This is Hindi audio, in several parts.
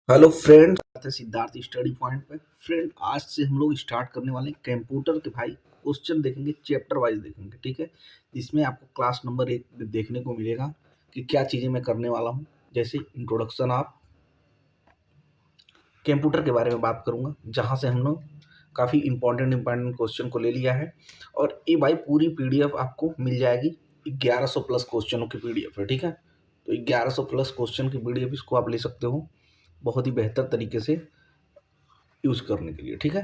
Hello friends, Siddharth study point पे। फ्रेंड, आज से हम लोग स्टार्ट करने वाले हैं कंप्यूटर के भाई क्वेश्चन देखेंगे, चैप्टर वाइज देखेंगे। ठीक है, जिसमें आपको क्लास नंबर 1 में देखने को मिलेगा कि क्या चीज़ें मैं करने वाला हूँ। जैसे इंट्रोडक्शन ऑफ कंप्यूटर के बारे में बात करूँगा, जहाँ से हम लोग काफ़ी इंपॉर्टेंट क्वेश्चन को ले लिया है। और ये भाई पूरी पीडीएफ आपको मिल जाएगी। 1100 प्लस क्वेश्चनों की पीडीएफ है। ठीक है, तो 1100 प्लस क्वेश्चन की पीडीएफ इसको आप ले सकते हो बहुत ही बेहतर तरीके से यूज़ करने के लिए। ठीक है,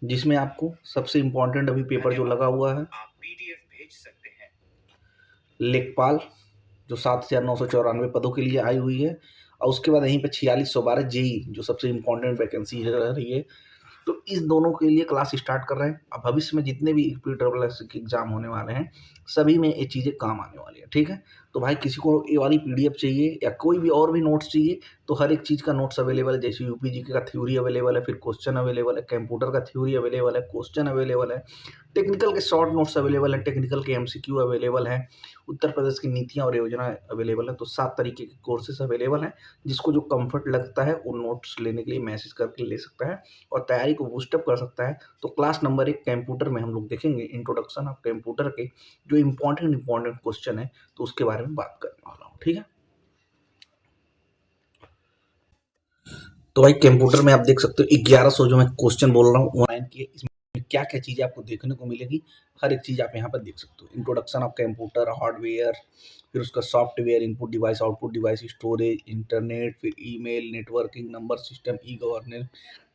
जिसमें आपको सबसे इम्पोर्टेंट अभी पेपर जो लगा हुआ है, आप पीडीएफ भेज सकते हैं, लेखपाल, जो 7,994 पदों के लिए आई हुई है। और उसके बाद यहीं पे 4612 जेई, जो सबसे इम्पोर्टेंट वैकेंसी रह रही है। तो इस दोनों के लिए क्लास स्टार्ट कर रहे हैं। अब भविष्य में जितने भी PSS के एग्जाम होने वाले हैं, सभी में ये चीज़ें काम आने वाली है। ठीक है, तो भाई किसी को ये वाली पीडीएफ चाहिए या कोई भी और भी नोट्स चाहिए, तो हर एक चीज़ का नोट्स अवेलेबल है। जैसे यूपीजीके का थ्योरी अवेलेबल है, फिर क्वेश्चन अवेलेबल है, कंप्यूटर का थ्योरी अवेलेबल है, क्वेश्चन अवेलेबल है, टेक्निकल के शॉर्ट नोट्स अवेलेबल है, टेक्निकल के एमसीक्यू अवेलेबल है, उत्तर प्रदेश की नीतियाँ और योजनाएं अवेलेबल है। तो 7 तरीके के कोर्सेज अवेलेबल हैं। जिसको जो कंफर्ट लगता है वो नोट्स लेने के लिए मैसेज करके ले सकता है और तैयारी को बूस्टअप कर सकता है। तो क्लास नंबर 1 कंप्यूटर में हम लोग देखेंगे इंट्रोडक्शन ऑफ कंप्यूटर के जो इम्पोर्टेंट क्वेश्चन है, तो उसके बारे में बात करने वाला हूँ। ठीक है, तो भाई कंप्यूटर में आप देख सकते हो 1100 जो मैं क्वेश्चन बोल रहा हूँ ऑनलाइन की, इसमें क्या क्या चीज़ें आपको देखने को मिलेगी, हर एक चीज़ आप यहाँ पर देख सकते हो। इंट्रोडक्शन ऑफ कंप्यूटर, हार्डवेयर, फिर उसका software, input device, output device, storage, internet, फिर email, networking, number system, e governance,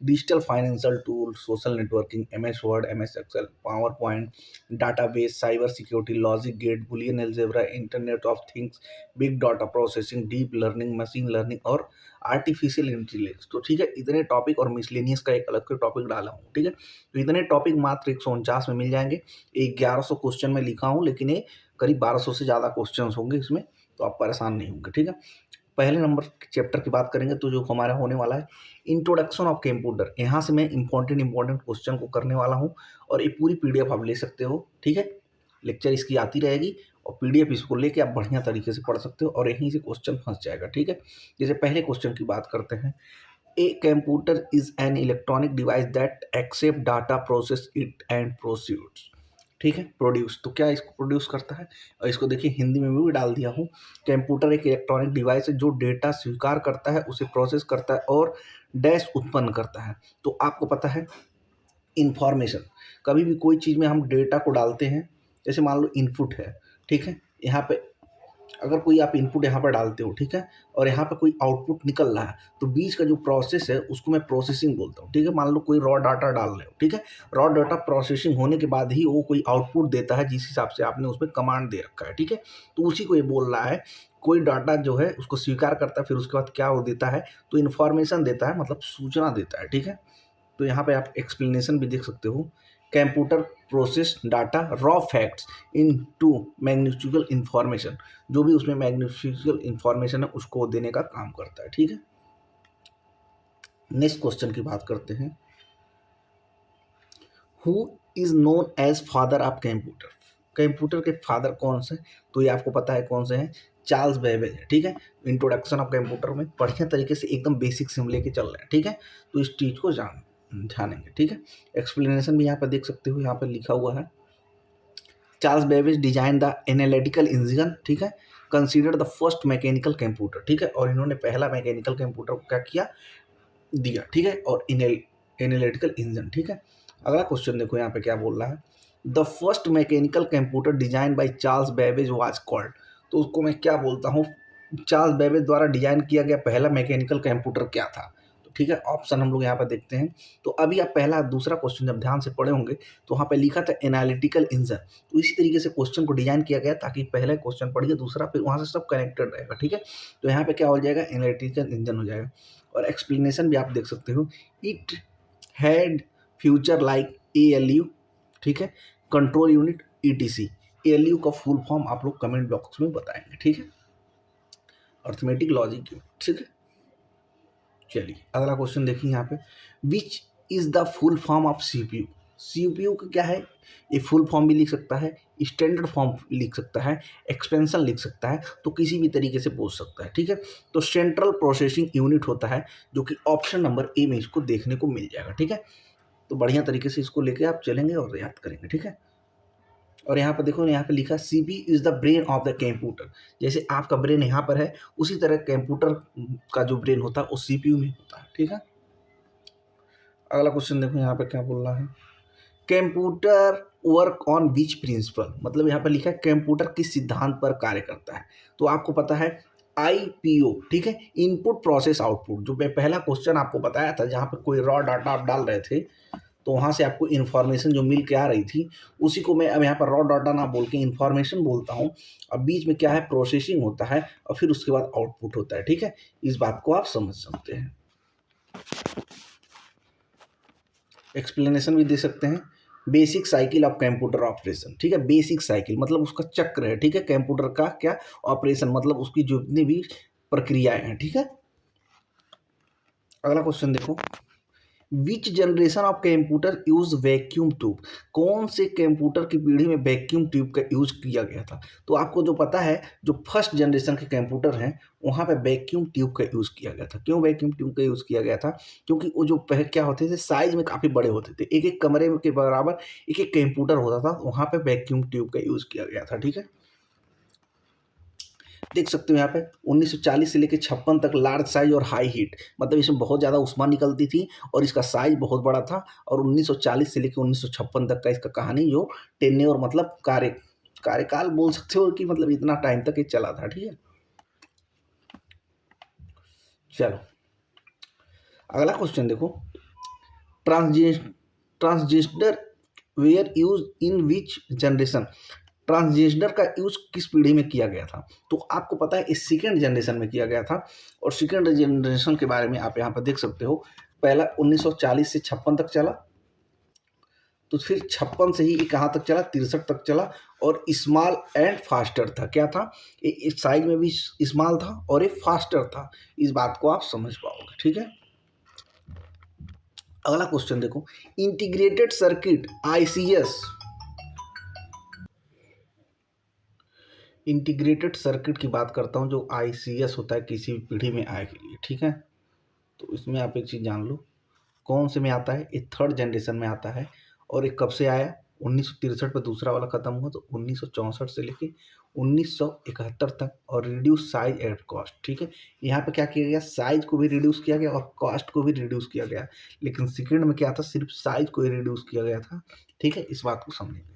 digital financial tool, social networking, MS Word, MS Excel, PowerPoint, database, cyber security, logic gate, Boolean algebra, internet of things, big data processing, deep learning, machine learning और आर्टिफिशियल इंटेलिजेंस। तो ठीक है, इतने टॉपिक और मिसलेनियस का एक अलग से टॉपिक डाला हूँ। ठीक है, तो इतने टॉपिक मात्र 149 में मिल जाएंगे। 1100 क्वेश्चन में लिखा हूँ, लेकिन ये करीब 1200 से ज़्यादा क्वेश्चन होंगे इसमें, तो आप परेशान नहीं होंगे। ठीक है, पहले नंबर चैप्टर की बात करेंगे तो जो हमारा होने वाला है इंट्रोडक्शन ऑफ कंप्यूटर। यहाँ से मैं इंपॉर्टेंट क्वेश्चन को करने वाला हूँ और ये पूरी पीडीएफ आप ले सकते हो। ठीक है, लेक्चर इसकी आती रहेगी और पीडीएफ इसको लेके आप बढ़िया तरीके से पढ़ सकते हो और यहीं से क्वेश्चन फंस जाएगा। ठीक है, जैसे पहले क्वेश्चन की बात करते हैं। A computer is an electronic device that accept data, process it and proceeds. ठीक है, प्रोड्यूस, तो क्या इसको प्रोड्यूस करता है, और इसको देखिए हिंदी में भी डाल दिया हूँ। कंप्यूटर एक इलेक्ट्रॉनिक डिवाइस है जो डेटा स्वीकार करता है, उसे प्रोसेस करता है और डैश उत्पन्न करता है। तो आपको पता है इंफॉर्मेशन, कभी भी कोई चीज़ में हम डेटा को डालते हैं, जैसे मान लो इनपुट है। ठीक है, यहाँ पे अगर कोई आप इनपुट यहाँ पर डालते हो, ठीक है, और यहाँ पे कोई आउटपुट निकल रहा है, तो बीच का जो प्रोसेस है उसको मैं प्रोसेसिंग बोलता हूँ। ठीक है, मान लो कोई रॉ डाटा डाल रहे हो, ठीक है, रॉ डाटा प्रोसेसिंग होने के बाद ही वो कोई आउटपुट देता है जिस हिसाब से आपने उसमें कमांड दे रखा है। ठीक है, तो उसी को ये बोल रहा है, कोई डाटा जो है उसको स्वीकार करता है, फिर उसके बाद क्या वो देता है, तो इन्फॉर्मेशन देता है, मतलब सूचना देता है। ठीक है, तो यहाँ पे आप एक्सप्लेनेशन भी देख सकते हो। Computer process data raw facts into magnifical information, जो भी उसमें मैग्नीफिकल इंफॉर्मेशन है उसको देने का काम करता है। ठीक है, नेक्स्ट क्वेश्चन की बात करते हैं। Who is known as father of computer. Computer के फादर कौन से, तो ये आपको पता है कौन से हैं, चार्ल्स बेबेज है। ठीक है, इंट्रोडक्शन ऑफ कंप्यूटर में बढ़िया तरीके से एकदम बेसिक से हम लेके चल रहे हैं। ठीक है, तो इस चीज़ को जानेंगे। ठीक है, एक्सप्लेनेशन भी यहाँ पर देख सकते हो, यहाँ पर लिखा हुआ है Charles Babbage design the analytical engine. ठीक है, consider the first mechanical computer. ठीक है, और इन्होंने पहला मैकेनिकल कंप्यूटर को क्या किया, दिया। ठीक है, और एनालिटिकल इंजन। ठीक है, अगला क्वेश्चन देखो यहाँ पे क्या बोल रहा है, the first mechanical computer design by Charles Babbage was called. तो उसको मैं क्या बोलता हूँ, चार्ल्स बेबेज द्वारा डिजाइन किया गया पहला मैकेनिकल कंप्यूटर क्या था। तो ठीक है, ऑप्शन हम लोग यहाँ पर देखते हैं। तो अभी आप पहला दूसरा क्वेश्चन जब ध्यान से पढ़े होंगे तो वहाँ पे लिखा था एनालिटिकल इंजन। तो इसी तरीके से क्वेश्चन को डिजाइन किया गया ताकि पहले क्वेश्चन पढ़िए, दूसरा फिर वहाँ से सब कनेक्टेड रहेगा। ठीक है, तो यहाँ पे क्या हो जाएगा, एनालिटिकल इंजन हो जाएगा। और एक्सप्लेनेशन भी आप देख सकते हो, it had future like ALU। ठीक है, कंट्रोल यूनिट ETC। ALU का फुल फॉर्म आप लोग कमेंट बॉक्स में बताएंगे। ठीक है, अर्थमेटिक लॉजिक यूनिट। ठीक है, चलिए अगला क्वेश्चन देखिए यहाँ पे, which is the full form of CPU। CPU का क्या है, ये फुल फॉर्म भी लिख सकता है, स्टैंडर्ड फॉर्म लिख सकता है, एक्सपेंशन लिख सकता है, तो किसी भी तरीके से पूछ सकता है, ठीक है। तो सेंट्रल प्रोसेसिंग यूनिट होता है, जो कि ऑप्शन नंबर ए में इसको देखने को मिल जाएगा, ठीक है। तो बढ़िया तरीके से इसको लेके आप चलेंगे और याद करेंगे, ठीक है। और यहाँ पर देखो, यहाँ पे लिखा CPU is the brain of the computer. जैसे आपका ब्रेन यहाँ पर है, उसी तरह कंप्यूटर का जो ब्रेन होता है वो सीपीयू में होता है, ठीक है। अगला क्वेश्चन देखो यहाँ पे क्या बोल रहा है, computer work on which principle, मतलब यहाँ पर लिखा है कंप्यूटर किस सिद्धांत पर कार्य करता है। तो आपको पता है आईपीओ, ठीक है, इनपुट प्रोसेस आउटपुट। जो मैं पहला क्वेश्चन आपको बताया था, जहाँ पे कोई रॉ डाटा आप डाल रहे थे, तो वहाँ से आपको इन्फॉर्मेशन जो मिल के आ रही थी, उसी को मैं अब यहाँ पर रॉ डाटा ना बोल के इन्फॉर्मेशन बोलता हूँ। अब बीच में क्या है, प्रोसेसिंग होता है और फिर उसके बाद आउटपुट होता है, ठीक है। इस बात को आप समझ सकते हैं। एक्सप्लेनेशन भी दे सकते हैं, basic cycle of computer operation, ठीक है। बेसिक साइकिल मतलब उसका चक्र है, ठीक है। कंप्यूटर का क्या ऑपरेशन, मतलब उसकी जितनी भी प्रक्रियाएं हैं, ठीक है। अगला क्वेश्चन देखो, विच generation of computer use vacuum tube, कौन से कंप्यूटर की पीढ़ी में वैक्यूम ट्यूब का यूज किया गया था। तो आपको जो पता है, जो फर्स्ट जनरेशन के कंप्यूटर हैं, वहाँ पे वैक्यूम ट्यूब का यूज़ किया गया था। क्यों वैक्यूम ट्यूब का यूज़ किया गया था, क्योंकि वो जो पहले क्या होते थे, साइज में काफ़ी बड़े होते थे, एक एक कमरे के बराबर एक एक कंप्यूटर होता था, वहाँ पे वैक्यूम ट्यूब का यूज़ किया गया था, ठीक है। देख सकते हो यहाँ पे 1940 से लेकर 56 तक लार्ज साइज और हाई हीट, मतलब इसमें बहुत ज़्यादा उष्मा निकलती थी और इसका साइज बहुत बड़ा था। और 1940 से लेकर 1956 तक का इसका कहानी जो टेन्योर मतलब कार्यकाल बोल सकते हो, कि मतलब इतना टाइम तक ये चला था, ठीक है। चलो अगला क्वेश्चन देखो, transgender were use in which generation, transgender का यूज किस पीढ़ी में किया गया था। तो आपको पता है इस सेकेंड जनरेशन में किया गया था। और सेकेंड जनरेशन के बारे में आप यहाँ पर देख सकते हो, पहला 1940 से 56 तक चला, तो फिर 56 से ही कहाँ तक चला, 63 तक चला। और स्मॉल एंड फास्टर था, क्या था, इस साइज में भी स्मॉल था और एक फास्टर था। इस बात को आप समझ पाओगे, ठीक है। अगला क्वेश्चन देखो, integrated circuit ICS, integrated circuit की बात करता हूँ, जो आईसीएस होता है किसी भी पीढ़ी में आए के लिए, ठीक है। तो इसमें आप एक चीज़ जान लो, कौन से में आता है, ये थर्ड जनरेशन में आता है। और ये कब से आया, 1963 पे दूसरा वाला खत्म हुआ, तो 1964 से लेके 1971 तक। और रिड्यूस साइज एट कॉस्ट, ठीक है। यहाँ पे क्या किया गया, साइज को भी रिड्यूस किया गया और कॉस्ट को भी रिड्यूस किया गया। लेकिन सेकेंड में क्या था, सिर्फ साइज को ही रिड्यूस किया गया था, ठीक है। इस बात को समझेंगे।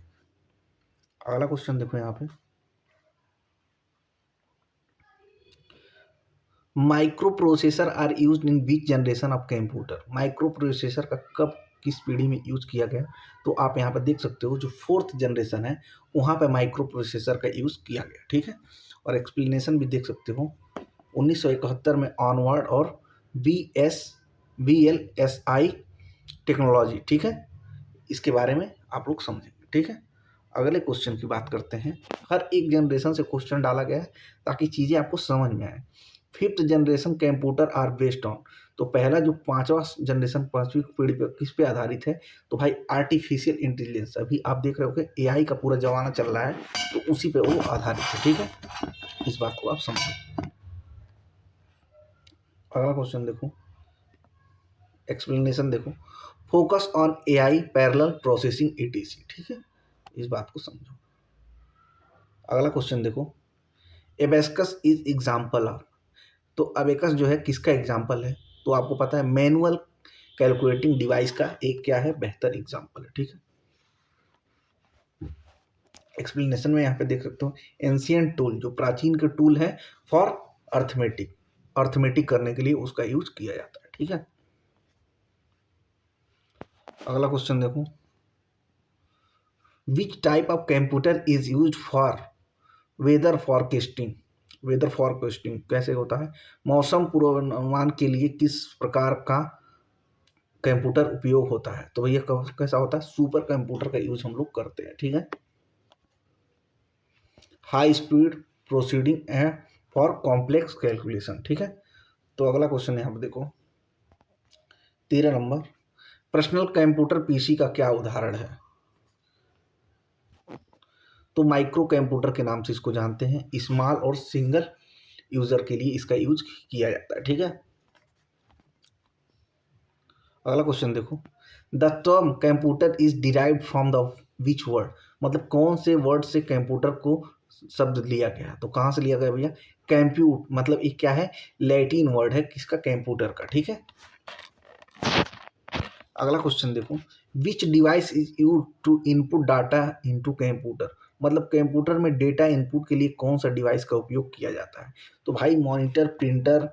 अगला क्वेश्चन देखो यहाँ पे, microprocessor are use in which generation of computer, microprocessor का कब किस पीढ़ी में यूज किया गया। तो आप यहाँ पर देख सकते हो, जो फोर्थ जनरेशन है वहाँ पे माइक्रो प्रोसेसर का यूज किया गया, ठीक है। और एक्सप्लेनेशन भी देख सकते हो, 1971 में ऑनवर्ड और VLSI टेक्नोलॉजी, ठीक है। इसके बारे में आप लोग समझेंगे, ठीक है। अगले क्वेश्चन की बात करते हैं, हर एक जनरेशन से क्वेश्चन डाला गया है ताकि चीज़ें आपको समझ में आए। Fifth generation computer are based on, तो पहला जो पांचवा जनरेशन, पांचवी पीढ़ी पे किस पे आधारित है, तो भाई आर्टिफिशियल इंटेलिजेंस, अभी आप देख रहे हो कि एआई का पूरा जमाना चल रहा है, तो उसी पे वो आधारित है, ठीक है। इस बात को आप समझो। अगला क्वेश्चन देखो, एक्सप्लेनेशन देखो, focus on AI parallel processing etc, ठीक है। इस बात को समझो। अगला क्वेश्चन देखो, एबेस्कस इज एग्जाम्पल ऑफ, तो अबेकस जो है किसका एग्जाम्पल है, तो आपको पता है मैनुअल कैलकुलेटिंग डिवाइस का एक क्या है, बेहतर एग्जाम्पल है, ठीक है। एक्सप्लेनेशन में यहाँ पे देख सकते हो, एंशियंट टूल, जो प्राचीन के टूल है फॉर अर्थमेटिक, अर्थमेटिक करने के लिए उसका यूज किया जाता है, ठीक है। अगला क्वेश्चन देखो, which type of computer is use for weather forecasting, weather forecasting कैसे होता है, मौसम पूर्वानुमान के लिए किस प्रकार का कंप्यूटर उपयोग होता है। तो भैया कैसा होता है, सुपर कंप्यूटर का यूज हम लोग करते हैं, ठीक है। हाई स्पीड प्रोसीडिंग है फॉर कॉम्प्लेक्स कैलकुलेशन, ठीक है। तो अगला क्वेश्चन यहाँ पर देखो, 13 नंबर, पर्सनल कंप्यूटर पीसी का क्या उदाहरण है? तो माइक्रो कंप्यूटर के नाम से इसको जानते हैं। स्मॉल और सिंगल यूजर के लिए इसका यूज किया जाता है। ठीक है, अगला क्वेश्चन देखो, the term computer is derived from the which word, मतलब कौन से वर्ड से कंप्यूटर को शब्द लिया गया? तो कहाँ से लिया गया भैया? कंप्यूट, मतलब ये क्या है? लैटिन वर्ड है किसका? कंप्यूटर का। ठीक है, अगला क्वेश्चन देखो, which device is use to input data into computer, मतलब कंप्यूटर में डेटा इनपुट के लिए कौन सा डिवाइस का उपयोग किया जाता है? तो भाई मॉनिटर, प्रिंटर,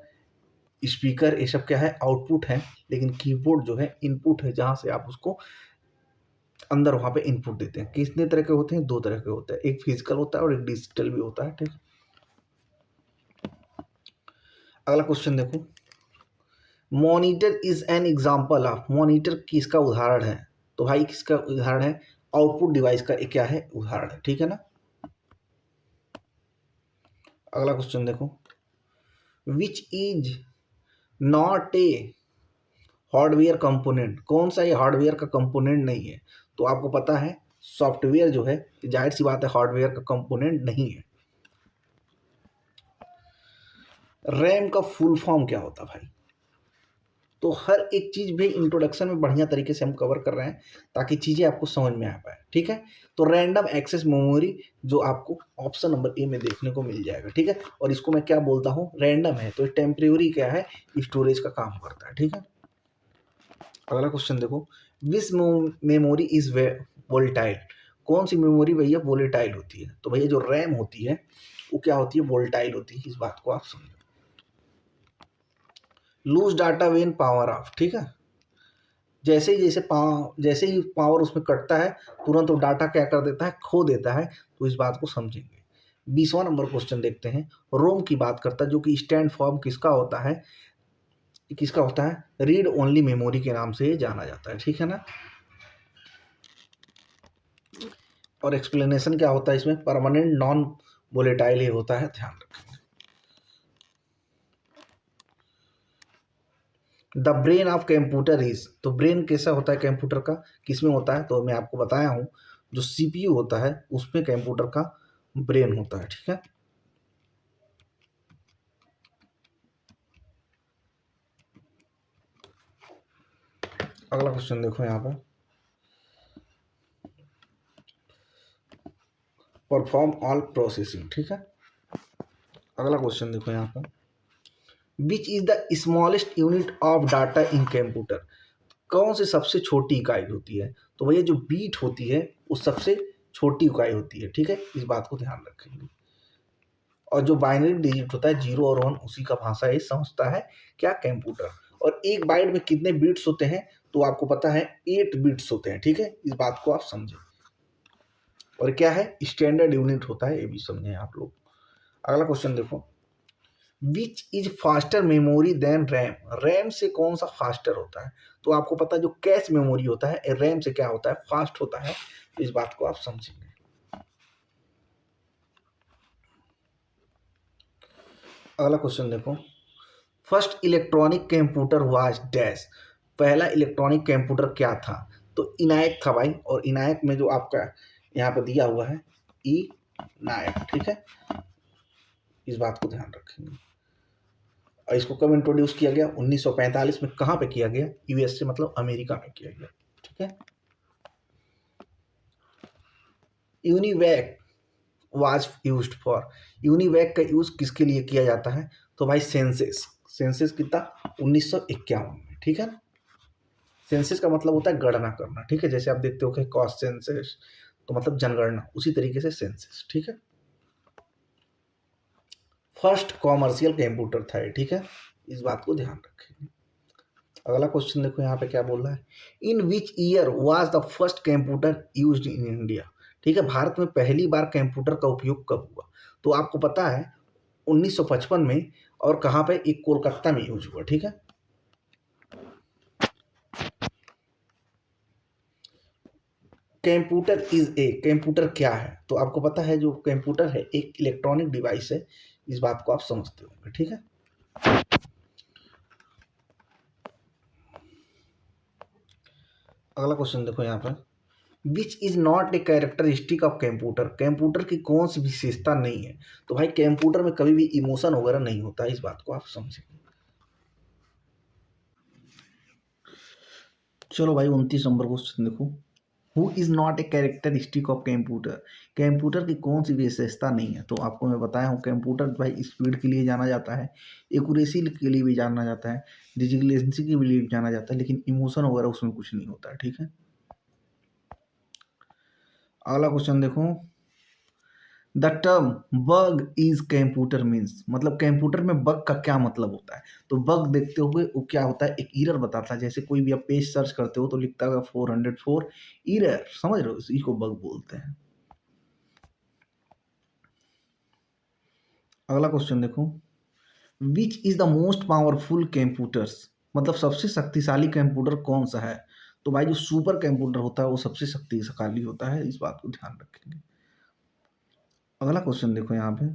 स्पीकर, ये सब क्या है? आउटपुट है, लेकिन कीबोर्ड जो है इनपुट है, जहां से आप उसको अंदर वहां पे इनपुट देते हैं। कितने तरह के होते हैं? दो तरह के होते हैं, एक फिजिकल होता है और एक डिजिटल भी होता है। ठीक है, अगला क्वेश्चन देखो, monitor is an example of, monitor किसका उदाहरण है? तो भाई किसका उदाहरण है? आउटपुट डिवाइस का एक क्या है? उदाहरण है। ठीक है ना, अगला क्वेश्चन देखो, which is not A hardware component, कौन सा ये हार्डवेयर का कंपोनेंट नहीं है? तो आपको पता है सॉफ्टवेयर जो है, जाहिर सी बात है हार्डवेयर का कंपोनेंट नहीं है। रैम का फुल फॉर्म क्या होता है भाई? तो हर एक चीज भी इंट्रोडक्शन में बढ़िया तरीके से हम कवर कर रहे हैं ताकि चीजें आपको समझ में आ पाए। ठीक है, तो रैंडम एक्सेस मेमोरी जो आपको ऑप्शन नंबर ए में देखने को मिल जाएगा। ठीक है, और इसको मैं क्या बोलता हूँ? रैंडम है, तो टेम्परेरी क्या है? स्टोरेज का काम करता है। ठीक है, अगला क्वेश्चन देखो, विच मेमोरी इज वोलेटाइल, कौन सी मेमोरी भैया वोलेटाइल होती है? तो भैया जो रैम होती है वो क्या होती है? वोलेटाइल होती है, इस बात को आप समझो। Lose data when power off, ठीक है, जैसे ही पावर उसमें कटता है तुरंत वो डाटा क्या कर देता है? खो देता है, तो इस बात को समझेंगे। 20वां नंबर क्वेश्चन देखते हैं, रोम की बात करता है, जो कि स्टैंड फॉर्म किसका होता है? किसका होता है? रीड ओनली मेमोरी के नाम से जाना जाता है। ठीक है ना, और एक्सप्लेनेशन क्या होता है इसमें? परमानेंट नॉन वोलेटाइल ही होता है, ध्यान रखें। The brain of computer is, तो ब्रेन कैसा होता है कंप्यूटर का? किसमें होता है? तो मैं आपको बताया हूं, जो सीपीयू होता है उसमें कंप्यूटर का ब्रेन होता है। ठीक है, अगला क्वेश्चन देखो यहाँ पर, परफॉर्म ऑल प्रोसेसिंग। ठीक है, अगला क्वेश्चन देखो यहाँ पर, which is the smallest unit of data in computer, कौन सी सबसे छोटी इकाई होती है? तो भैया जो बीट होती है वो सबसे छोटी इकाई होती है। ठीक है, इस बात को ध्यान रखेंगे। और जो बाइनरी डिजिट होता है 0 और 1, उसी का भाषा ये समझता है क्या? कंप्यूटर। और एक बाइट में कितने बिट्स होते हैं? तो आपको पता है 8 बिट्स होते हैं। ठीक है, इस बात को आप समझें। और क्या है? स्टैंडर्ड यूनिट होता है, ये भी समझें आप लोग। अगला क्वेश्चन देखो, which is faster memory than RAM, RAM से कौन सा फास्टर होता है? तो आपको पता है जो कैश मेमोरी होता है रैम से क्या होता है? फास्ट होता है, तो इस बात को आप समझेंगे। अगला क्वेश्चन देखो, first electronic computer was dash, पहला इलेक्ट्रॉनिक कंप्यूटर क्या था? तो इनायक था भाई, और इनायक में जो आपका यहाँ पर दिया हुआ है ई नायक। ठीक है, इस बात को ध्यान रखेंगे। और इसको कब इंट्रोड्यूस किया गया? 1945 में। कहाँ पे किया गया? यूएस से, मतलब अमेरिका में किया गया। ठीक है, UNIVAC was used for, UNIVAC का यूज किसके लिए किया जाता है? तो भाई सेंसस, सेंसस कितना? 1951 में। ठीक है ना, सेंसस का मतलब होता है गणना करना। ठीक है, जैसे आप देखते हो कि कॉस्ट सेंसस, तो मतलब जनगणना, उसी तरीके से सेंसस। ठीक है, फर्स्ट कॉमर्शियल कंप्यूटर था ये। ठीक है, इस बात को ध्यान रखें। अगला क्वेश्चन देखो यहाँ पे क्या बोल रहा है, in which year was the first computer used in India. ठीक है, भारत में पहली बार कंप्यूटर का उपयोग कब हुआ? तो आपको पता है 1955 में, और कहाँ पे? एक कोलकाता में यूज हुआ। ठीक है, कंप्यूटर इज ए, कंप्यूटर क्या है? तो आपको पता है जो कंप्यूटर है एक इलेक्ट्रॉनिक डिवाइस है, इस बात को आप समझते होंगे। ठीक है, अगला क्वेश्चन देखो यहाँ पर, which is not a characteristic of computer, computer की कौन सी विशेषता नहीं है। तो भाई कंप्यूटर में कभी भी इमोशन वगैरह नहीं होता है, इस बात को आप समझें। चलो भाई 29 नंबर क्वेश्चन देखो, who is not a characteristic of computer, computer की कौन सी विशेषता नहीं है। तो आपको मैं बताया हूँ कंप्यूटर भाई स्पीड के लिए जाना जाता है, एक्यूरेसी के लिए भी जाना जाता है, डिजिटलेंसी के लिए भी जाना जाता है, लेकिन इमोशन वगैरह उसमें कुछ नहीं होता है, ठीक है। अगला क्वेश्चन देखो, the term bug is computer means, मतलब कंप्यूटर में बग का क्या मतलब होता है। तो बग देखते हुए वो क्या होता है, एक एरर बताता है। जैसे कोई भी आप पेज सर्च करते हो तो लिखता है 404 एरर, समझ रहे हो, इसी को बग बोलते हैं। अगला क्वेश्चन देखो, which is the most powerful computers, मतलब सबसे शक्तिशाली कंप्यूटर कौन सा है। तो भाई जो सुपर कंप्यूटर होता है वो सबसे शक्तिशाली होता है, इस बात को ध्यान रखेंगे। अगला क्वेश्चन देखो यहाँ पे,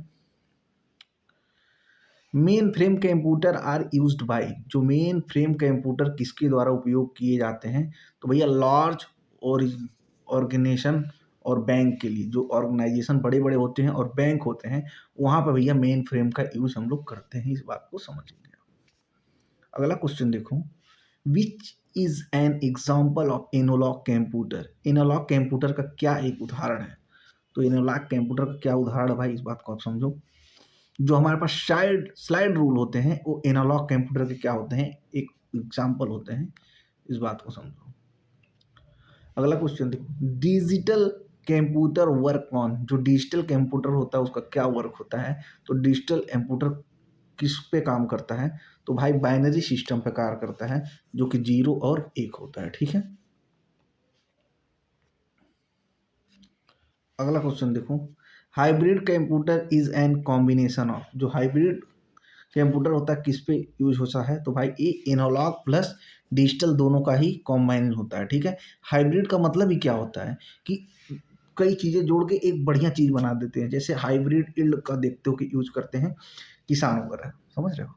mainframe computer are used by, जो मेन फ्रेम कंप्यूटर किसके द्वारा उपयोग किए जाते हैं। तो भैया लार्ज और ऑर्गेनाइजेशन और बैंक के लिए, जो ऑर्गेनाइजेशन बड़े बड़े होते हैं और बैंक होते हैं, वहाँ पर भैया मेन फ्रेम का यूज हम लोग करते हैं, इस बात को समझेंगे। अगला क्वेश्चन देखो, which is an example of analog computer, analog computer का क्या एक उदाहरण है। तो एनालॉग कंप्यूटर का क्या उदाहरण है भाई, इस बात को आप समझो। जो हमारे पास स्लाइड रूल होते हैं वो एनालॉग कंप्यूटर के क्या होते हैं, एक एग्जाम्पल होते हैं, इस बात को समझो। अगला क्वेश्चन देखो, डिजिटल कंप्यूटर वर्क ऑन, जो डिजिटल कंप्यूटर होता है उसका क्या वर्क होता है। तो डिजिटल कंप्यूटर किस पे काम करता है। तो भाई बाइनरी सिस्टम पे कार्य करता है, जो कि 0 और 1 होता है, ठीक है। अगला क्वेश्चन देखो, hybrid computer is N combination of, जो हाइब्रिड कंप्यूटर होता है किस पे यूज होता है। तो भाई ये एनालॉग प्लस डिजिटल दोनों का ही कॉम्बाइन होता है, ठीक है। हाइब्रिड का मतलब ही क्या होता है कि कई चीज़ें जोड़ के एक बढ़िया चीज़ बना देते हैं। जैसे हाइब्रिड इल्ड का देखते हो कि यूज करते हैं किसान वगैरह, समझ रहे हो।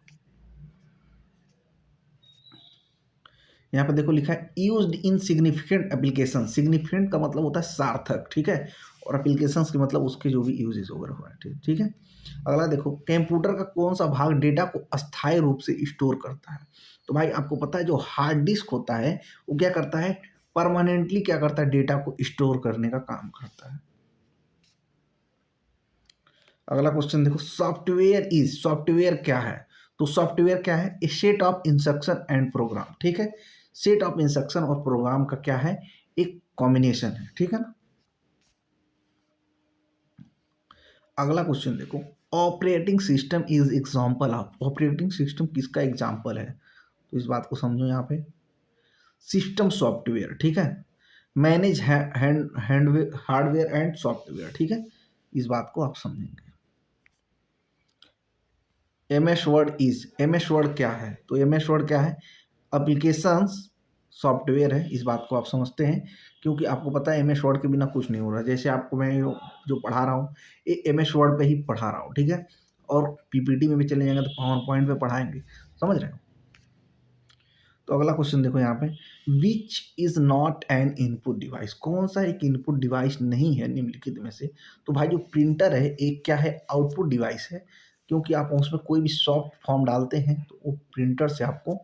यहाँ पे देखो लिखा है used in significant application, significant का मतलब होता है सार्थक, ठीक है, और एप्लीकेशंस के मतलब उसके जो भी यूजेस वगैरह हो रहे हैं, ठीक है। अगला देखो, कंप्यूटर का कौन सा भाग डेटा को अस्थायी रूप से स्टोर करता है। तो भाई आपको पता है जो हार्ड डिस्क होता है वो क्या करता है, परमानेंटली क्या करता है, डेटा को स्टोर करने का काम करता है। अगला क्वेश्चन देखो, सॉफ्टवेयर इज, सॉफ्टवेयर क्या है। तो सॉफ्टवेयर क्या है, a set of instruction and program, ठीक है। सेट ऑफ इंस्ट्रक्शन और प्रोग्राम का क्या है, एक कॉम्बिनेशन है, ठीक है ना। अगला क्वेश्चन देखो, operating system is example of, operating system किसका एग्जाम्पल है। तो इस बात को समझो यहाँ पे, सिस्टम सॉफ्टवेयर, ठीक है, मैनेज हार्डवेयर एंड सॉफ्टवेयर, ठीक है, इस बात को आप समझेंगे। M S word is, M S word क्या है। तो एम एस वर्ड क्या है, एप्लीकेशंस सॉफ्टवेयर है, इस बात को आप समझते हैं, क्योंकि आपको पता है एम एस वर्ड के बिना कुछ नहीं हो रहा। जैसे आपको मैं जो पढ़ा रहा हूँ ये एम एस वर्ड पे ही पढ़ा रहा हूँ, ठीक है, और पीपीटी में भी चले जाएंगे तो पावर पॉइंट पे पढ़ाएंगे, समझ रहे हो। तो अगला क्वेश्चन देखो यहाँ पे, which is not an input device, कौन सा एक इनपुट डिवाइस नहीं है निम्नलिखित में से। तो भाई जो प्रिंटर है एक क्या है, आउटपुट डिवाइस है, क्योंकि आप उसमें कोई भी सॉफ्ट फॉर्म डालते हैं तो वो प्रिंटर से आपको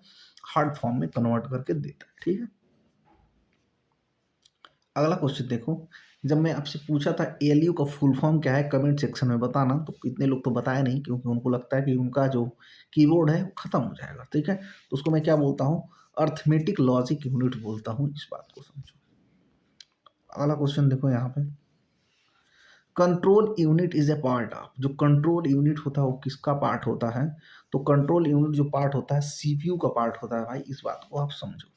हार्ड फॉर्म में कन्वर्ट करके देता है, ठीक है। अगला क्वेश्चन देखो, जब मैं आपसे पूछा था एलयू का फुल फॉर्म क्या है, कमेंट सेक्शन में बताना, तो कितने लोग तो बताया नहीं, क्योंकि उनको लगता है कि उनका जो कीबोर्ड है वो खत्म हो जाएगा, ठीक है। तो उसको मैं क्या बोलता हूँ, अर्थमेटिक लॉजिक यूनिट बोलता हूँ, इस बात को समझो। अगला क्वेश्चन देखो यहाँ पे, control unit is a part of, जो कंट्रोल यूनिट होता है वो किसका पार्ट होता है। तो कंट्रोल यूनिट जो पार्ट होता है सीपीयू का पार्ट होता है भाई, इस बात को आप समझो।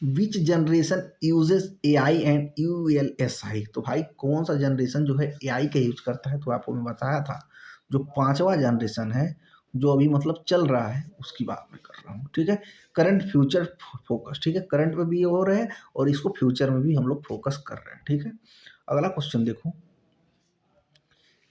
विच generation uses A I and U L S I, तो भाई कौन सा जनरेशन जो है ए आई का यूज करता है। तो आपको मैं बताया था जो 5वां जनरेशन है जो अभी मतलब चल रहा है उसकी बात मैं कर रहा हूँ, ठीक है। करंट फ्यूचर फोकस, ठीक है, करंट में भी हो रहे हैं और इसको फ्यूचर में भी हम लोग फोकस कर रहे हैं, ठीक है। अगला क्वेश्चन देखो,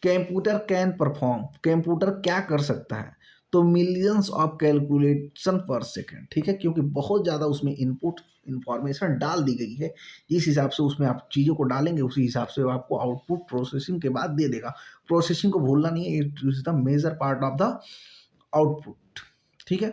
कंप्यूटर कैन परफॉर्म, कंप्यूटर क्या कर सकता है। तो मिलियंस ऑफ कैलकुलेशन पर सेकेंड, ठीक है, क्योंकि बहुत ज़्यादा उसमें इनपुट इंफॉर्मेशन डाल दी गई है। जिस हिसाब से उसमें आप चीज़ों को डालेंगे उसी हिसाब से वो आपको आउटपुट प्रोसेसिंग के बाद दे देगा। प्रोसेसिंग को भूलना नहीं है, it is the major part of the output, ठीक है।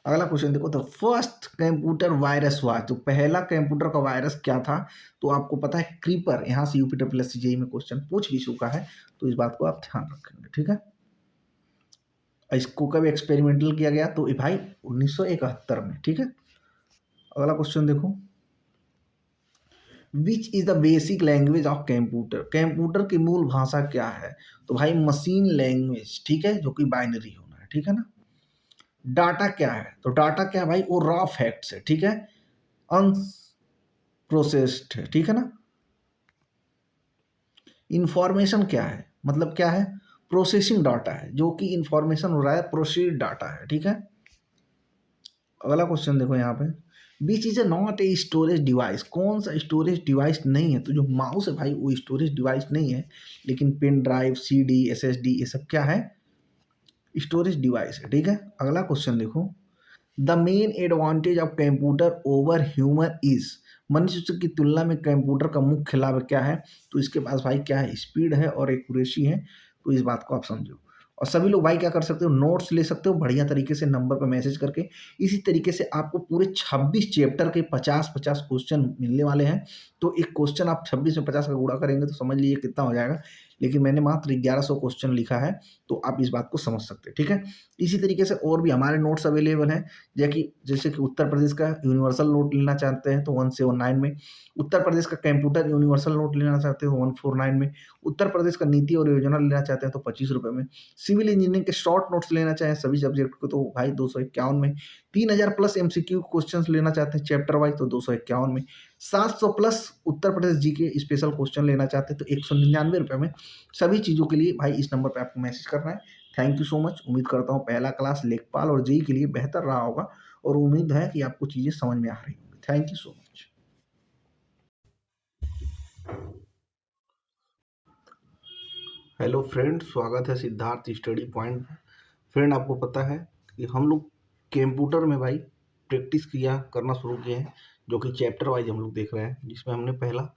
अगला क्वेश्चन देखो, द फर्स्ट कंप्यूटर वायरस हुआ, तो पहला कंप्यूटर का वायरस क्या था? तो आपको पता है क्रीपर, यहाँ से यूपी प्लस जेई में क्वेश्चन पूछ भी चुका है, तो इस बात को आप ध्यान रखेंगे, ठीक है। इसको कब एक्सपेरिमेंटल किया गया? तो भाई 1971 में, ठीक है। अगला क्वेश्चन देखो, which is the basic language of computer, computer की मूल भाषा क्या है? तो भाई मशीन लैंग्वेज, ठीक है, जो कि बाइनरी होना है, ठीक है ना। डाटा क्या है? तो डाटा क्या है भाई? वो रॉ फैक्ट्स है, ठीक है, अनप्रोसेस्ड है, ठीक है ना। इंफॉर्मेशन क्या है? मतलब क्या है? प्रोसेसिंग डाटा है, जो कि इंफॉर्मेशन हो रहा है, प्रोसेस्ड डाटा है, ठीक है। अगला क्वेश्चन देखो यहाँ पे, which is a not a storage device, कौन सा स्टोरेज डिवाइस नहीं है? तो जो माउस है भाई वो स्टोरेज डिवाइस नहीं है, लेकिन पेन ड्राइव, सीडी, एसएसडी, ये सब क्या है? स्टोरेज डिवाइस है, ठीक है। अगला क्वेश्चन देखो, the main advantage of computer over human is, मनुष्य की तुलना में कंप्यूटर का मुख्य लाभ क्या है? तो इसके पास भाई क्या है? स्पीड है और एक्यूरेसी है, तो इस बात को आप समझो। और सभी लोग भाई क्या कर सकते हो? नोट्स ले सकते हो बढ़िया तरीके से नंबर पर मैसेज करके। इसी तरीके से आपको पूरे 26 चैप्टर के 50-50 क्वेश्चन मिलने वाले हैं। तो एक क्वेश्चन आप 26 में 50 का गुणा करेंगे तो समझ लीजिए कितना हो जाएगा, लेकिन मैंने मात्र 1100 क्वेश्चन लिखा है, तो आप इस बात को समझ सकते हैं, ठीक है। इसी तरीके से और भी हमारे नोट्स अवेलेबल हैं, जैसे कि उत्तर प्रदेश का यूनिवर्सल नोट लेना चाहते हैं तो 179 में, उत्तर प्रदेश का कंप्यूटर यूनिवर्सल नोट लेना चाहते हैं तो 149 में, उत्तर प्रदेश का नीति और योजना लेना चाहते हैं तो 25 रुपये में, सिविल इंजीनियरिंग के शॉर्ट नोट्स लेना चाहें सभी सब्जेक्ट को तो भाई 251 में, 3000 प्लस एमसीक्यू क्वेश्चंस लेना चाहते हैं चैप्टर वाइज तो 251 में, 700 प्लस उत्तर प्रदेश जी के स्पेशल क्वेश्चन लेना चाहते हैं तो 199 रुपये में। सभी चीज़ों के लिए भाई इस नंबर पर आपको मैसेज करना है। Thank you so much. उम्मीद करता हूँ पहला क्लास लेखपाल और जेई के लिए बेहतर रहा होगा, और उम्मीद है कि आपको चीज़ें समझ में आ रही होंगी। Thank you so much. Hello friend, स्वागत है सिद्धार्थ स्टडी पॉइंट। फ्रेंड, आपको पता है कि हम लोग कंप्यूटर में भाई प्रैक्टिस किया करना शुरू किए हैं, जो कि चैप्टर वाइज हम लोग देख रहे हैं, जिसमें हमने पहला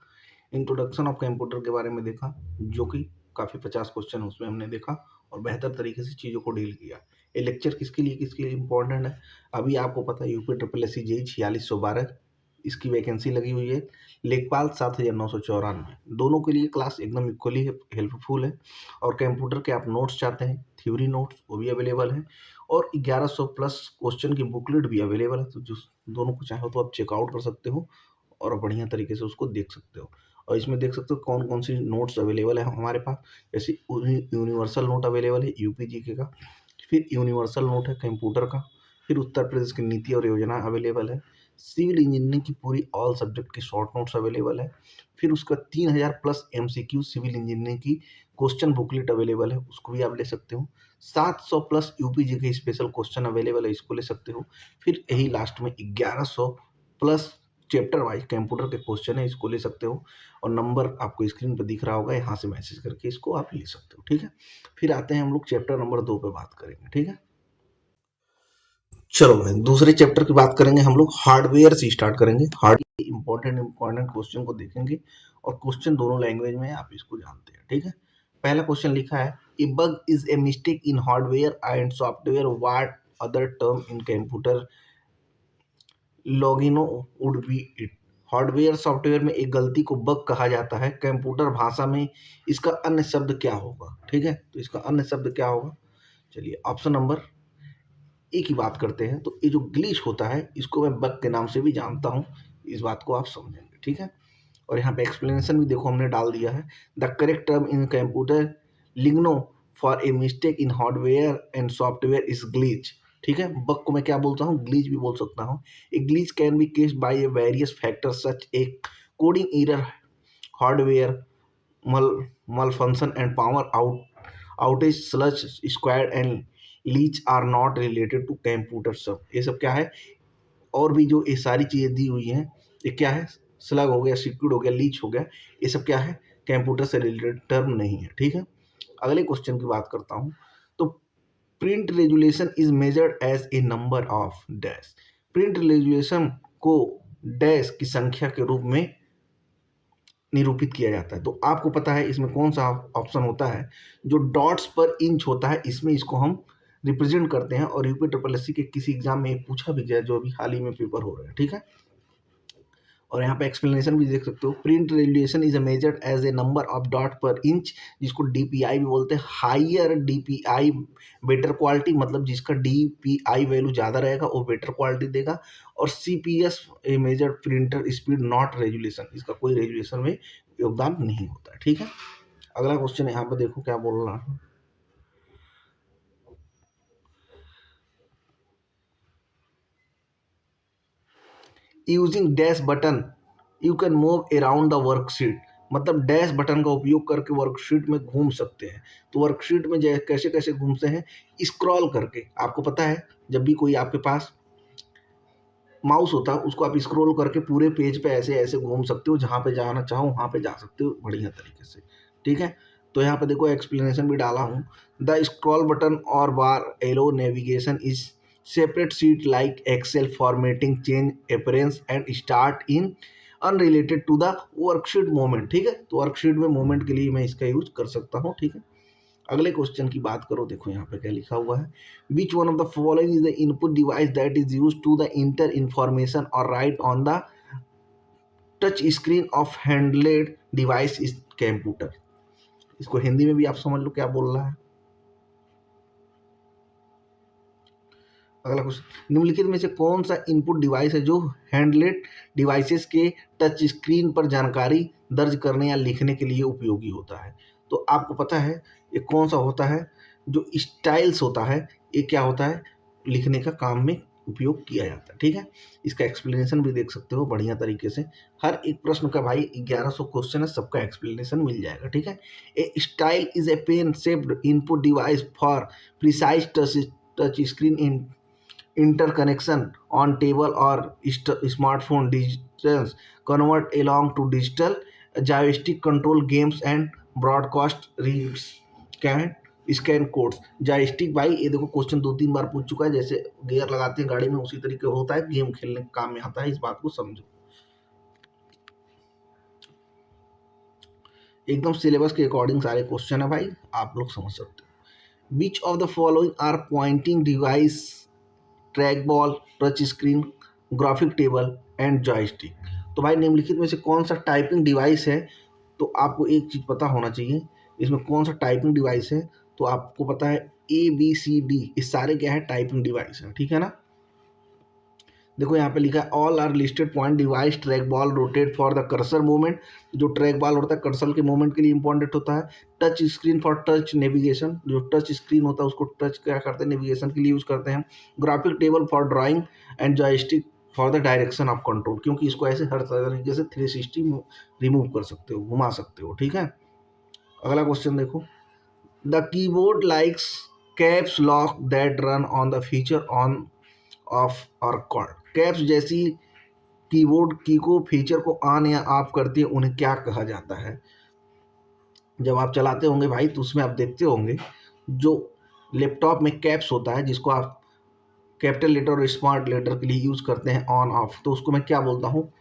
इंट्रोडक्शन ऑफ कंप्यूटर के बारे में देखा, जो कि काफ़ी 50 क्वेश्चन उसमें हमने देखा और बेहतर तरीके से चीज़ों को डील किया। ये लेक्चर किसके लिए इम्पोर्टेंट है? अभी आपको पता है UP triple S C JE 4612 इसकी वैकेंसी लगी हुई है, लेखपाल 7994, दोनों के लिए क्लास एकदम इक्वली हेल्पफुल है। और कंप्यूटर के आप नोट्स चाहते हैं, थ्योरी नोट्स, वो भी अवेलेबल है, और 1100 प्लस क्वेश्चन की बुकलेट भी अवेलेबल है, तो जो दोनों को चाहो तो आप चेकआउट कर सकते हो और बढ़िया तरीके से उसको देख सकते हो। और इसमें देख सकते हो कौन कौन सी नोट्स अवेलेबल है हमारे पास। जैसे यूनिवर्सल नोट अवेलेबल है यूपी जीके का, फिर यूनिवर्सल नोट है कंप्यूटर का, फिर उत्तर प्रदेश की नीति और योजना अवेलेबल है, सिविल इंजीनियरिंग की पूरी ऑल सब्जेक्ट की शॉर्ट नोट्स अवेलेबल है, फिर उसका 3000 प्लस एमसीक्यू सिविल इंजीनियरिंग की क्वेश्चन बुकलेट अवेलेबल है, उसको भी आप ले सकते हो। 700 प्लस यूपीजी के स्पेशल क्वेश्चन अवेलेबल है, इसको ले सकते हो। फिर यही लास्ट में 1100 प्लस चैप्टर वाइज कंप्यूटर के क्वेश्चन है, इसको ले सकते हो। और नंबर आपको स्क्रीन पर दिख रहा होगा, यहाँ से मैसेज करके इसको आप ले सकते हो, ठीक है। फिर आते हैं हम लोग चैप्टर नंबर 2 पे बात करेंगे, ठीक है। चलो भाई, दूसरे चैप्टर की बात करेंगे हम लोग, हार्डवेयर से स्टार्ट करेंगे। इंपॉर्टेंट क्वेश्चन को देखेंगे, और क्वेश्चन दोनों लैंग्वेज में है, आप इसको जानते हैं, ठीक है। पहला क्वेश्चन लिखा है, a bug is a mistake in hardware and software, what other term in computer लॉगिनो would be it. Hardware software में एक गलती को बग कहा जाता है, कंप्यूटर भाषा में इसका अन्य शब्द क्या होगा, ठीक है। तो इसका अन्य शब्द क्या होगा? चलिए ऑप्शन नंबर ए की बात करते हैं। तो ये जो ग्लिच होता है, इसको मैं बग के नाम से भी जानता हूँ, इस बात को आप समझेंगे, ठीक है। और यहाँ पे एक्सप्लेनेशन भी देखो हमने डाल दिया है। The correct term in computer ligno for a mistake in hardware and software is glitch, ठीक है। बग को मैं क्या बोलता हूँ? ग्लिच भी बोल सकता हूँ। A glitch can be caused by a various factors such a coding error, hardware malfunction and power outage sludge squared and leech are not related to computer सब। ये सब क्या है? और भी जो ये सारी चीज़ें दी हुई हैं, ये क्या है? स्लग हो गया, सिक्विड हो गया, लीच हो गया, ये सब क्या है? कंप्यूटर से रिलेटेड टर्म नहीं है, ठीक है। अगले क्वेश्चन की बात करता हूँ, तो print resolution is measured as a number of dash. Print resolution को डैश की संख्या के रूप में निरूपित किया जाता है। तो आपको पता है इसमें कौन सा ऑप्शन होता है, जो डॉट्स पर इंच होता है, इसमें इसको हम रिप्रेजेंट करते हैं। और यूपी ट्रिपल एस सी के किसी एग्जाम में पूछा भी गया, जो अभी हाल ही में पेपर हो रहे हैं, ठीक है। और यहाँ पे एक्सप्लेनेशन भी देख सकते हो। Print resolution is measured as a number of dot per inch, जिसको डीपीआई भी बोलते हैं। हाइयर डीपीआई बेटर क्वालिटी, मतलब जिसका डीपीआई वैल्यू ज़्यादा रहेगा वो बेटर क्वालिटी देगा। और CPS A measured printer speed not resolution, इसका कोई रेजुलेशन में योगदान नहीं होता है, ठीक है। अगला क्वेश्चन यहाँ पे देखो क्या बोल रहा है। Using dash button you can move around the worksheet, मतलब डैश बटन का उपयोग करके वर्कशीट में घूम सकते हैं। तो वर्कशीट में कैसे कैसे घूमते हैं, स्क्रॉल करके। आपको पता है जब भी कोई आपके पास माउस होता है उसको आप स्क्रॉल करके पूरे पेज पे ऐसे ऐसे घूम सकते हो, जहाँ पे जाना चाहो वहाँ पे जा सकते हो बढ़िया तरीके से, ठीक है। तो यहाँ पे देखो एक्सप्लेनेशन भी डाला हूँ। द स्क्रॉल बटन और bar arrow navigation is separate sheet like Excel formatting change appearance and start in unrelated to the worksheet moment, ठीक है। तो वर्कशीट में मोमेंट के लिए मैं इसका यूज कर सकता हूँ, ठीक है। अगले क्वेश्चन की बात करो, देखो यहाँ पे क्या लिखा हुआ है। Which one of the following is the input device that is use to the enter information और write on the touch screen of handheld device is computer. इसको हिंदी में भी आप समझ लो क्या बोल रहा है। अगला क्वेश्चन, निम्नलिखित में से कौन सा इनपुट डिवाइस है जो हैंडलेड डिवाइसेस के टच स्क्रीन पर जानकारी दर्ज करने या लिखने के लिए उपयोगी होता है। तो आपको पता है ये कौन सा होता है, जो स्टाइल्स होता है, ये क्या होता है, लिखने का काम में उपयोग किया जाता है, ठीक है। इसका एक्सप्लेनेशन भी देख सकते हो बढ़िया तरीके से। हर एक प्रश्न का भाई 1100 क्वेश्चन है, सबका एक्सप्लेनेशन मिल जाएगा, ठीक है। A stylus is a pen shaped input device for precise touch screen in interconnection on table or smartphone distance convert along to digital joystick control games and broadcast reads क्या है, स्कैन कोड्स। जॉयस्टिक भाई ये देखो क्वेश्चन 2-3 बार पूछ चुका है, जैसे गियर लगाते हैं गाड़ी में उसी तरीके होता है, गेम खेलने के काम में आता है, इस बात को समझो। एकदम सिलेबस के अकॉर्डिंग सारे क्वेश्चन है भाई, आप लोग समझ सकते हो। Which of the following are pointing device, track ball, touch screen, graphic table and joystick. तो भाई निम्नलिखित में से कौन सा टाइपिंग डिवाइस है, तो आपको एक चीज़ पता होना चाहिए, इसमें कौन सा टाइपिंग डिवाइस है। तो आपको पता है ABCD, ये सारे क्या है, टाइपिंग डिवाइस है, ठीक है ना। देखो यहाँ पे लिखा है all are listed point device track ball rotate for the cursor movement, जो ट्रैक बॉल होता है कर्सर के मूवमेंट के लिए इंपॉर्टेंट होता है। Touch screen for touch navigation, जो टच स्क्रीन होता है उसको टच क्या करते हैं, नेविगेशन के लिए यूज करते हैं। Graphic table for drawing and joystick for the direction of control, क्योंकि इसको ऐसे हर तरीके से 360 रिमूव कर सकते हो, घुमा सकते हो, ठीक है। अगला क्वेश्चन देखो, the keyboard likes caps lock that run on the feature on off और कॉल। कैप्स जैसी कीबोर्ड की को फीचर को ऑन या ऑफ करती है, उन्हें क्या कहा जाता है। जब आप चलाते होंगे भाई तो उसमें आप देखते होंगे जो लैपटॉप में कैप्स होता है, जिसको आप कैपिटल लेटर और स्मॉल लेटर के लिए यूज करते हैं ऑन ऑफ, तो उसको मैं क्या बोलता हूँ,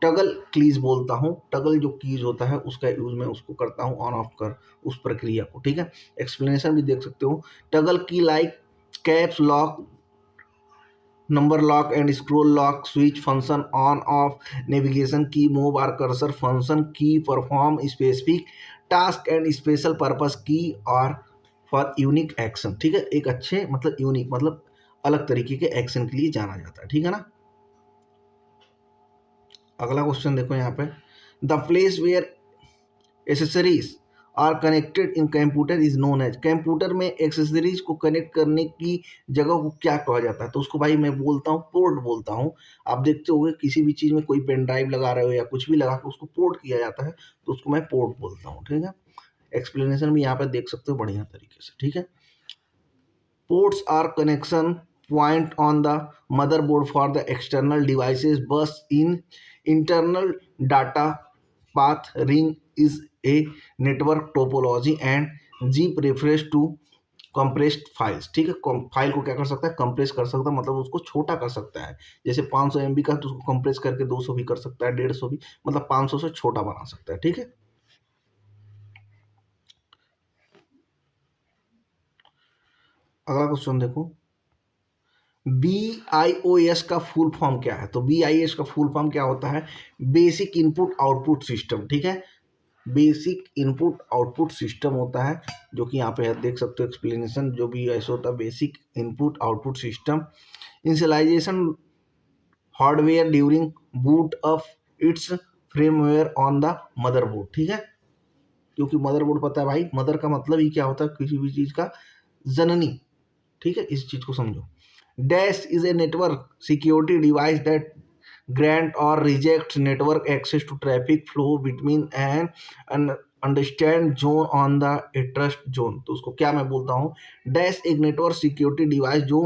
टगल कीज बोलता हूँ। टगल जो कीज होता है उसका यूज मैं उसको करता हूँ ऑन ऑफ कर उस प्रक्रिया को, ठीक है। एक्सप्लेनेशन भी देख सकते हो। टगल की like caps lock, number lock and scroll lock, switch function on off, navigation की, मूव और कर्सर फंक्शन की, perform specific task and special purpose की, और फॉर यूनिक एक्शन, ठीक है। एक अच्छे मतलब यूनिक मतलब अलग तरीके के एक्शन के लिए जाना जाता है, ठीक है ना। अगला क्वेश्चन देखो यहाँ पे, the place where accessories are connected in computer is known as. Computer में एक्सेसरीज को कनेक्ट करने की जगह को क्या कहा जाता है, तो उसको भाई मैं बोलता हूँ पोर्ट बोलता हूँ। आप देखते होंगे किसी भी चीज़ में कोई पेन ड्राइव लगा रहे हो या कुछ भी लगा के उसको पोर्ट किया जाता है, तो उसको मैं पोर्ट बोलता हूँ, ठीक है। एक्सप्लेनेशन भी यहाँ पे देख सकते हो बढ़िया तरीके से, ठीक है। Ports are connection point on the motherboard for the external devices bus in internal data path ring is a network topology and Jeep refers to compressed files, ठीक है। फाइल को क्या कर सकता है, कंप्रेस कर सकता है, मतलब उसको छोटा कर सकता है। जैसे 500 MB का तो उसको कंप्रेस करके 200 भी कर सकता है, 150 भी, मतलब 500 से छोटा बना सकता है, ठीक है। अगला क्वेश्चन देखो, BIOS का फुल फॉर्म क्या है। तो BIOS का फुल फॉर्म क्या होता है, बेसिक इनपुट आउटपुट सिस्टम, ठीक है। बेसिक इनपुट आउटपुट सिस्टम होता है, जो कि यहाँ पे आप देख सकते हो एक्सप्लेनेशन, जो भी ऐसा होता है basic input output system, initialization hardware during boot of its firmware on the motherboard, ठीक है। क्योंकि मदरबोर्ड पता है भाई, मदर का मतलब ही क्या होता है, किसी भी चीज का जननी, ठीक है। इस चीज को समझो। Dash is a network security device that grant or reject network access to traffic flow between an understand zone on the a trust zone। तो उसको क्या मैं बोलता हूँ, डैश एक नेटवर्क सिक्योरिटी डिवाइस जो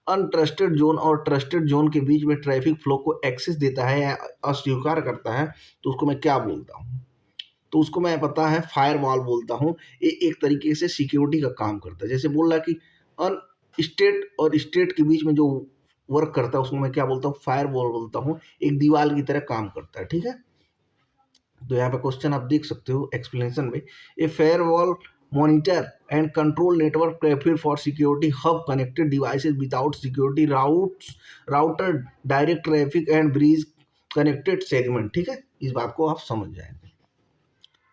अनट्रस्टेड जोन और ट्रस्टेड जोन के बीच में ट्रैफिक फ्लो को एक्सेस देता है या अस्वीकार करता है, तो उसको मैं क्या बोलता हूँ। तो उसको मैं पता है फायरवॉल बोलता हूँ। ये एक तरीके से सिक्योरिटी का काम करता है। जैसे बोल रहा है कि अन स्टेट और स्टेट के बीच में जो वर्क करता है उसको मैं क्या बोलता हूँ, फायरवॉल बोलता हूँ। एक दीवार की तरह काम करता है, ठीक है। तो यहाँ पे क्वेश्चन आप देख सकते हो एक्सप्लेनेशन में, a firewall monitor and control network traffic for security hub connected devices without security router direct traffic and bridge connected segment, ठीक है। इस बात को आप समझ जाएंगे।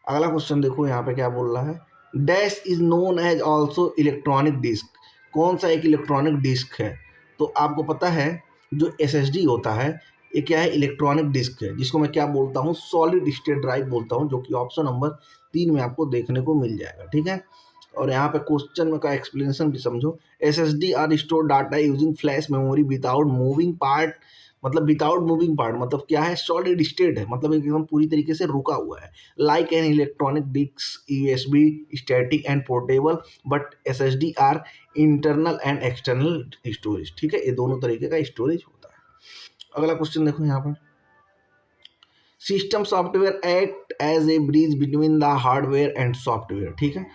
अगला क्वेश्चन देखो यहाँ पे क्या बोल रहा है, dash is known as also electronic disk. कौन सा एक इलेक्ट्रॉनिक डिस्क है, तो आपको पता है जो SSD होता है ये क्या है, इलेक्ट्रॉनिक डिस्क है, जिसको मैं क्या बोलता हूँ, सॉलिड स्टेट ड्राइव बोलता हूँ, जो कि ऑप्शन नंबर 3 में आपको देखने को मिल जाएगा, ठीक है। और यहाँ पे क्वेश्चन में का एक्सप्लेनेशन भी समझो, SSD are store data using flash memory without moving part, मतलब विदाउट मूविंग पार्ट मतलब क्या है, सॉलिड स्टेट है, मतलब एकदम पूरी तरीके से रुका हुआ है। Like an electronic disk USB static and portable, but SSD are internal and external storage, ठीक है। ये दोनों तरीके का स्टोरेज होता है। अगला क्वेश्चन देखो यहाँ पर, system software act as a bridge between the hardware and software, ठीक है।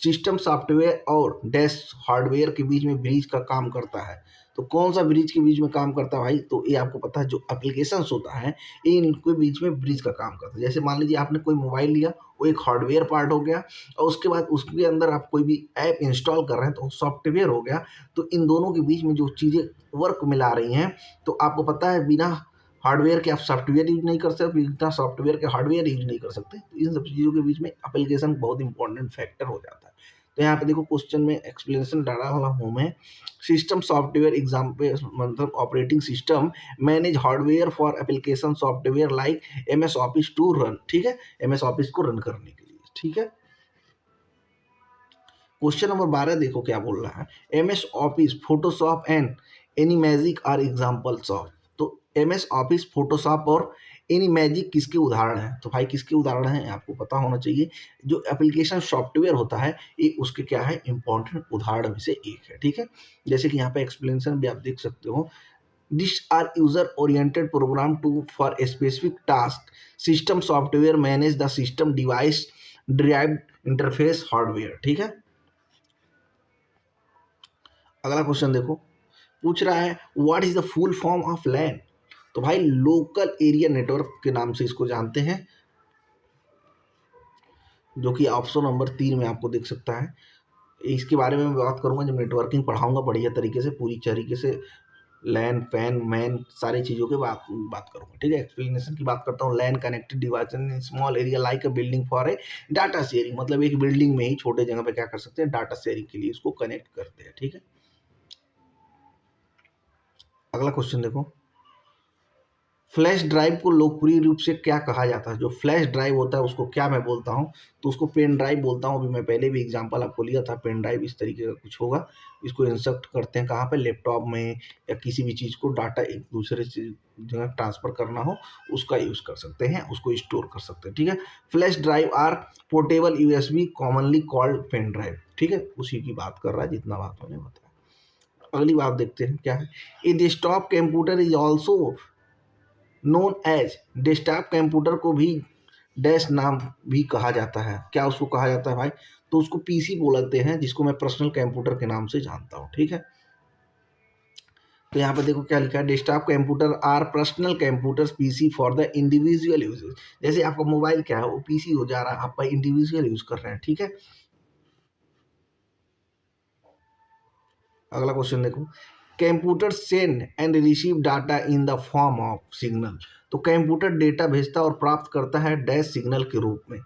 सिस्टम सॉफ्टवेयर और डैश हार्डवेयर के बीच में ब्रिज का काम करता है। तो कौन सा ब्रिज के बीच में काम करता है भाई, तो ये आपको पता है, जो एप्लीकेशंस होता है ये इनके बीच में ब्रिज का काम करता है। जैसे मान लीजिए आपने कोई मोबाइल लिया, वो एक हार्डवेयर पार्ट हो गया, और उसके बाद उसके अंदर आप कोई भी ऐप इंस्टॉल कर रहे हैं तो सॉफ्टवेयर हो गया। तो इन दोनों के बीच में जो चीज़ें वर्क मिला रही हैं, तो आपको पता है बिना हार्डवेयर के आप सॉफ्टवेयर यूज नहीं कर सकते, बिना सॉफ्टवेयर के हार्डवेयर यूज नहीं कर सकते। तो इन सब चीज़ों के बीच में एप्लीकेशन बहुत इंपॉर्टेंट फैक्टर हो जाता है। तो यहाँ पे देखो क्वेश्चन में एक्सप्लेनेशन डाला वाला हूँ मैं, सिस्टम सॉफ्टवेयर एग्जाम्पल मतलब operating system manage hardware for application software like MS office to run, ठीक है, MS ऑफिस को रन करने के लिए, ठीक है। क्वेश्चन नंबर 12 देखो क्या बोल रहा है, MS Office Photoshop and Animagic are examples of. तो MS ऑफिस फोटोशॉप और एनीमैजिक किसके उदाहरण हैं, तो भाई किसके उदाहरण हैं आपको पता होना चाहिए। जो एप्लीकेशन सॉफ्टवेयर होता है ये उसके क्या है, इंपॉर्टेंट उदाहरण में से एक है, ठीक है। जैसे कि यहाँ पे एक्सप्लेनेशन भी आप देख सकते हो, this are user oriented program to for a specific task, system software manage the system device drives interface hardware, ठीक है। अगला क्वेश्चन देखो, पूछ रहा है what is the full form of LAN. तो भाई लोकल एरिया नेटवर्क के नाम से इसको जानते हैं, जो कि ऑप्शन नंबर 3 में आपको दिख सकता है। इसके बारे में मैं बात करूंगा जब नेटवर्किंग पढ़ाऊंगा बढ़िया तरीके से, पूरी तरीके से लैन फैन मैन सारी चीज़ों के बात करूंगा, ठीक है। एक्सप्लेनेशन की बात करता हूँ, LAN connected device in small area like a building for a data sharing, मतलब एक बिल्डिंग में ही छोटे जगह पे क्या कर सकते हैं, डाटा शेयरिंग के लिए इसको कनेक्ट करते हैं, ठीक है। अगला क्वेश्चन देखो, फ्लैश ड्राइव को लोकप्रिय रूप से क्या कहा जाता है। जो फ्लैश ड्राइव होता है उसको क्या मैं बोलता हूँ, तो उसको पेन ड्राइव बोलता हूँ। अभी मैं पहले भी एग्जांपल आपको लिया था, पेन ड्राइव इस तरीके का कुछ होगा। इसको इंसर्ट करते हैं कहाँ पे, लैपटॉप में, या किसी भी चीज़ को डाटा एक दूसरे जगह ट्रांसफर करना हो उसका यूज़ कर सकते हैं, उसको स्टोर कर सकते हैं, ठीक है। Flash drive are portable USB commonly called pen drive, ठीक है, उसी की बात कर रहा है जितना बात मैंने बताया। अगली बात देखते हैं क्या है, a desktop computer is also known as, desktop computer को भी डैश नाम भी कहा जाता है। क्या उसको कहा जाता है भाई, तो उसको पीसी बोलते हैं, जिसको मैं पर्सनल कंप्यूटर के नाम से जानता हूँ, ठीक है। तो यहाँ पे देखो क्या लिखा है, desktop computer are personal computers PC for the individual uses. जैसे आपका मोबाइल क्या है, वो पीसी हो जा रहा है, आप इंडिविजुअल यूज कर रहे हैं, ठीक है। अगला क्वेश्चन देखो, computer send and receive data in the form of signal. तो कंप्यूटर डेटा भेजता और प्राप्त करता है डैश सिग्नल के रूप में।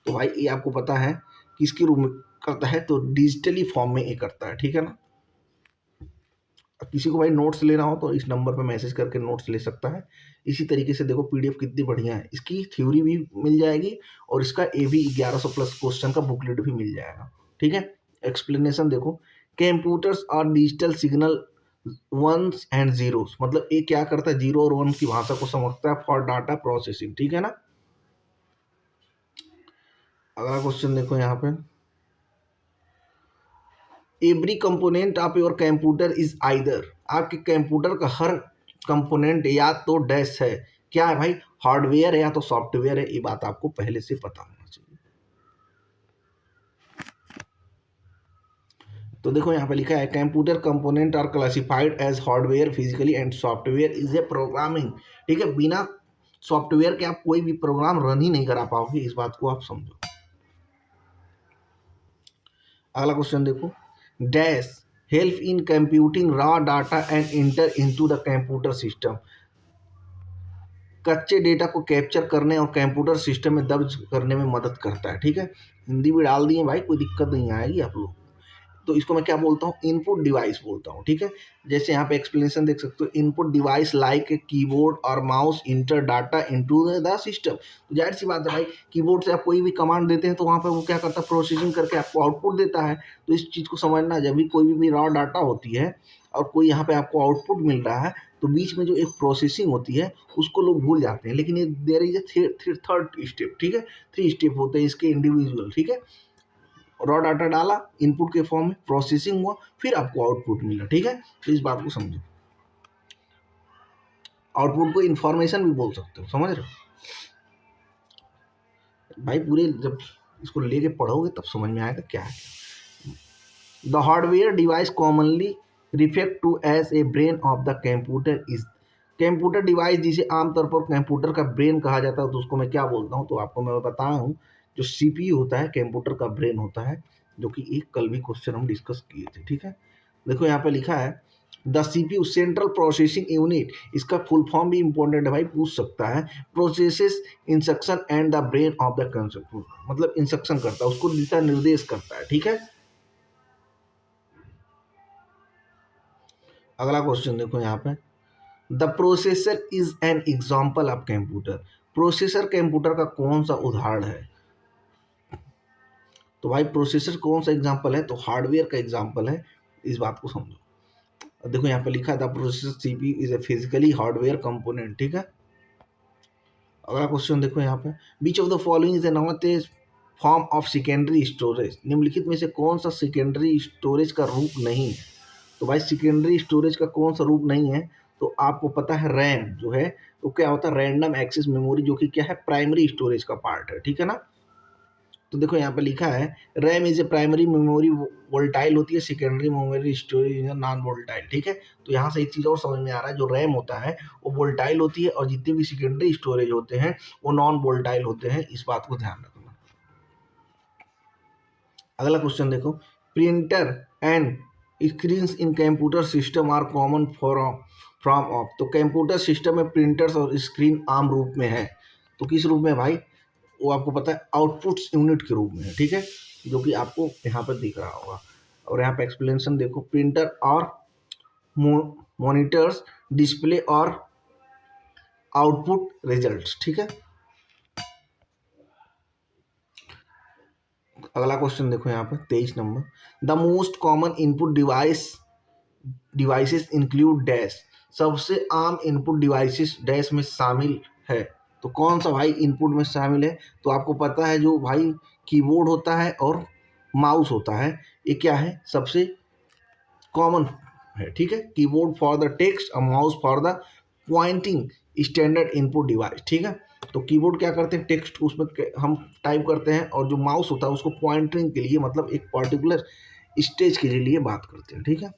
तो भाई ये आपको पता है किसके रूप में करता है, तो डिजिटली फॉर्म में ये करता है, ठीक है ना। किसी को भाई नोट्स लेना हो तो इस नंबर पे मैसेज करके नोट्स ले सकता है। इसी तरीके से देखो पीडीएफ कितनी बढ़िया है, इसकी थ्योरी भी मिल जाएगी और इसका ए भी 1100 प्लस क्वेश्चन का बुकलेट भी मिल जाएगा, ठीक है। एक्सप्लेनेशन देखो, कंप्यूटर्स और digital signal ones and zeros, मतलब ये क्या करता है, जीरो और वन की भाषा को समझता है फॉर डाटा प्रोसेसिंग, ठीक है ना। अगला क्वेश्चन देखो यहाँ पे, every component of your computer is either, आपके कंप्यूटर का हर कंपोनेंट या तो डैश है, क्या है भाई, हार्डवेयर है या तो सॉफ्टवेयर है, ये बात आपको पहले से पता होना चाहिए। तो देखो यहाँ पे लिखा है, computer component are classified as hardware physically and software is a programming, ठीक है। बिना सॉफ्टवेयर के आप कोई भी प्रोग्राम रन ही नहीं करा पाओगे, इस बात को आप समझो। अगला क्वेश्चन देखो, dash help in computing raw data and inter into the computer system, कच्चे डेटा को कैप्चर करने और कंप्यूटर सिस्टम में दर्ज करने में मदद करता है, ठीक है। हिंदी भी डाल दिए भाई, कोई दिक्कत नहीं आएगी आप लोग। तो इसको मैं क्या बोलता हूँ, इनपुट डिवाइस बोलता हूँ, ठीक है। जैसे यहाँ पे एक्सप्लेनेशन देख सकते हो, input device like a keyboard और mouse enter data into the system. तो जाहिर सी बात है भाई, कीबोर्ड से आप कोई भी कमांड देते हैं तो वहाँ पे वो क्या करता है, प्रोसेसिंग करके आपको आउटपुट देता है। तो इस चीज़ को समझना, जब भी कोई भी रॉ डाटा होती है और कोई यहाँ पे आपको आउटपुट मिल रहा है, तो बीच में जो एक प्रोसेसिंग होती है उसको लोग भूल जाते हैं, लेकिन ये there is a third step, ठीक है। 3 स्टेप होते हैं इसके इंडिविजुअल, ठीक है। रॉ डाटा डाला इनपुट के फॉर्म में, प्रोसेसिंग हुआ, फिर आपको आउटपुट मिला, ठीक है। तो इस बात को समझो, आउटपुट को इंफॉर्मेशन भी बोल सकते हो, समझ रहे हो भाई। पूरे जब इसको लेके पढ़ोगे तब समझ में आएगा क्या है। The hardware device commonly refer to as a brain of the computer is, computer device जिसे आमतौर पर कंप्यूटर का ब्रेन कहा जाता है, तो उसको मैं क्या बोलता हूँ, तो आपको मैं बताया हूँ, जो सीपीयू होता है कंप्यूटर का ब्रेन होता है, जो कि एक कल भी क्वेश्चन हम डिस्कस किए थे, ठीक है। देखो यहाँ पे लिखा है, the CPU central processing unit, इसका फुल फॉर्म भी इंपॉर्टेंट है भाई, पूछ सकता है। Processes instruction and the brain of the computer, मतलब इंस्ट्रक्शन करता है, उसको दिशा निर्देश करता है, ठीक है। अगला क्वेश्चन देखो यहाँ पे, the processor is an example of computer, processor computer का कौन सा उदाहरण है। तो भाई प्रोसेसर कौन सा एग्जाम्पल है, तो हार्डवेयर का एग्जाम्पल है, इस बात को समझो। देखो यहाँ पे लिखा है, the processor CPU is a physically hardware component, ठीक है। अगला क्वेश्चन देखो यहाँ पे, which of the following is not a form of secondary storage, निम्नलिखित में से कौन सा सेकेंडरी स्टोरेज का रूप नहीं है। तो भाई सेकेंडरी स्टोरेज का कौन सा रूप नहीं है, तो आपको पता है रैम जो है, तो क्या होता है, रैंडम एक्सेस मेमोरी, जो कि क्या है, प्राइमरी स्टोरेज का पार्ट है, ठीक है ना। तो देखो यहाँ पे लिखा है, RAM is a primary memory volatile होती है, secondary memory storage is non volatile, ठीक है। तो यहाँ से एक चीज़ और समझ में आ रहा है, जो रैम होता है वो वोल्टाइल होती है और जितने भी सेकेंडरी स्टोरेज होते हैं वो नॉन वोल्टाइल होते हैं, इस बात को ध्यान रखना। अगला क्वेश्चन देखो, printer and screens in computer system are common from of, तो कंप्यूटर सिस्टम में प्रिंटर्स और स्क्रीन आम रूप में है, तो किस रूप में भाई, वो आपको पता है आउटपुट्स यूनिट के रूप में है, ठीक है, जो कि आपको यहाँ पर दिख रहा होगा। और यहाँ पे एक्सप्लेनेशन देखो, प्रिंटर और मॉनिटर्स डिस्प्ले और आउटपुट रिजल्ट्स, ठीक है। अगला क्वेश्चन देखो यहाँ पे 23 number, the most common input devices include dash, सबसे आम इनपुट डिवाइसेस डैश में शामिल है, तो कौन सा भाई इनपुट में शामिल है, तो आपको पता है जो भाई कीबोर्ड होता है और माउस होता है, ये क्या है, सबसे कॉमन है, ठीक है। कीबोर्ड फॉर द टेक्स्ट और mouse for the Poynting standard input device, ठीक है। तो कीबोर्ड क्या करते हैं, टेक्स्ट उसमें हम टाइप करते हैं, और जो माउस होता है उसको पॉइंटिंग के लिए, मतलब एक पर्टिकुलर स्टेज के लिए बात करते हैं, ठीक है।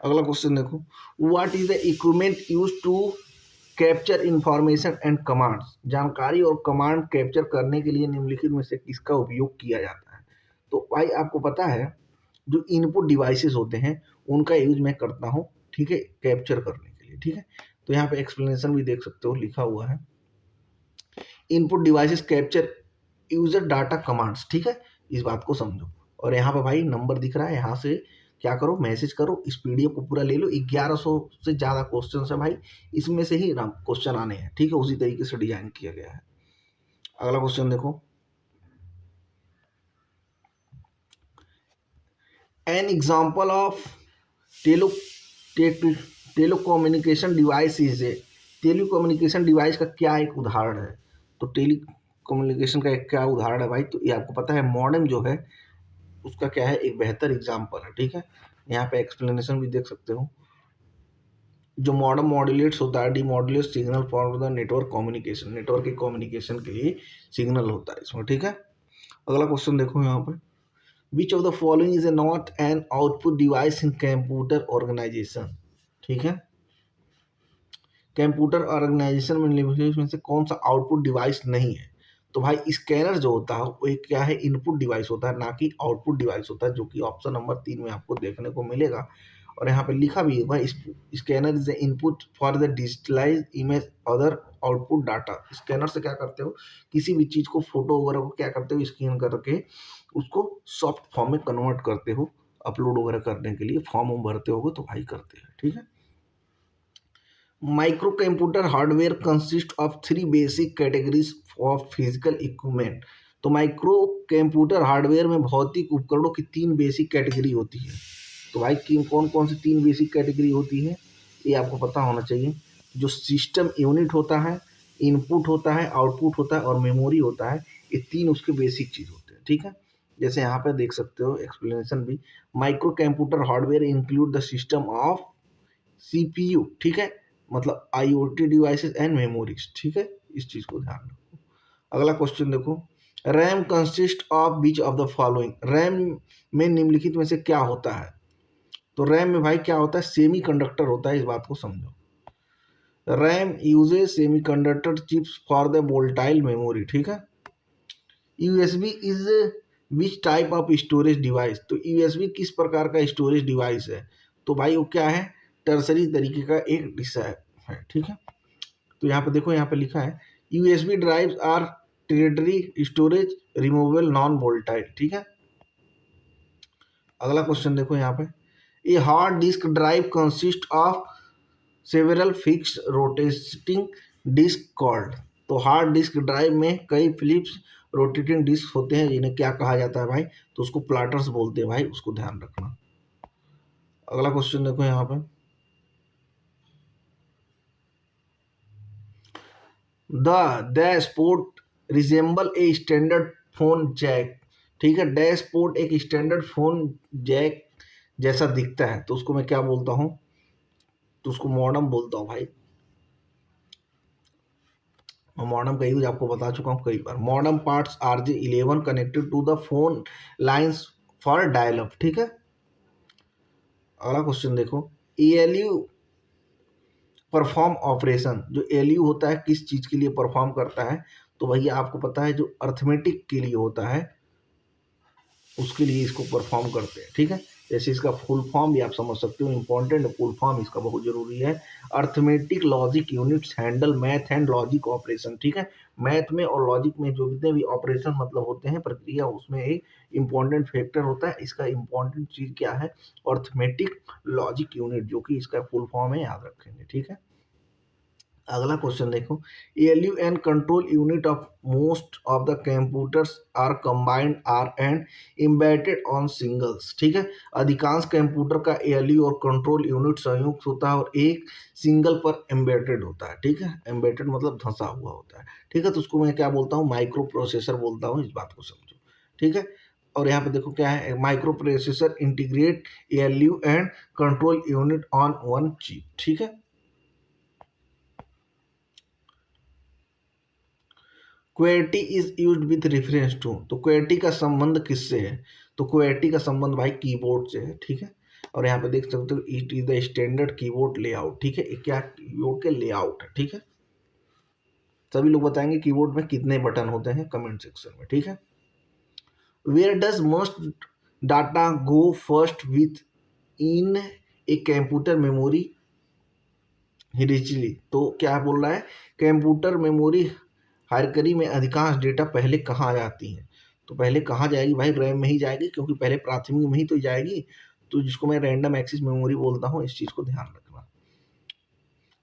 अगला क्वेश्चन देखो, what is the equipment use to capture information and commands. जानकारी और कमांड कैप्चर करने के लिए निम्नलिखित में से किसका उपयोग किया जाता है। तो भाई आपको पता है जो इनपुट डिवाइसेस होते हैं उनका यूज मैं करता हूँ, ठीक है, कैप्चर करने के लिए, ठीक है। तो यहाँ पे एक्सप्लेनेशन भी देख सकते हो, लिखा हुआ है input devices capture user data commands, ठीक है, इस बात को समझो। और यहाँ पे भाई नंबर दिख रहा है, यहाँ से क्या करो, मैसेज करो, इस पीडीएफ को पूरा ले लो। 1100 से ज़्यादा क्वेश्चन है भाई, इसमें से ही क्वेश्चन आने हैं, ठीक है, उसी तरीके से डिजाइन किया गया है। अगला क्वेश्चन देखो, N example of telecommunication device is a. Telecommunication device का क्या एक उदाहरण है। तो टेलीकम्युनिकेशन का एक क्या उदाहरण है भाई, तो ये आपको पता है मॉडेम जो है उसका क्या है, एक बेहतर एग्जाम्पल है, ठीक है। यहाँ पे एक्सप्लेनेशन भी देख सकते हो। जो मॉडेम मॉड्यूलेट्स होता है, demodulate signal for the network communication, network के कम्युनिकेशन के लिए सिग्नल होता है इसमें, ठीक है। अगला क्वेश्चन देखो यहाँ पे, which of the following is a not an output device in computer organization, ठीक है। कंप्यूटर ऑर्गेनाइजेशन में से कौन सा आउटपुट डिवाइस नहीं है। तो भाई स्कैनर जो होता है वो एक क्या है, इनपुट डिवाइस होता है, ना कि आउटपुट डिवाइस होता है, जो कि ऑप्शन नंबर 3 में आपको देखने को मिलेगा। और यहाँ पे लिखा भी है, scanner is the input for the digitalize image other output data. Scanner से क्या करते हो, किसी भी चीज़ को, फोटो वगैरह को क्या करते हो, स्कैन करके उसको सॉफ्ट फॉर्म में कन्वर्ट करते हो, अपलोड वगैरह करने के लिए फॉर्म भरते हो तो भाई करते हैं, ठीक है। Micro computer hardware consist of 3 basic categories of physical equipment. तो माइक्रो कंप्यूटर हार्डवेयर में भौतिक उपकरणों की 3 बेसिक कैटेगरी होती है। तो भाई कौन कौन सी 3 बेसिक कैटेगरी होती है, ये आपको पता होना चाहिए। जो सिस्टम यूनिट होता है, इनपुट होता है, आउटपुट होता है और मेमोरी होता है, ये 3 उसके बेसिक चीज़ होते हैं, ठीक है। जैसे यहाँ पे देख सकते हो एक्सप्लेनेशन भी, micro computer hardware include the system of CPU, ठीक है, मतलब आईओटी डिवाइसेस एंड मेमोरीज, ठीक है, इस चीज को ध्यान रखो। अगला क्वेश्चन देखो, RAM consist of which of the following. RAM में निम्नलिखित में से क्या होता है। तो रैम में भाई क्या होता है, सेमी कंडक्टर होता है, इस बात को समझो। RAM uses semiconductor chips for the volatile memory, ठीक है। USB is which type of storage device. तो यूएसबी किस प्रकार का स्टोरेज डिवाइस है। तो भाई वो क्या है, टर्सरी तरीके का एक हिस्सा है, ठीक है। तो यहाँ पे देखो, यहाँ पे लिखा है USB drives are territory storage removable non volatile, ठीक है। अगला क्वेश्चन देखो यहाँ पे, a hard disk drive consist of several fix rotating disk called. तो हार्ड डिस्क ड्राइव में कई फिलिप्स रोटेटिंग डिस्क होते हैं, जिन्हें क्या कहा जाता है भाई, तो उसको प्लाटर्स बोलते हैं भाई, उसको ध्यान रखना। अगला क्वेश्चन देखो यहाँ पे, the dashboard resemble a standard phone jack, ठीक है। डैशबोर्ड एक स्टैंडर्ड फोन जैक जैसा दिखता है, तो उसको मैं क्या बोलता हूँ, तो उसको मॉडम बोलता हूँ भाई। मॉडम का यूज आपको बता चुका हूँ कई बार। Modem ports RJ11 connected to the phone lines for dial up, ठीक है। अगला क्वेश्चन देखो, ALU परफॉर्म ऑपरेशन। जो ALU होता है किस चीज के लिए परफॉर्म करता है, तो भैया आपको पता है जो अर्थमेटिक के लिए होता है उसके लिए इसको परफॉर्म करते हैं, ठीक है। जैसे इसका फुल फॉर्म भी आप समझ सकते हो, इंपॉर्टेंट फुल फॉर्म इसका बहुत जरूरी है। Arithmetic logic units handle math and logic operation, ठीक है। मैथ में और लॉजिक में जो जितने भी ऑपरेशन मतलब होते हैं प्रक्रिया, उसमें एक इंपॉर्टेंट फैक्टर होता है। इसका इंपॉर्टेंट चीज क्या है, अर्थमेटिक लॉजिक यूनिट, जो कि इसका फुल फॉर्म है, याद रखेंगे, ठीक है। अगला क्वेश्चन देखो, ALU and control unit of most of the computers are combined are and embedded on singles, ठीक है। अधिकांश कंप्यूटर का ALU और कंट्रोल यूनिट संयुक्त होता है और एक सिंगल पर एम्बेडेड होता है, ठीक है। एम्बेडेड मतलब धंसा हुआ होता है, ठीक है। तो उसको मैं क्या बोलता हूँ, माइक्रो प्रोसेसर बोलता हूँ, इस बात को समझो, ठीक है। और यहाँ पे देखो क्या है, microprocessor integrate ALU and control unit on one chip, ठीक है। क्वेटी is used with reference to, तो क्वेटी का संबंध किससे है? तो क्वेटी का संबंध भाई कीबोर्ड से है, ठीक है। और यहाँ पे देख सकते हो it is the standard keyboard layout, ठीक है। ये क्या कीबोर्ड के लेआउट है, ठीक है। सभी लोग बताएंगे कीबोर्ड में कितने बटन होते हैं कमेंट सेक्शन में, ठीक है। Where does most data go first within a computer memory hierarchy, तो क्या बोल रहा है, कंप्यूटर मेमोरी हायरकरी में अधिकांश डेटा पहले कहाँ जाती है? तो पहले कहाँ जाएगी भाई? रैम में ही जाएगी, क्योंकि पहले प्राथमिक में ही तो जाएगी। तो जिसको मैं रैंडम एक्सेस मेमोरी बोलता हूँ, इस चीज़ को ध्यान रखना।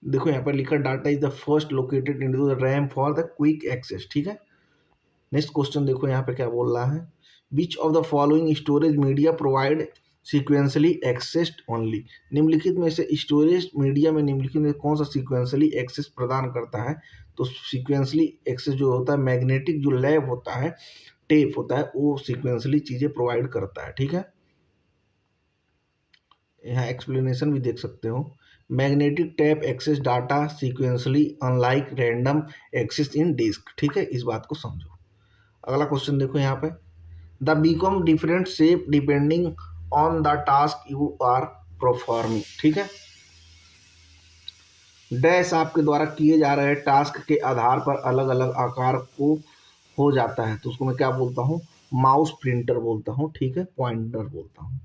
देखो यहाँ पर लिखा data is the first located into the RAM for the quick access, ठीक है। नेक्स्ट क्वेश्चन देखो यहाँ पे क्या बोल रहा है, विच of the following storage media provide sequentially accessed only, निम्नलिखित में से स्टोरेज मीडिया में निम्नलिखित में कौन सा सीक्वेंसली एक्सेस प्रदान करता है? तो सीक्वेंसली एक्सेस जो होता है, मैग्नेटिक जो लैब होता है, टेप होता है, वो सीक्वेंसली चीजें प्रोवाइड करता है, ठीक है। यहाँ एक्सप्लेनेशन भी देख सकते हो, magnetic tape access data sequentially unlike random access in disk, ठीक है। इस बात को समझो। अगला क्वेश्चन देखो यहाँ पे, the become different shape depending on the task you are performing, ठीक है। डैश आपके द्वारा किए जा रहे टास्क के आधार पर अलग अलग आकार को हो जाता है, तो उसको मैं क्या बोलता हूँ? माउस प्रिंटर बोलता हूँ, ठीक है, पॉइंटर बोलता हूँ।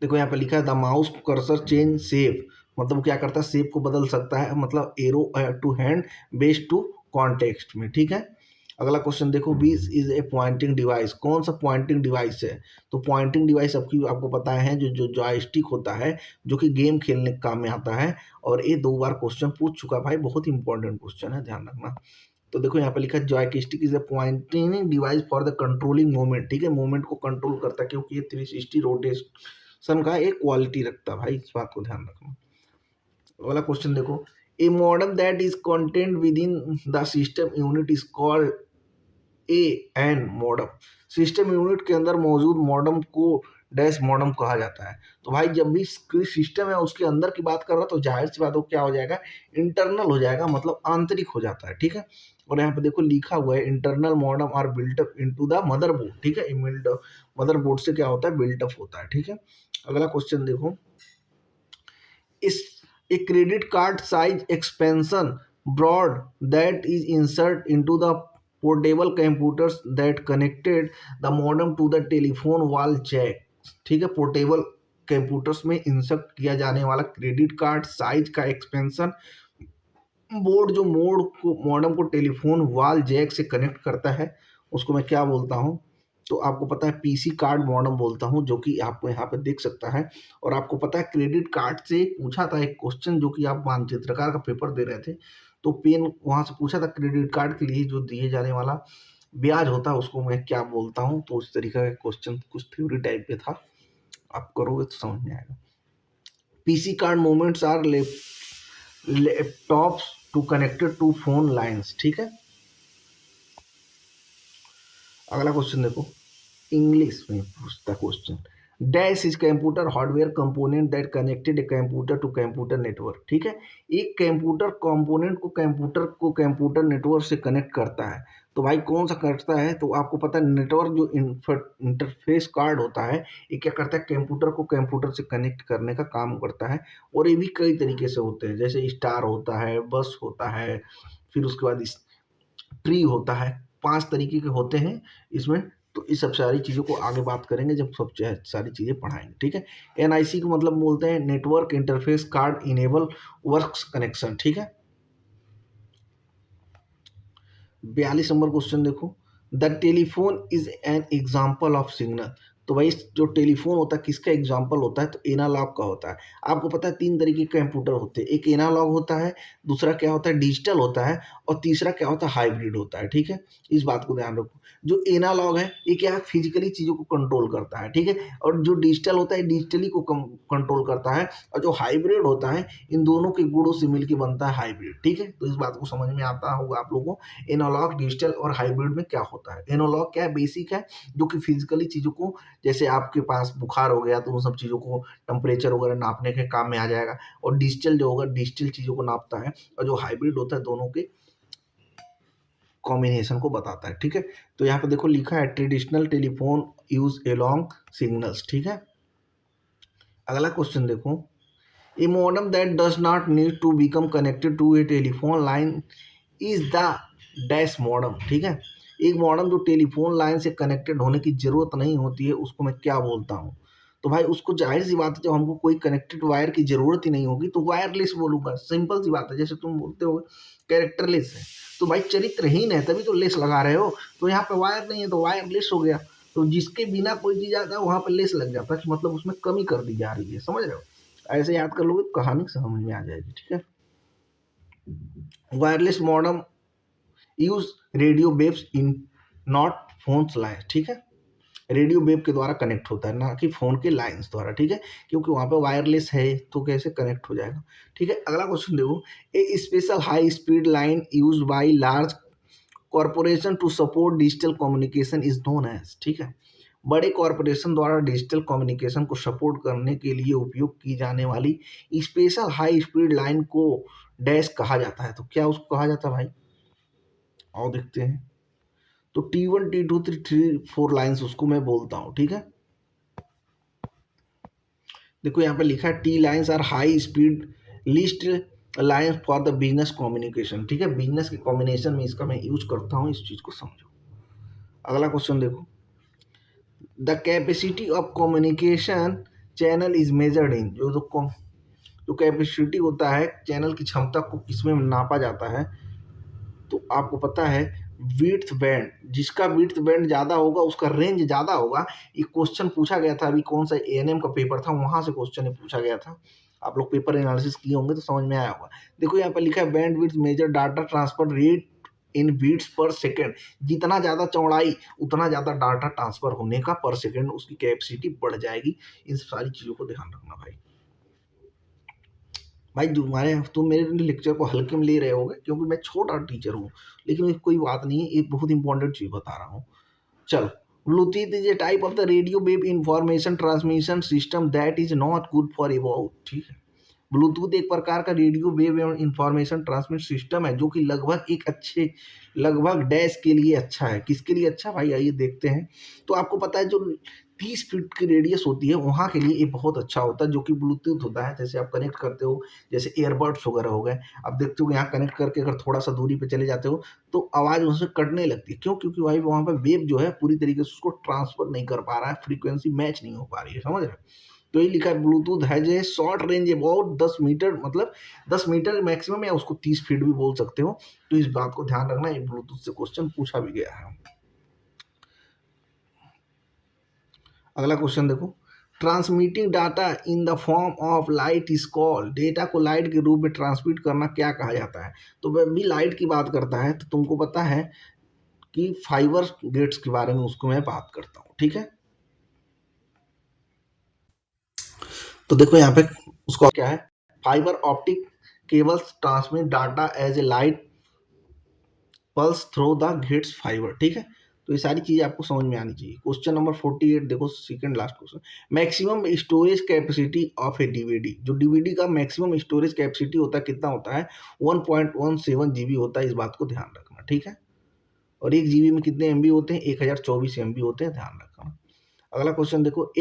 देखो यहाँ पे लिखा है the mouse cursor change shape, मतलब क्या करता है, शेप को बदल सकता है, मतलब arrow to hand based to context में, ठीक है। अगला क्वेश्चन देखो, which is a pointing device, कौन सा पॉइंटिंग डिवाइस है? तो पॉइंटिंग डिवाइस आपको पता है जो जो जॉयस्टिक होता है, जो कि गेम खेलने के काम में आता है। और ये 2 बार क्वेश्चन पूछ चुका भाई, बहुत ही इंपॉर्टेंट क्वेश्चन है, ध्यान रखना। तो देखो यहाँ पे लिखा है joystick is a pointing device for the controlling movement, ठीक है, मूवमेंट को कंट्रोल करता है, क्योंकि ये 360 रोटेशन का एक क्वालिटी रखता है भाई, इस बात को ध्यान रखना। अगला क्वेश्चन देखो, a modem that is contained within the system unit is called a an modem, system unit के अंदर मौजूद मॉडम को डैश मॉडम कहा जाता है। तो भाई जब भी सिस्टम है उसके अंदर की बात कर रहा, तो जाहिर सी बात हो क्या हो जाएगा, इंटरनल हो जाएगा, मतलब आंतरिक हो जाता है, ठीक है। और यहाँ पे देखो लिखा हुआ है internal modem are built up into the motherboard, ठीक है। मदरबोर्ड से क्या होता है, बिल्टअप होता है, ठीक है। अगला क्वेश्चन देखो, is a credit card size expansion board that is insert into the portable computers that connected the modem to the telephone wall jack, ठीक है। पोर्टेबल कंप्यूटर्स में इंसर्ट किया जाने वाला क्रेडिट कार्ड साइज का एक्सपेंशन बोर्ड जो मोड को मॉडम को टेलीफोन वॉल जैक से कनेक्ट करता है, उसको मैं क्या बोलता हूँ? तो आपको पता है पीसी कार्ड मॉडम बोलता हूँ, जो कि आपको यहाँ पे देख सकता है। और आपको पता है क्रेडिट कार्ड से पूछा था एक क्वेश्चन, जो कि आप मानचित्रकार का पेपर दे रहे थे, तो पेन वहाँ से पूछा था क्रेडिट कार्ड के लिए जो दिए जाने वाला ब्याज होता है उसको मैं क्या बोलता हूँ। तो उस तरीका का क्वेश्चन कुछ थ्योरी टाइप पे था, आप करोगे तो समझ में आएगा। PC card movements are laptops to connected to phone lines, ठीक है। अगला क्वेश्चन देखो, इंग्लिश में पूछता question, dash is computer hardware component that connected a computer to computer network, ठीक है। एक कंप्यूटर कंपोनेंट को कंप्यूटर नेटवर्क से कनेक्ट करता है, तो भाई कौन सा करता है? तो आपको पता है नेटवर्क जो इंटरफेस कार्ड होता है, ये क्या करता है, कंप्यूटर को कंप्यूटर से कनेक्ट करने का काम करता है। और ये भी कई तरीके से होते हैं, जैसे स्टार होता है, बस होता है, फिर उसके बाद ट्री होता है, 5 तरीके के होते हैं इसमें। तो इस सब सारी चीज़ों को आगे बात करेंगे जब सब सारी चीज़ें पढ़ाएंगे, ठीक है। एनआईसी को मतलब बोलते हैं network interface card enable works connection, ठीक है। 42 नंबर क्वेश्चन देखो, the telephone is an example of signal, तो भाई जो टेलीफोन होता है किसका एग्जाम्पल होता है? तो एनालॉग का होता है। आपको पता है 3 तरीके के कंप्यूटर होते हैं, एक एनालॉग होता है, दूसरा क्या होता है, डिजिटल होता है, और तीसरा क्या होता है, हाइब्रिड होता है, ठीक है। इस बात को ध्यान रखो, जो एनालॉग है ये क्या है, फिजिकली चीज़ों को कंट्रोल करता है, ठीक है। और जो डिजिटल होता है डिजिटली को कंट्रोल करता है, और जो हाइब्रिड होता है इन दोनों के गुणों से मिलकर बनता है हाइब्रिड, ठीक है। तो इस बात को समझ में आता होगा आप लोगों को, एनालॉग डिजिटल और हाइब्रिड में क्या होता है। एनालॉग क्या है, बेसिक है, जो कि फिजिकली चीज़ों को, जैसे आपके पास बुखार हो गया तो उन सब चीज़ों को टेम्परेचर वगैरह नापने के काम में आ जाएगा। और डिजिटल जो होगा डिजिटल चीज़ों को नापता है, और जो हाइब्रिड होता है दोनों के कॉम्बिनेशन को बताता है, ठीक है। तो यहाँ पे देखो लिखा है ट्रेडिशनल टेलीफोन यूज एलॉन्ग सिग्नल्स, ठीक है। अगला क्वेश्चन देखो, a modem that does not need to become connected to a telephone line is the dash modem, ठीक है। एक मॉडम जो टेलीफोन लाइन से कनेक्टेड होने की जरूरत नहीं होती है उसको मैं क्या बोलता हूँ? तो भाई उसको जाहिर सी बात है जब हमको कोई कनेक्टेड वायर की जरूरत ही नहीं होगी तो वायरलेस बोलूंगा, सिंपल सी बात है। जैसे तुम बोलते हो कैरेक्टरलेस है, तो भाई चरित्रहीन है तभी तो लेस लगा रहे हो, तो यहाँ पे वायर नहीं है तो वायरलेस हो गया। तो जिसके बिना कोई चीज आता है वहां पे लेस लग जाता है, मतलब उसमें कमी कर दी जा रही है, समझ रहे हो? ऐसे याद कर लोगे तो कहानी समझ में आ जाएगी, ठीक है। Wireless modem use radio waves in not phones line, ठीक है। रेडियो वेव के द्वारा कनेक्ट होता है ना कि फोन के लाइंस द्वारा, ठीक है, क्योंकि वहां पे वायरलेस है तो कैसे कनेक्ट हो जाएगा, ठीक है। अगला क्वेश्चन देखो, a special high speed line use by large corporation to support digital communication is known as, ठीक है। बड़े कॉरपोरेशन द्वारा डिजिटल कम्युनिकेशन को सपोर्ट करने के लिए उपयोग की जाने वाली स्पेशल हाई स्पीड लाइन को डैश कहा जाता है। तो क्या उसको कहा जाता है भाई? और देखते हैं, तो T1 T2 3 4 लाइन्स उसको मैं बोलता हूँ, ठीक है। देखो यहाँ पे लिखा है T lines are high speed leased lines for the business communication, ठीक है। बिजनेस के कॉम्बिनेशन में इसका मैं यूज करता हूँ, इस चीज को समझो। अगला क्वेश्चन देखो, the capacity of communication channel is measured in, जो कैपेसिटी होता है चैनल की क्षमता को किसमें नापा जाता है? तो आपको पता है विड्थ बैंड, जिसका विड्थ बैंड ज़्यादा होगा उसका रेंज ज़्यादा होगा। ये क्वेश्चन पूछा गया था अभी, कौन सा एएनएम का पेपर था वहाँ से क्वेश्चन पूछा गया था। आप लोग पेपर एनालिसिस किए होंगे तो समझ में आया होगा। देखो यहाँ पर लिखा है bandwidth measure data transfer rate in bits per second, जितना ज़्यादा चौड़ाई उतना ज़्यादा डाटा ट्रांसफर होने का पर सेकेंड उसकी कैपेसिटी बढ़ जाएगी। इन सारी चीज़ों को ध्यान रखना भाई। भाई तुम मेरे लेक्चर को हल्के में ले रहे होगे क्योंकि मैं छोटा टीचर हूँ, लेकिन कोई बात नहीं है, ये बहुत इंपॉर्टेंट चीज बता रहा हूँ। चलो, Bluetooth is a type of the radio wave information transmission system that is not good for about, ठीक है। ब्लूटूथ एक प्रकार का रेडियो वेव एवं इंफॉर्मेशन ट्रांसमिट सिस्टम है जो कि लगभग डैश के लिए अच्छा है। किसके लिए अच्छा भाई? आइए देखते हैं। तो आपको पता है जो 30 फीट की रेडियस होती है वहाँ के लिए ये बहुत अच्छा होता है, जो कि ब्लूटूथ होता है। जैसे आप कनेक्ट करते हो, जैसे एयरबड्स वगैरह हो गए, आप देखते हो यहाँ कनेक्ट करके अगर थोड़ा सा दूरी पे चले जाते हो तो आवाज़ उससे कटने लगती है। क्यों? क्योंकि भाई वहाँ पर वेव जो है पूरी तरीके से उसको ट्रांसफर नहीं कर पा रहा है, फ्रीक्वेंसी मैच नहीं हो पा रही है, समझ रहे हैं? तो ये लिखा है ब्लूटूथ है जो शॉर्ट रेंज अबाउट 10 मीटर, मतलब 10 मीटर मैक्सिमम, या उसको 30 फीट भी बोल सकते हो। तो इस बात को ध्यान रखना, ये ब्लूटूथ से क्वेश्चन पूछा भी गया है। अगला क्वेश्चन देखो, transmitting data in the form of light is called, data को लाइट के रूप में ट्रांसमिट करना क्या कहा जाता है? तो वह भी लाइट की बात करता है, तो तुमको पता है कि फाइबर गेट्स के बारे में उसको मैं बात करता हूँ, ठीक है। तो देखो यहाँ पे उसको क्या है, fibre optic cables transmit data as a light pulse through the gates fibre, ठीक है। तो ये सारी चीजें आपको समझ में आनी चाहिए। क्वेश्चन नंबर 48 देखो, second last question, maximum storage capacity of A DVD, जो डीवीडी का मैक्सिमम स्टोरेज कैपेसिटी होता है कितना होता है? 1.17 जीबी होता है, इस बात को ध्यान रखना, ठीक है। और 1 जीबी में कितने एमबी होते हैं? 1024 एमबी होते हैं, ध्यान रखना। अगला क्वेश्चन देखो,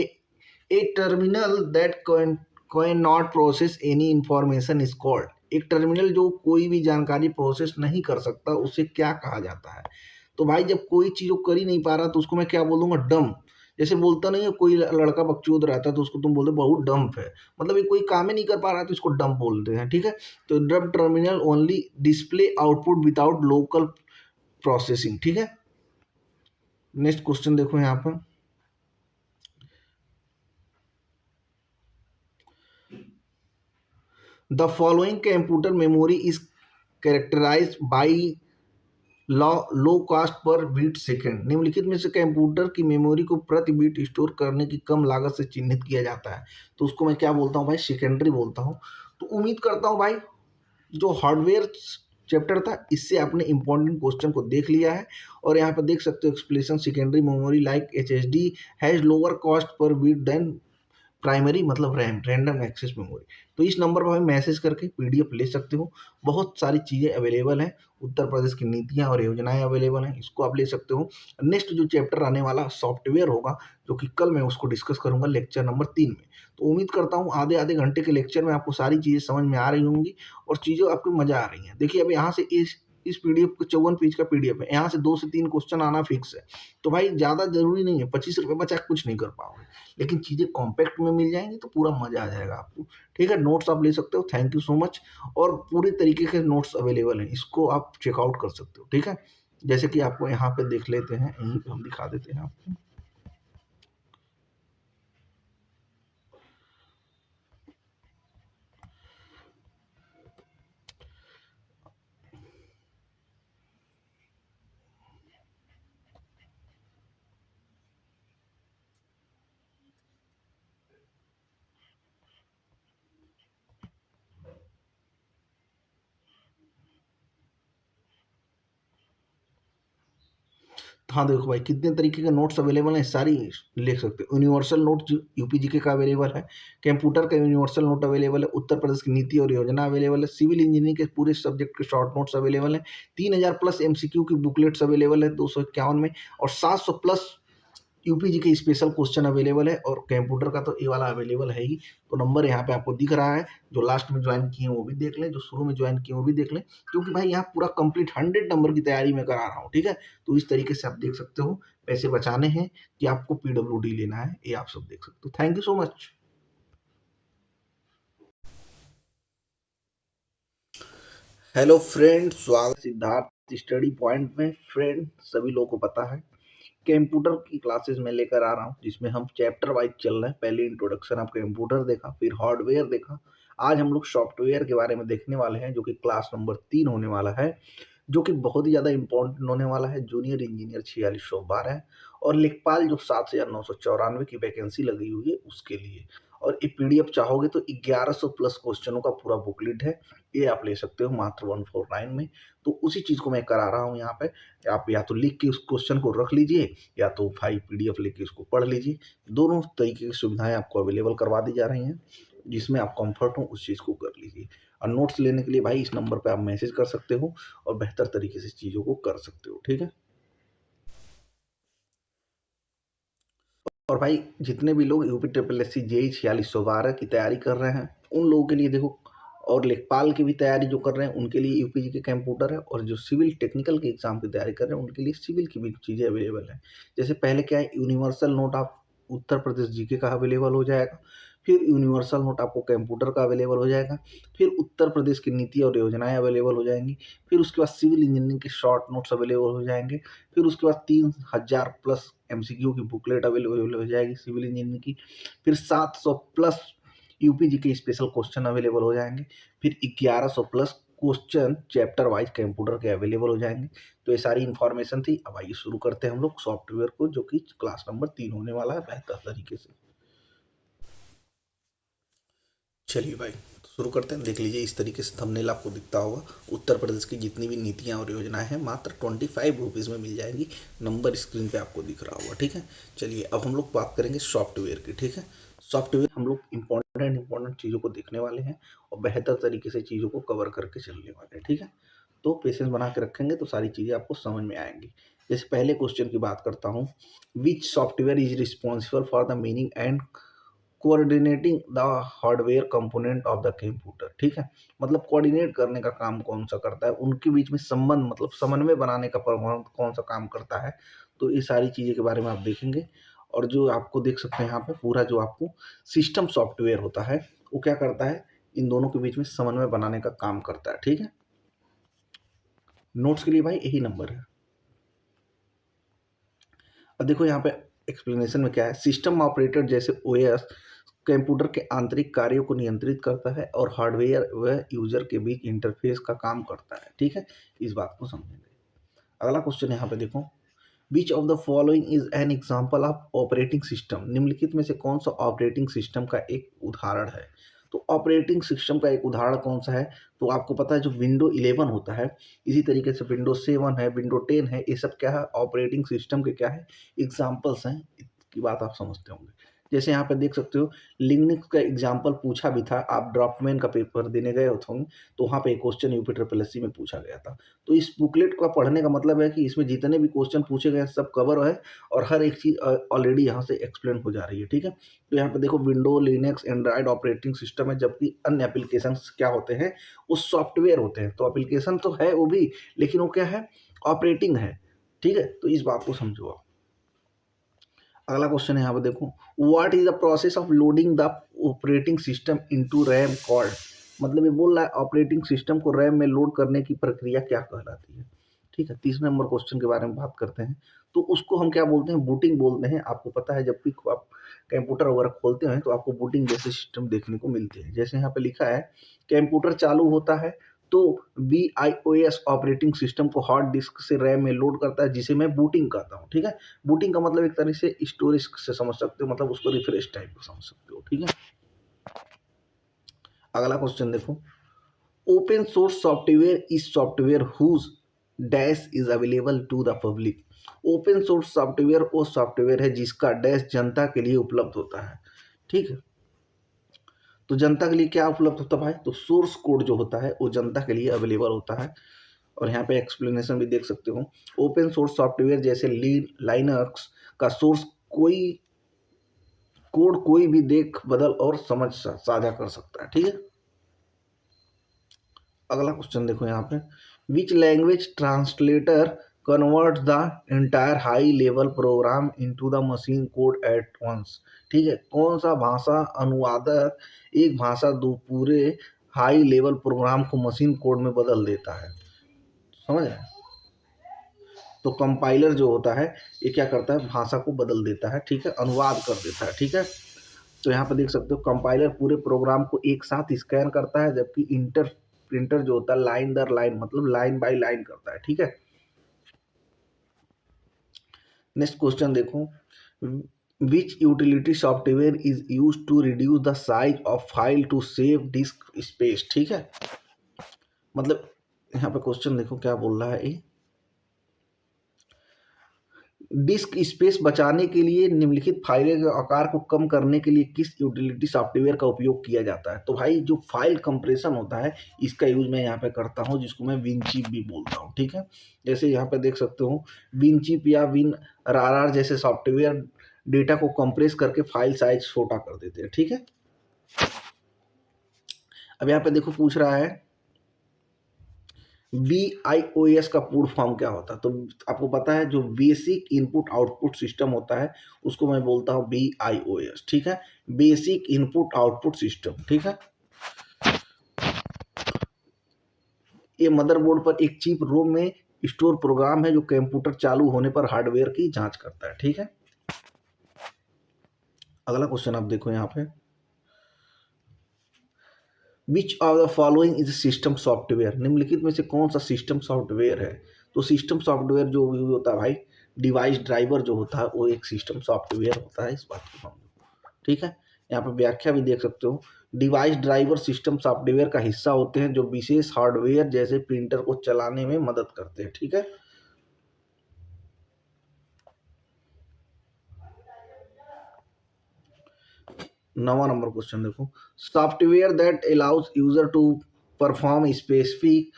a terminal that can not process any information is called, एक टर्मिनल जो कोई भी जानकारी प्रोसेस नहीं कर सकता उसे क्या कहा जाता है? तो भाई जब कोई चीज कर ही नहीं पा रहा तो उसको मैं क्या बोलूंगा? डम। जैसे बोलता नहीं है कोई लड़का बकचोद रहता है तो उसको तुम बोलते बहुत डम्प है, मतलब ये कोई काम ही नहीं कर पा रहा है तो इसको डम्प बोलते हैं, ठीक है। तो dumb terminal only display output without local processing, ठीक है। नेक्स्ट क्वेश्चन देखो यहाँ पर, the following computer memory is characterised by low cost per bit second, निम्नलिखित में से कंप्यूटर की मेमोरी को प्रति बीट स्टोर करने की कम लागत से चिन्हित किया जाता है? तो उसको मैं क्या बोलता हूँ भाई? सेकेंडरी बोलता हूँ। तो उम्मीद करता हूँ भाई जो हार्डवेयर चैप्टर था इससे आपने इंपॉर्टेंट क्वेश्चन को देख लिया है। और यहाँ पर देख सकते हो explanation, secondary memory like HSD has lower cost per bit than primary मतलब रैम, रैंडम एक्सेस मेमोरी। तो इस नंबर पर मैसेज करके पीडीएफ ले सकते हो। बहुत सारी चीज़ें अवेलेबल हैं, उत्तर प्रदेश की नीतियाँ और योजनाएँ अवेलेबल हैं, इसको आप ले सकते हो। नेक्स्ट जो चैप्टर आने वाला सॉफ्टवेयर होगा, जो कि कल मैं उसको डिस्कस करूँगा लेक्चर नंबर 3 में। तो उम्मीद करता हूँ आधे-आधे घंटे के लेक्चर में आपको सारी चीज़ें समझ में आ रही होंगी और चीज़ें आपको मज़ा आ रही हैं। देखिए अब यहाँ से इस पीडीएफ को 54 पेज का पीडीएफ है, यहाँ से 2 से 3 क्वेश्चन आना फिक्स है। तो भाई ज़्यादा ज़रूरी नहीं है, ₹25 बचा के कुछ नहीं कर पाओगे। लेकिन चीज़ें कॉम्पैक्ट में मिल जाएँगी तो पूरा मज़ा आ जाएगा आपको। ठीक है, नोट्स आप ले सकते हो। Thank you so much. और पूरे तरीके के नोट्स अवेलेबल हैं, इसको आप चेकआउट कर सकते हो। ठीक है, जैसे कि आपको यहाँ पे देख लेते हैं, यहीं पे हम दिखा देते हैं आपको। हाँ, देखो भाई कितने तरीके के नोट्स अवेलेबल हैं, सारी ले सकते हो। यूनिवर्सल नोट यूपी जीके का अवेलेबल है, कंप्यूटर का यूनिवर्सल नोट अवेलेबल है, उत्तर प्रदेश की नीति और योजना अवेलेबल है, सिविल इंजीनियरिंग के पूरे सब्जेक्ट के शॉर्ट नोट्स अवेलेबल हैं, 3000 प्लस एमसीक्यू की बुकलेट्स अवेलेबल है 251 में, और 700 प्लस यूपी जी के स्पेशल क्वेश्चन अवेलेबल है। और कंप्यूटर का तो ये वाला अवेलेबल है ही। तो नंबर यहाँ पे आपको दिख रहा है, जो लास्ट में ज्वाइन किए हैं वो भी देख लें, जो शुरू में ज्वाइन किए हैं वो भी देख लें, क्योंकि भाई यहाँ पूरा कंप्लीट 100 नंबर की तैयारी मैं करा रहा हूँ। ठीक है, तो इस तरीके से आप देख सकते हो। पैसे बचाने हैं कि आपको पीडब्ल्यूडी लेना है, ये आप सब देख सकते हो। Thank you so much. Hello friend, स्वागत सिद्धार्थ स्टडी पॉइंट में। फ्रेंड, सभी लोगों को पता है कंप्यूटर की क्लासेस में लेकर आ रहा हूँ, जिसमें हम चैप्टर वाइज चल रहे हैं। पहले इंट्रोडक्शन आप कंप्यूटर देखा, फिर हार्डवेयर देखा। आज हम लोग सॉफ्टवेयर के बारे में देखने वाले हैं, जो कि क्लास नंबर 3 होने वाला है, जो कि बहुत ही ज़्यादा इंपॉर्टेंट होने वाला है। जूनियर इंजीनियर 4612 और लेखपाल जो 7994 की वैकेंसी लगी हुई है उसके लिए। और ये पीडीएफ चाहोगे तो 1100 प्लस क्वेश्चनों का पूरा बुकलेट है, ये आप ले सकते हो मात्र 149 में। तो उसी चीज़ को मैं करा रहा हूँ यहाँ पे। आप या तो लिख के उस क्वेश्चन को रख लीजिए, या तो फाइल पीडीएफ लेके उसको पढ़ लीजिए। दोनों तरीके की सुविधाएं आपको अवेलेबल करवा दी जा रही हैं, जिसमें आप कंफर्ट हो उस चीज़ को कर लीजिए। और नोट्स लेने के लिए भाई इस नंबर पे आप मैसेज कर सकते हो और बेहतर तरीके से चीज़ों को कर सकते हो। ठीक है, और भाई जितने भी लोग UP triple S C JE 4612 की तैयारी कर रहे हैं, उन लोगों के लिए देखो, और लेखपाल की भी तैयारी जो कर रहे हैं उनके लिए यूपीजी के कंप्यूटर है, और जो सिविल टेक्निकल के एग्जाम की तैयारी कर रहे हैं उनके लिए सिविल की भी चीज़ें अवेलेबल है। जैसे पहले क्या है, यूनिवर्सल नोट आप उत्तर प्रदेश जीके का अवेलेबल हो जाएगा, फिर यूनिवर्सल नोट आपको कंप्यूटर का अवेलेबल हो जाएगा, फिर उत्तर प्रदेश की नीति और योजनाएं अवेलेबल हो जाएंगी, फिर उसके बाद सिविल इंजीनियरिंग के शॉर्ट नोट्स अवेलेबल हो जाएंगे, फिर उसके बाद 3000 प्लस एमसीक्यू की बुकलेट अवेलेबल हो जाएगी सिविल इंजीनियरिंग की, फिर 700 प्लस यूपी जी के स्पेशल क्वेश्चन अवेलेबल हो जाएंगे, फिर 1100 plus question chapter wise computer के अवेलेबल हो जाएंगे। तो ये सारी इन्फॉर्मेशन थी। अब आइए शुरू करते हैं हम लोग सॉफ्टवेयर को, जो कि क्लास नंबर 3 होने वाला है बेहतर तरीके से। चलिए भाई, तो शुरू करते हैं। देख लीजिए, इस तरीके से थंबनेल आपको दिखता होगा। उत्तर प्रदेश की जितनी भी नीतियां और योजनाएं हैं मात्र 25 रुपीज़ में मिल जाएंगी। नंबर स्क्रीन पे आपको दिख रहा होगा। ठीक है, चलिए अब हम लोग बात करेंगे सॉफ्टवेयर की। ठीक है, सॉफ्टवेयर हम लोग इंपॉर्टेंट चीज़ों को देखने वाले हैं और बेहतर तरीके से चीज़ों को कवर करके चलने वाले हैं। ठीक है, तो पेशेंस बना के रखेंगे तो सारी चीज़ें आपको समझ में आएंगी। जैसे पहले क्वेश्चन की बात करता हूँ, विच software is responsible for the meaning and coordinating the hardware component of the computer. ठीक है, मतलब कोऑर्डिनेट करने का काम कौन सा करता है, उनके बीच में संबंध मतलब समन्वय बनाने का परमाणु कौन सा काम करता है। तो ये सारी चीज़ें के बारे में आप देखेंगे। और जो आपको देख सकते हैं यहाँ पे पूरा जो आपको सिस्टम सॉफ्टवेयर होता है, वो क्या करता है, इन दोनों के बीच में समन्वय बनाने का काम करता है। ठीक है, नोट्स के लिए भाई यही नंबर है। अब देखो यहाँ पे एक्सप्लेनेशन में क्या है, सिस्टम ऑपरेटर जैसे ओएस कंप्यूटर के आंतरिक कार्यों को नियंत्रित करता है और हार्डवेयर व यूजर के बीच इंटरफेस का काम करता है। ठीक है, इस बात को समझेंगे। अगला क्वेश्चन यहाँ पे देखो, which of the following is an example of operating system, निम्नलिखित में से कौन सा ऑपरेटिंग सिस्टम का एक उदाहरण है। तो ऑपरेटिंग सिस्टम का एक उदाहरण कौन सा है, तो आपको पता है जो विंडो 11 होता है, इसी तरीके से विंडो 7 है, विंडो 10 है, ये सब क्या है, ऑपरेटिंग सिस्टम के क्या है, एग्जाम्पल्स हैं। इसकी बात आप समझते होंगे। जैसे यहाँ पे देख सकते हो लिंक्स का एग्जाम्पल पूछा भी था, आप ड्रॉपमैन का पेपर देने गए होंगे तो वहाँ पे एक question UP triple S C में पूछा गया था। तो इस बुकलेट का पढ़ने का मतलब है कि इसमें जितने भी क्वेश्चन पूछे गए सब कवर है और हर एक चीज़ ऑलरेडी यहाँ से एक्सप्लेन हो जा रही है, ठीक है। तो यहाँ पे देखो window, Linux, Android operating system है, जबकि अन्य एप्लीकेशन क्या होते हैं, वो सॉफ्टवेयर होते हैं। तो एप्लीकेशन तो है वो भी, लेकिन वो क्या है, ऑपरेटिंग है, ठीक है। तो इस बात को समझो आप। अगला क्वेश्चन है यहाँ पे देखो, what is the process of loading the operating system into RAM called. मतलब ये बोल रहा है ऑपरेटिंग सिस्टम को रैम में लोड करने की प्रक्रिया क्या कहलाती है, ठीक है। तीसरे नंबर क्वेश्चन के बारे में बात करते हैं, तो उसको हम क्या बोलते हैं, बूटिंग बोलते हैं। आपको पता है जब भी आप कंप्यूटर वगैरह खोलते हैं तो आपको बूटिंग जैसे सिस्टम देखने को मिलते हैं। जैसे यहाँ पे लिखा है कंप्यूटर चालू होता है तो BIOS ऑपरेटिंग सिस्टम को हार्ड डिस्क से रैम में लोड करता है, जिसे मैं बूटिंग कहता हूँ, ठीक है। बूटिंग का मतलब एक तरह से स्टोरेज से समझ सकते हो, मतलब उसको रिफ्रेश टाइप का समझ सकते हो, ठीक है। अगला क्वेश्चन देखो, open source software is software whose dash is available to the public. Open source software वो सॉफ्टवेयर है जिसका डैश जनता के लिए उपलब्ध होता है, ठीक है। तो जनता के लिए क्या उपलब्ध होता है भाई, तो सोर्स कोड जो होता है वो जनता के लिए अवेलेबल होता है। और यहाँ पे एक्सप्लेनेशन भी देख सकते हो, ओपन सोर्स सॉफ्टवेयर जैसे लाइनक्स का सोर्स कोड कोई भी देख, बदल और समझ साझा कर सकता है, ठीक है। अगला क्वेश्चन देखो यहाँ पे, which language translator convert the entire high level program into the machine code at once. ठीक है, कौन सा भाषा अनुवादक एक भाषा दो पूरे हाई लेवल प्रोग्राम को मशीन कोड में बदल देता है, समझ रहे हैं। तो कंपाइलर जो होता है ये क्या करता है, भाषा को बदल देता है, ठीक है, अनुवाद कर देता है, ठीक है। तो यहाँ पर देख सकते हो कंपाइलर पूरे प्रोग्राम को एक साथ स्कैन करता है, जबकि प्रिंटर जो होता है लाइन दर लाइन, मतलब लाइन बाय लाइन करता है, ठीक है। नेक्स्ट क्वेश्चन देखो, which utility software is use to reduce the size of file to save disk space. ठीक है, मतलब यहाँ पे क्वेश्चन देखो क्या बोल रहा है, डिस्क स्पेस बचाने के लिए निम्नलिखित फाइल के आकार को कम करने के लिए किस यूटिलिटी सॉफ्टवेयर का उपयोग किया जाता है। तो भाई जो फाइल कंप्रेशन होता है इसका यूज मैं यहाँ पे करता हूँ, जिसको मैं विनचिप भी बोलता हूँ, ठीक है। जैसे यहाँ पे देख सकते हो विनचिप या WinRAR जैसे सॉफ्टवेयर डेटा को कंप्रेस करके फाइल साइज छोटा कर देते हैं, ठीक है। अब यहाँ पे देखो पूछ रहा है BIOS का पूर्ण फॉर्म क्या होता है। तो आपको पता है जो बेसिक इनपुट आउटपुट सिस्टम होता है उसको मैं बोलता हूँ BIOS, ठीक है, बेसिक इनपुट आउटपुट सिस्टम, ठीक है। ये मदरबोर्ड पर एक चिप रोम में स्टोर प्रोग्राम है जो कंप्यूटर चालू होने पर हार्डवेयर की जांच करता है, ठीक है। अगला क्वेश्चन आप देखो यहाँ पे, which of the following is system software. निम्नलिखित में से कौन सा सिस्टम सॉफ्टवेयर है। तो सिस्टम सॉफ्टवेयर जो भी होता है भाई, डिवाइस ड्राइवर जो होता है वो एक सिस्टम सॉफ्टवेयर होता है, इस बात को समझो, ठीक है। यहाँ पे व्याख्या भी देख सकते हो, डिवाइस ड्राइवर सिस्टम सॉफ्टवेयर का हिस्सा होते हैं जो विशेष हार्डवेयर जैसे प्रिंटर को चलाने में मदद करते हैं, ठीक है। नवा नंबर क्वेश्चन देखो, software that allows user to perform specific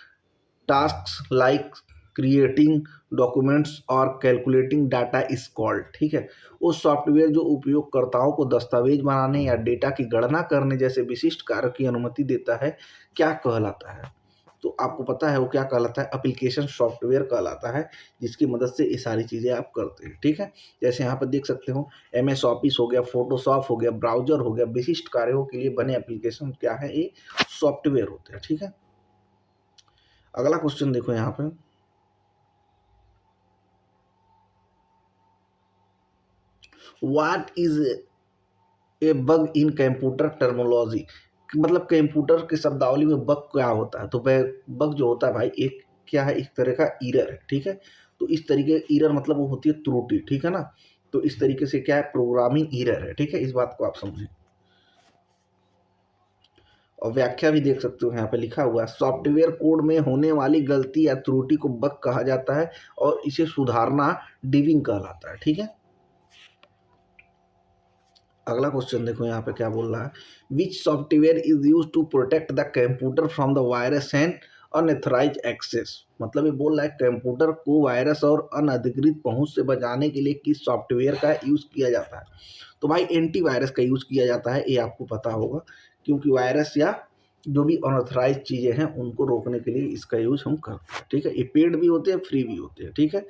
task like creating documents और कैलकुलेटिंग डाटा इज कॉल्ड। ठीक है, उस सॉफ्टवेयर जो उपयोगकर्ताओं को दस्तावेज बनाने या डेटा की गणना करने जैसे विशिष्ट कार्य की अनुमति देता है, क्या कहलाता है। तो आपको पता है वो क्या कहलाता है, एप्लीकेशन सॉफ्टवेयर कहलाता है, जिसकी मदद से ये सारी चीज़ें आप करते हैं, ठीक है। जैसे यहाँ पर देख सकते हो MS ऑफिस हो गया, फोटोशॉप हो गया, ब्राउजर हो गया, विशिष्ट कार्यों के लिए बने एप्लीकेशन क्या है, ये सॉफ्टवेयर होते हैं, ठीक है। अगला क्वेश्चन देखो यहाँ पे, what is a bug in computer terminology. मतलब कंप्यूटर के शब्दावली में बग क्या होता है। तो बग जो होता है भाई एक क्या है, एक तरह का ईरर है, ठीक है। तो इस तरीके ईरर मतलब वो होती है त्रुटि, ठीक है ना। तो इस तरीके से क्या है, प्रोग्रामिंग ईरर है, ठीक है, इस बात को आप समझें। और व्याख्या भी देख सकते हो यहाँ पे लिखा हुआ है, सॉफ्टवेयर कोड में होने वाली गलती या त्रुटि को बग कहा जाता है और इसे सुधारना डिबिंग कहलाता है, ठीक है। अगला क्वेश्चन देखो यहाँ पे क्या बोल रहा है, which software is use to protect the computer from the virus and unauthorized access. मतलब ये बोल रहा है कंप्यूटर को वायरस और अनधिकृत पहुंच से बचाने के लिए किस सॉफ्टवेयर का यूज किया जाता है। तो भाई एंटीवायरस का यूज किया जाता है, ये आपको पता होगा, क्योंकि वायरस या जो भी अनऑथराइज चीजें हैं उनको रोकने के लिए इसका यूज हम करते हैं। ठीक है, ये पेड भी होते हैं, फ्री भी होते हैं। ठीक है,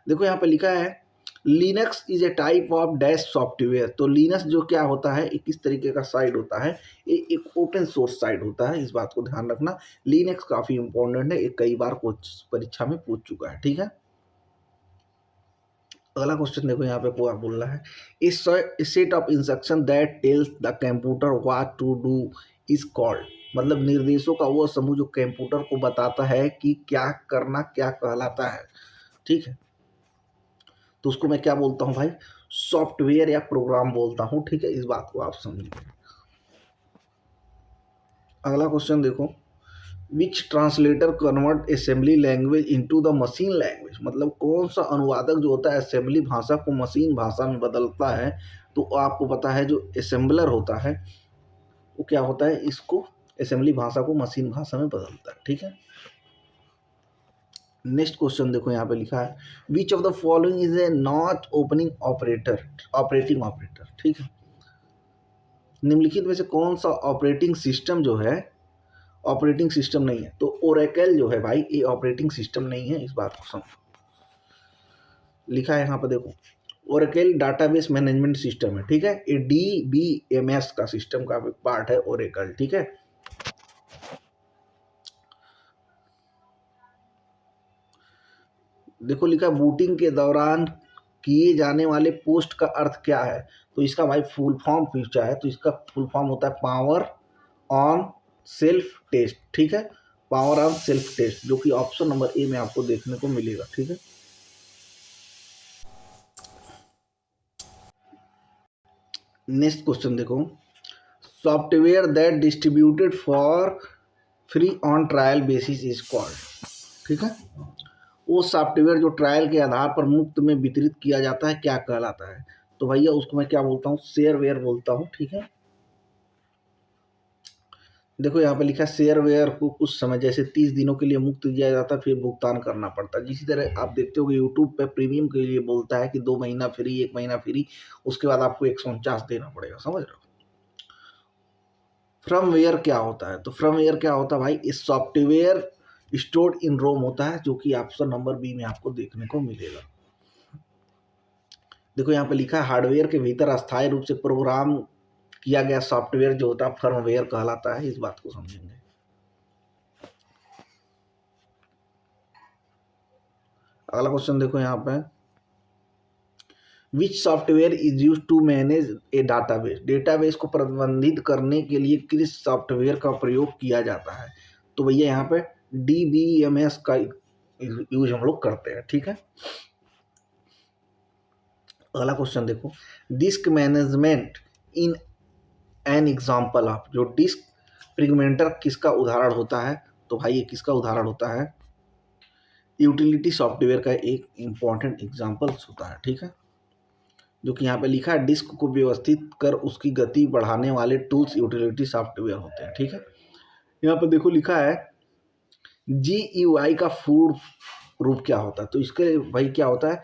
देखो यहाँ पे लिखा है Linux is a type of dash software. तो लिनक्स जो क्या होता है, एक किस तरीके का साइट होता है, ये एक ओपन सोर्स साइट होता है, इस बात को ध्यान रखना। लिनक्स काफी इंपॉर्टेंट है, ये कई बार परीक्षा में पूछ चुका है। ठीक है, अगला क्वेश्चन देखो यहाँ पे क्या बोल रहा है, इस set of instruction that tells the computer what to do is called. मतलब निर्देशों का वो समूह जो कंप्यूटर को बताता है कि क्या करना क्या कहलाता है। ठीक है, तो उसको मैं क्या बोलता हूँ भाई, सॉफ्टवेयर या प्रोग्राम बोलता हूँ। ठीक है, इस बात को आप समझिए। अगला क्वेश्चन देखो, which translator convert assembly language into the machine language. मतलब कौन सा अनुवादक जो होता है असेंबली भाषा को मशीन भाषा में बदलता है। तो आपको पता है जो असेंबलर होता है वो क्या होता है, इसको असेंबली भाषा को मशीन भाषा में बदलता है। ठीक है, नेक्स्ट क्वेश्चन देखो यहाँ पे लिखा है, विच of the following is a not opening operator operating operator. ठीक है, निम्नलिखित में से कौन सा ऑपरेटिंग सिस्टम जो है ऑपरेटिंग सिस्टम नहीं है। तो ओरेकल जो है भाई ये ऑपरेटिंग सिस्टम नहीं है, इस बात को समझो। लिखा है यहाँ पर देखो, ओरेकल डाटाबेस मैनेजमेंट सिस्टम है। ठीक है, ये DBMS का सिस्टम का पार्ट है ओरेकल। ठीक है, देखो लिखा बूटिंग के दौरान किए जाने वाले पोस्ट का अर्थ क्या है। तो इसका भाई फुल फॉर्म पूछा है, तो इसका फुल फॉर्म होता है पावर ऑन सेल्फ टेस्ट। ठीक है, पावर ऑन सेल्फ टेस्ट, जो कि ऑप्शन नंबर ए में आपको देखने को मिलेगा। ठीक है, नेक्स्ट क्वेश्चन देखो, software that distributed for free on trial basis is called. ठीक है, वो सॉफ्टवेयर जो ट्रायल के आधार पर मुफ्त में वितरित किया जाता है क्या कहलाता है। तो भैया उसको मैं क्या बोलता हूँ, शेयरवेयर बोलता हूँ। ठीक है, देखो यहाँ पे लिखा है शेयरवेयर को कुछ समय जैसे 30 दिनों के लिए मुफ्त दिया जाता है, फिर भुगतान करना पड़ता है। जिसी तरह आप देखते हो कि यूट्यूब पे प्रीमियम के लिए बोलता है कि 2 महीना फ्री, 1 महीना फ्री, उसके बाद आपको 149 देना पड़ेगा। समझ रहे हो। फ्रमवेयर क्या होता है, तो फ्रमवेयर क्या होता है भाई, इस सॉफ्टवेयर स्टोर्ड इन रोम होता है, जो कि ऑप्शन नंबर बी में आपको देखने को मिलेगा। देखो यहाँ पे लिखा है हार्डवेयर के भीतर अस्थायी रूप से प्रोग्राम किया गया सॉफ्टवेयर जो होता है फर्मवेयर कहलाता है, इस बात को समझेंगे। अगला क्वेश्चन देखो यहाँ पे, which software is use to manage a database. Database को प्रबंधित करने के लिए किस सॉफ्टवेयर का प्रयोग किया जाता है। तो भैया यहाँ पे DBMS का यूज हम लोग करते हैं। ठीक है, अगला क्वेश्चन देखो, disc management in an example of. जो डिस्क फ्रेगमेंटर किसका उदाहरण होता है। तो भाई ये किसका उदाहरण होता है, यूटिलिटी सॉफ्टवेयर का एक इंपॉर्टेंट एग्जाम्पल्स होता है। ठीक है, जो कि यहाँ पे लिखा है डिस्क को व्यवस्थित कर उसकी गति बढ़ाने वाले टूल्स यूटिलिटी सॉफ्टवेयर होते हैं। ठीक है, यहाँ पर देखो लिखा है GUI का फूड रूप क्या होता है। तो इसके भाई क्या होता है,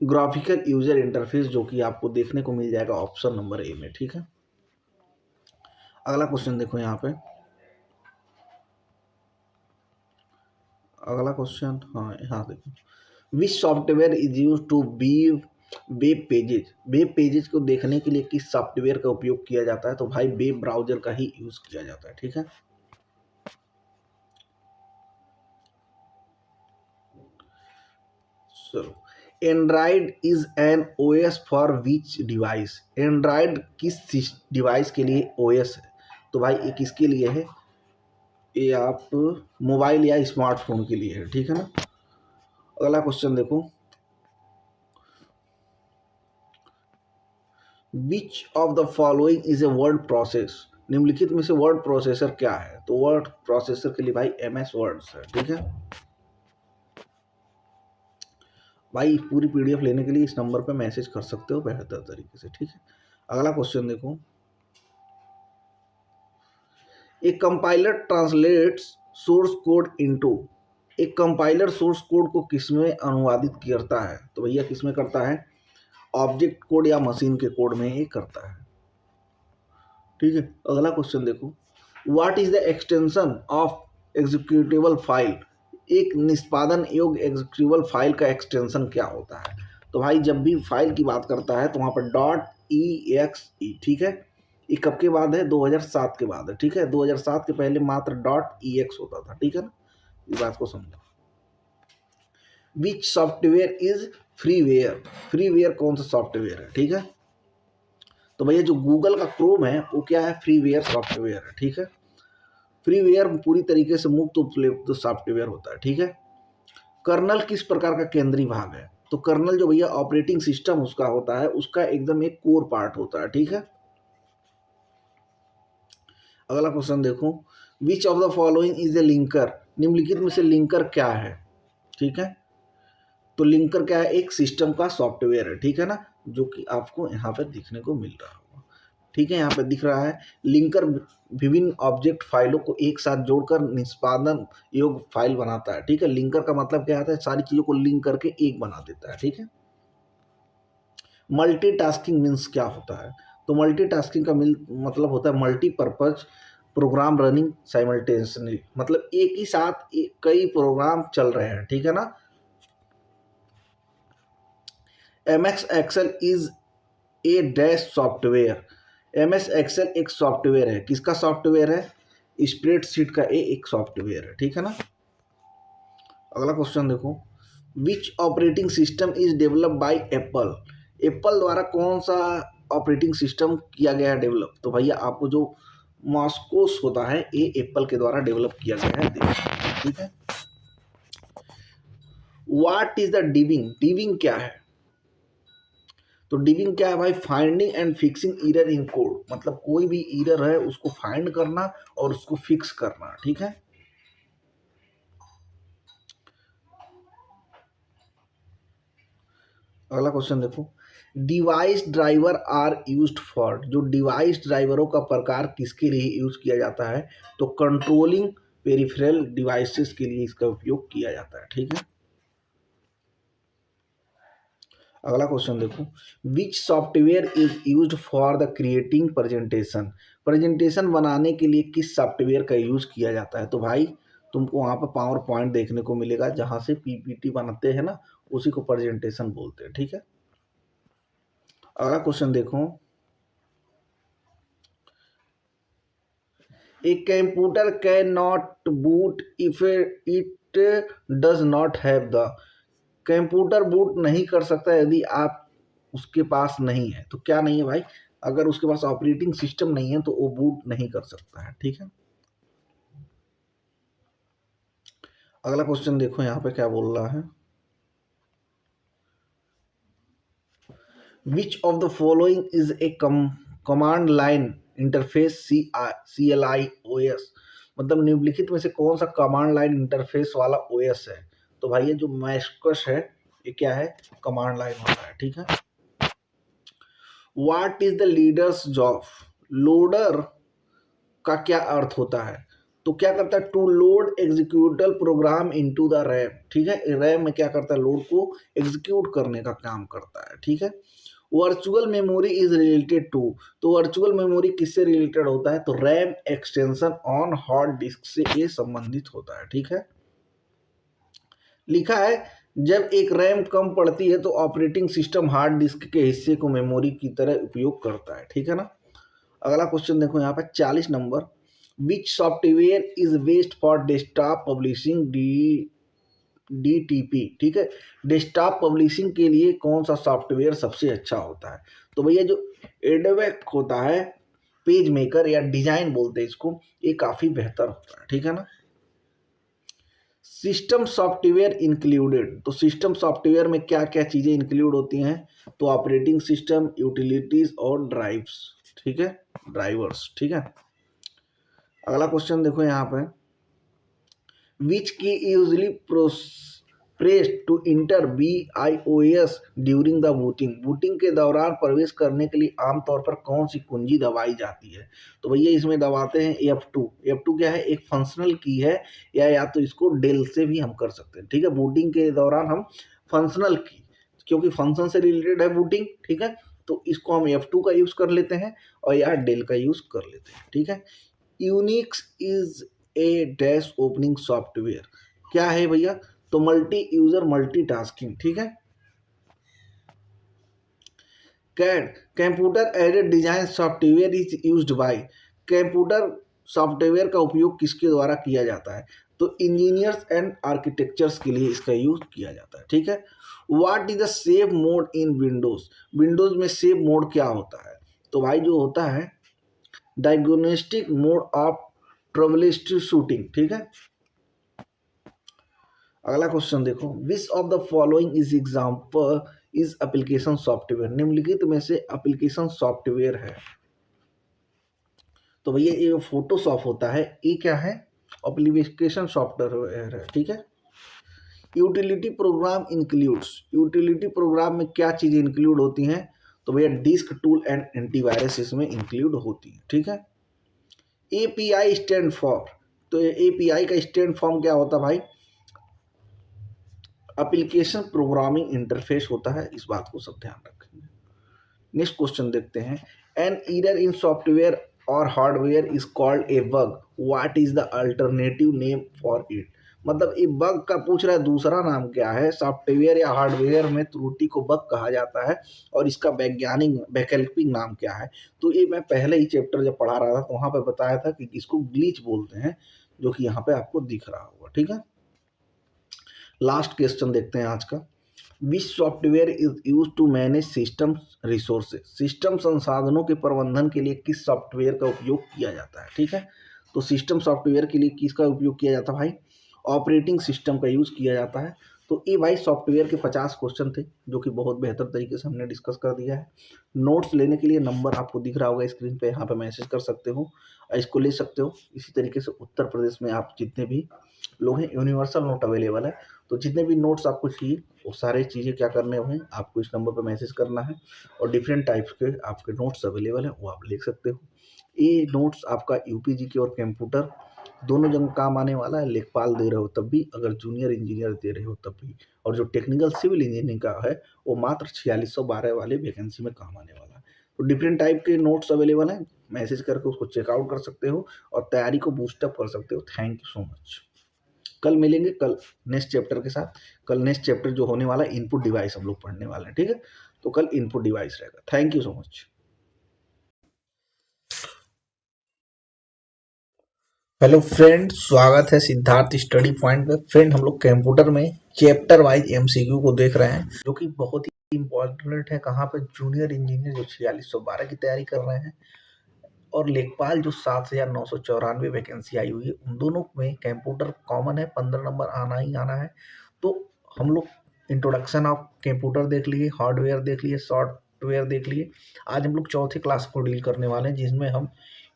ग्राफिकल यूजर इंटरफेस, जो कि आपको देखने को मिल जाएगा ऑप्शन नंबर ए में। ठीक है, अगला क्वेश्चन देखो यहाँ पे, अगला क्वेश्चन, हाँ यहाँ देखो, which software is use to view web pages. Web pages को देखने के लिए किस सॉफ्टवेयर का उपयोग किया जाता है। तो भाई वेब ब्राउजर का ही यूज किया जाता है। ठीक है, चलो, Android is an OS for which device. Android किस डिवाइस के लिए OS है। तो भाई ये किसके लिए है, ये आप मोबाइल या स्मार्टफोन के लिए है। ठीक है ना, अगला क्वेश्चन देखो, which of the following is a word process. निम्नलिखित में से वर्ड प्रोसेसर क्या है। तो वर्ड प्रोसेसर के लिए भाई MS वर्ड्स है। ठीक है भाई, पूरी PDF लेने के लिए इस नंबर पे मैसेज कर सकते हो बेहतर तरीके से। ठीक है, अगला क्वेश्चन देखो, ए compiler translates source code into, एक कंपाइलर सोर्स कोड को किसमें अनुवादित करता है? तो भैया किसमें करता है? ऑब्जेक्ट कोड या मशीन के कोड में ये करता है। ठीक है, अगला क्वेश्चन देखो, what is the extension of executable file, एक निष्पादन योग्य एग्जीक्यूटेबल फाइल का एक्सटेंशन क्या होता है? तो भाई जब भी फाइल की बात करता है तो वहां पर .exe, ठीक है, ये कब के बाद है? 2007 के बाद है। ठीक है, 2007 के पहले मात्र .ex होता था। ठीक है ना, इस बात को समझो। विच सॉफ्टवेयर इज फ्रीवेयर, फ्रीवेयर कौन सा सॉफ्टवेयर है? ठीक है, तो भैया जो गूगल का क्रोम है वो क्या है? फ्रीवेयर सॉफ्टवेयर है। ठीक है, फ्रीवेयर पूरी तरीके से मुक्त उपलब्ध सॉफ्टवेयर होता है। ठीक है, कर्नल किस प्रकार का केंद्रीय भाग है? तो कर्नल जो भैया ऑपरेटिंग सिस्टम उसका होता है, उसका एकदम एक कोर पार्ट होता है। ठीक है, अगला क्वेश्चन देखो, which of the following is A linker, निम्नलिखित में से लिंकर क्या है? ठीक है, तो लिंकर क्या है? एक सिस्टम का सॉफ्टवेयर है। ठीक है ना, जो कि आपको यहाँ पे दिखने को मिल रहा होगा। ठीक है, यहाँ पे दिख रहा है लिंकर विभिन्न ऑब्जेक्ट फाइलों को एक साथ जोड़कर निष्पादन योग्य फाइल बनाता है। ठीक है, लिंकर का मतलब क्या आता है? सारी चीजों को लिंक करके एक बना देता है। ठीक है, मल्टीटास्किंग मीन्स क्या होता है? तो मल्टीटास्किंग का मतलब होता है मल्टीपर्पज प्रोग्राम रनिंग साइमल्टेनियसली, मतलब एक ही साथ कई प्रोग्राम चल रहे हैं। ठीक है ना, MS Excel is a dash software, MS Excel एक सॉफ्टवेयर है। किसका सॉफ्टवेयर है? स्प्रेडशीट का एक सॉफ्टवेयर है। ठीक है ना, अगला क्वेश्चन देखो, which operating system is developed by Apple, Apple द्वारा कौन सा ऑपरेटिंग सिस्टम किया गया है डेवलप? तो भैया आपको जो मॉस्कोस होता है ये एप्पल के द्वारा डेवलप किया गया है। देखिए, ठीक है, what is the debugging, debugging क्या है? तो डिबिंग क्या है भाई? Finding and fixing error in code, मतलब कोई भी एरर है उसको फाइंड करना और उसको फिक्स करना। ठीक है, अगला क्वेश्चन देखो, device driver are used for, जो डिवाइस ड्राइवरों का प्रकार किसके लिए यूज किया जाता है? तो कंट्रोलिंग पेरिफेरल डिवाइसेस के लिए इसका उपयोग किया जाता है। ठीक है, अगला क्वेश्चन देखो, which software is used for the creating presentation, presentation बनाने के लिए किस सॉफ्टवेयर का यूज किया जाता है? तो भाई तुमको वहां पर पावर पॉइंट देखने को मिलेगा, जहां से PPT बनाते हैं ना, उसी को प्रेजेंटेशन बोलते हैं। ठीक है, अगला क्वेश्चन देखो, A computer cannot boot if it does not have the, computer boot नहीं कर सकता यदि आप उसके पास नहीं है। तो क्या नहीं है भाई? अगर उसके पास ऑपरेटिंग सिस्टम नहीं है तो वो बूट नहीं कर सकता है। ठीक है, अगला क्वेश्चन देखो यहाँ पे क्या बोल रहा है, विच of the following is A command line interface CLI OS, मतलब निम्नलिखित में से कौन सा कमांड लाइन इंटरफेस वाला OS है? तो भाई ये जो मैस्कस है ये क्या है? कमांड लाइन होता है। ठीक है, what is the loader's job, loader का क्या अर्थ होता है? तो क्या करता है? To load executable program into the RAM. ठीक है, रैम में क्या करता है? लोड को एग्जीक्यूट करने का काम करता है। ठीक है, virtual memory is related to, तो वर्चुअल मेमोरी किससे रिलेटेड होता है? तो RAM extension on hard disk से ये संबंधित होता है। ठीक है, लिखा है जब एक रैम कम पड़ती है तो ऑपरेटिंग सिस्टम हार्ड डिस्क के हिस्से को मेमोरी की तरह उपयोग करता है। ठीक है ना, अगला क्वेश्चन देखो यहाँ पर 40 number, which software is best for desktop publishing DTP। ठीक है, डेस्कटॉप पब्लिशिंग के लिए कौन सा सॉफ्टवेयर सबसे अच्छा होता है? तो भैया जो एडवेक होता है, पेज मेकर या डिजाइन बोलते हैं इसको, ये काफी बेहतर होता है। ठीक है ना, सिस्टम सॉफ्टवेयर इंक्लूडेड, तो सिस्टम सॉफ्टवेयर में क्या क्या चीजें इंक्लूड होती हैं? तो ऑपरेटिंग सिस्टम, यूटिलिटीज और ड्राइव्स। ठीक है, ड्राइवर्स। ठीक है, अगला क्वेश्चन देखो यहाँ पे, which key usually press to enter BIOS during the booting, booting के दौरान प्रवेश करने के लिए आमतौर पर कौन सी कुंजी दबाई जाती है? तो भैया इसमें दबाते हैं F2। F2 क्या है? एक फंक्शनल की है, या तो इसको डेल से भी हम कर सकते हैं, ठीक है। बूटिंग के दौरान हम फंक्शनल की, क्योंकि फंक्शन से रिलेटेड है बूटिंग, ठीक है, तो इसको हम F2 का यूज कर लेते हैं और या डेल का यूज कर लेते हैं, ठीक है। Unix is a dash opening software, क्या है भैया? तो मल्टी यूजर मल्टीटास्किंग, ठीक है। CAD computer aided design software is used by, computer software का उपयोग किसके द्वारा किया जाता है? तो इंजीनियर्स एंड आर्किटेक्चर्स के लिए इसका यूज किया जाता है, ठीक है। What is the save mode in Windows, Windows में सेव मोड क्या होता है? तो भाई जो होता है diagnostic mode of trouble shooting, ठीक है। अगला क्वेश्चन देखो, which of the following is example is application software, निम्नलिखित में से एप्लीकेशन सॉफ्टवेयर है? तो भैया ये फोटोशॉप होता है, ये क्या है? एप्लीकेशन सॉफ्टवेयर है, ठीक है। Utility programme includes, utility programme में क्या चीजें इंक्लूड होती हैं? तो भैया डिस्क टूल एंड एंटीवायरस इसमें इंक्लूड होती है, ठीक है। API स्टैंड फॉर, तो API का स्टैंड फॉर्म क्या होता है भाई? एप्लीकेशन प्रोग्रामिंग इंटरफेस होता है, इस बात को सब ध्यान रखेंगे। नेक्स्ट क्वेश्चन देखते हैं, एन एरर इन सॉफ्टवेयर और hardware is called A bug, what is the alternative name for it? मतलब ये बग का पूछ रहा है, दूसरा नाम क्या है? सॉफ्टवेयर या हार्डवेयर में त्रुटि को बग कहा जाता है और इसका वैकल्पिक नाम क्या है? तो ये मैं पहले ही चैप्टर जब पढ़ा रहा था तो वहां पर बताया था कि इसको ग्लिच बोलते हैं, जो कि यहाँ पे आपको दिख रहा होगा, ठीक है। लास्ट क्वेश्चन देखते हैं आज का, which software is use to manage system resources, system संसाधनों के प्रबंधन के लिए किस सॉफ्टवेयर का उपयोग किया जाता है? ठीक है, तो सिस्टम सॉफ्टवेयर के लिए किसका उपयोग किया जाता है भाई? ऑपरेटिंग सिस्टम का यूज किया जाता है। तो ये भाई सॉफ्टवेयर के 50 क्वेश्चन थे, जो कि बहुत बेहतर तरीके से हमने डिस्कस कर दिया है। नोट्स लेने के लिए नंबर आपको दिख रहा होगा स्क्रीन पे, यहाँ पे मैसेज कर सकते हो, इसको ले सकते हो। इसी तरीके से उत्तर प्रदेश में आप जितने भी लोग हैं, यूनिवर्सल नोट अवेलेबल है, तो जितने भी नोट्स आपको चाहिए वो सारे चीज़ें क्या करने हैं, आपको इस नंबर पर मैसेज करना है और डिफरेंट टाइप्स के आपके नोट्स अवेलेबल है, वो आप लिख सकते हो। ये नोट्स आपका यूपीजी के और कंप्यूटर दोनों जगह काम आने वाला है। लेखपाल दे रहे हो तब भी, अगर जूनियर इंजीनियर दे रहे हो तब भी, और जो टेक्निकल सिविल इंजीनियरिंग का है वो मात्र 4612 वाले वैकेंसी में काम आने वाला है। तो डिफरेंट टाइप के नोट्स अवेलेबल हैं, मैसेज करके उसको चेकआउट कर सकते हो और तैयारी को बूस्टअप कर सकते हो। Thank you so much. कल मिलेंगे, कल नेक्स्ट चैप्टर के साथ। कल नेक्स्ट चैप्टर जो होने वाला है इनपुट डिवाइस हम लोग पढ़ने वाले हैं, ठीक है। तो कल इनपुट डिवाइस रहेगा। Thank you so much. Hello friend, स्वागत है सिद्धार्थ स्टडी पॉइंट पे। फ्रेंड हम लोग कंप्यूटर में चैप्टर वाइज MCQ को देख रहे हैं, जो कि बहुत ही इंपॉर्टेंट है। कहाँ पे? जूनियर इंजीनियर जो 4612 की तैयारी कर रहे हैं और लेखपाल जो 7994 वैकेंसी आई हुई है, उन दोनों में कंप्यूटर कॉमन है, 15 नंबर आना ही आना है। तो हम लोग इंट्रोडक्शन ऑफ कंप्यूटर देख लिए, हार्डवेयर देख लिए, सॉफ्टवेयर देख लिए। आज हम लोग चौथे क्लास को डील करने वाले हैं, जिसमें हम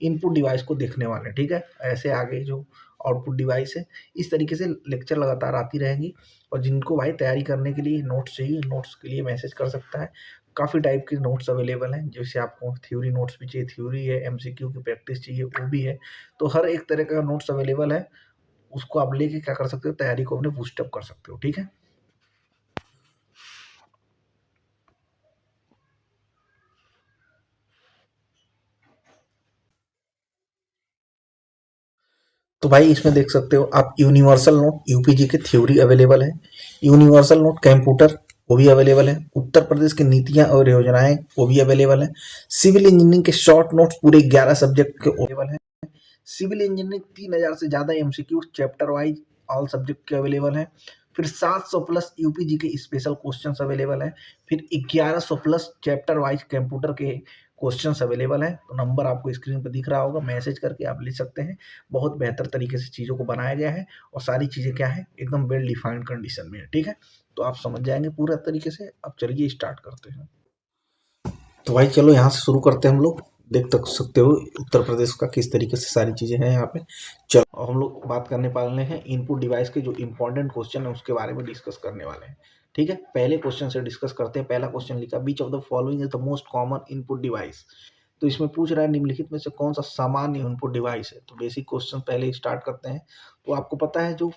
इनपुट डिवाइस को देखने वाले हैं, ठीक है। ऐसे आगे जो आउटपुट डिवाइस है, इस तरीके से लेक्चर लगातार आती रहेंगी। और जिनको भाई तैयारी करने के लिए नोट्स चाहिए, नोट्स के लिए मैसेज कर सकता है। काफ़ी टाइप के नोट्स अवेलेबल हैं, जैसे आपको थ्योरी नोट्स भी चाहिए, थ्योरी है, MCQ की प्रैक्टिस चाहिए, वो भी है। तो हर एक तरह का नोट्स अवेलेबल है, उसको आप लेके क्या कर सकते हो, तैयारी को अपने बूस्टअप कर सकते हो, ठीक है। तो भाई इसमें देख सकते हो आप, यूनिवर्सल नोट यूपीजी के थ्योरी अवेलेबल है, यूनिवर्सल नोट कंप्यूटर वो भी अवेलेबल है, उत्तर प्रदेश की नीतियां और योजनाएं वो भी अवेलेबल है, सिविल इंजीनियरिंग के शॉर्ट नोट्स पूरे 11 सब्जेक्ट के अवेलेबल है, सिविल इंजीनियरिंग 3000 से ज़्यादा MCQ chapter wise all subject के अवेलेबल हैं। फिर 700 प्लस यूपीजी के स्पेशल क्वेश्चंस अवेलेबल हैं। फिर 1100 प्लस चैप्टर वाइज कंप्यूटर के क्वेश्चंस अवेलेबल हैं। तो नंबर आपको स्क्रीन पर दिख रहा होगा, मैसेज करके आप ले सकते हैं। बहुत बेहतर तरीके से चीज़ों को बनाया गया है और सारी चीज़ें क्या है, एकदम वेल डिफाइंड कंडीशन में है, ठीक है। तो आप समझ जाएंगे पूरा तरीके से। अब चलिए स्टार्ट करते हैं। तो भाई चलो यहाँ से शुरू करते हैं हम लोग। देख तक सकते हो उत्तर प्रदेश का किस तरीके से सारी चीज़ें हैं यहाँ पे। चलो हम लोग बात करने वाले हैं इनपुट डिवाइस के जो इंपॉर्टेंट क्वेश्चन है उसके बारे में डिस्कस करने वाले हैं। ठीक है, पहले क्वेश्चन से डिस्कस करते हैं। पहला क्वेश्चन लिखा which of the following is the most common input device. तो इसमें पूछ रहा है निम्नलिखित में से कौन सा सामान्य इनपुट डिवाइस है। तो बेसिक क्वेश्चन पहले ही स्टार्ट करते हैं। तो आपको पता है जो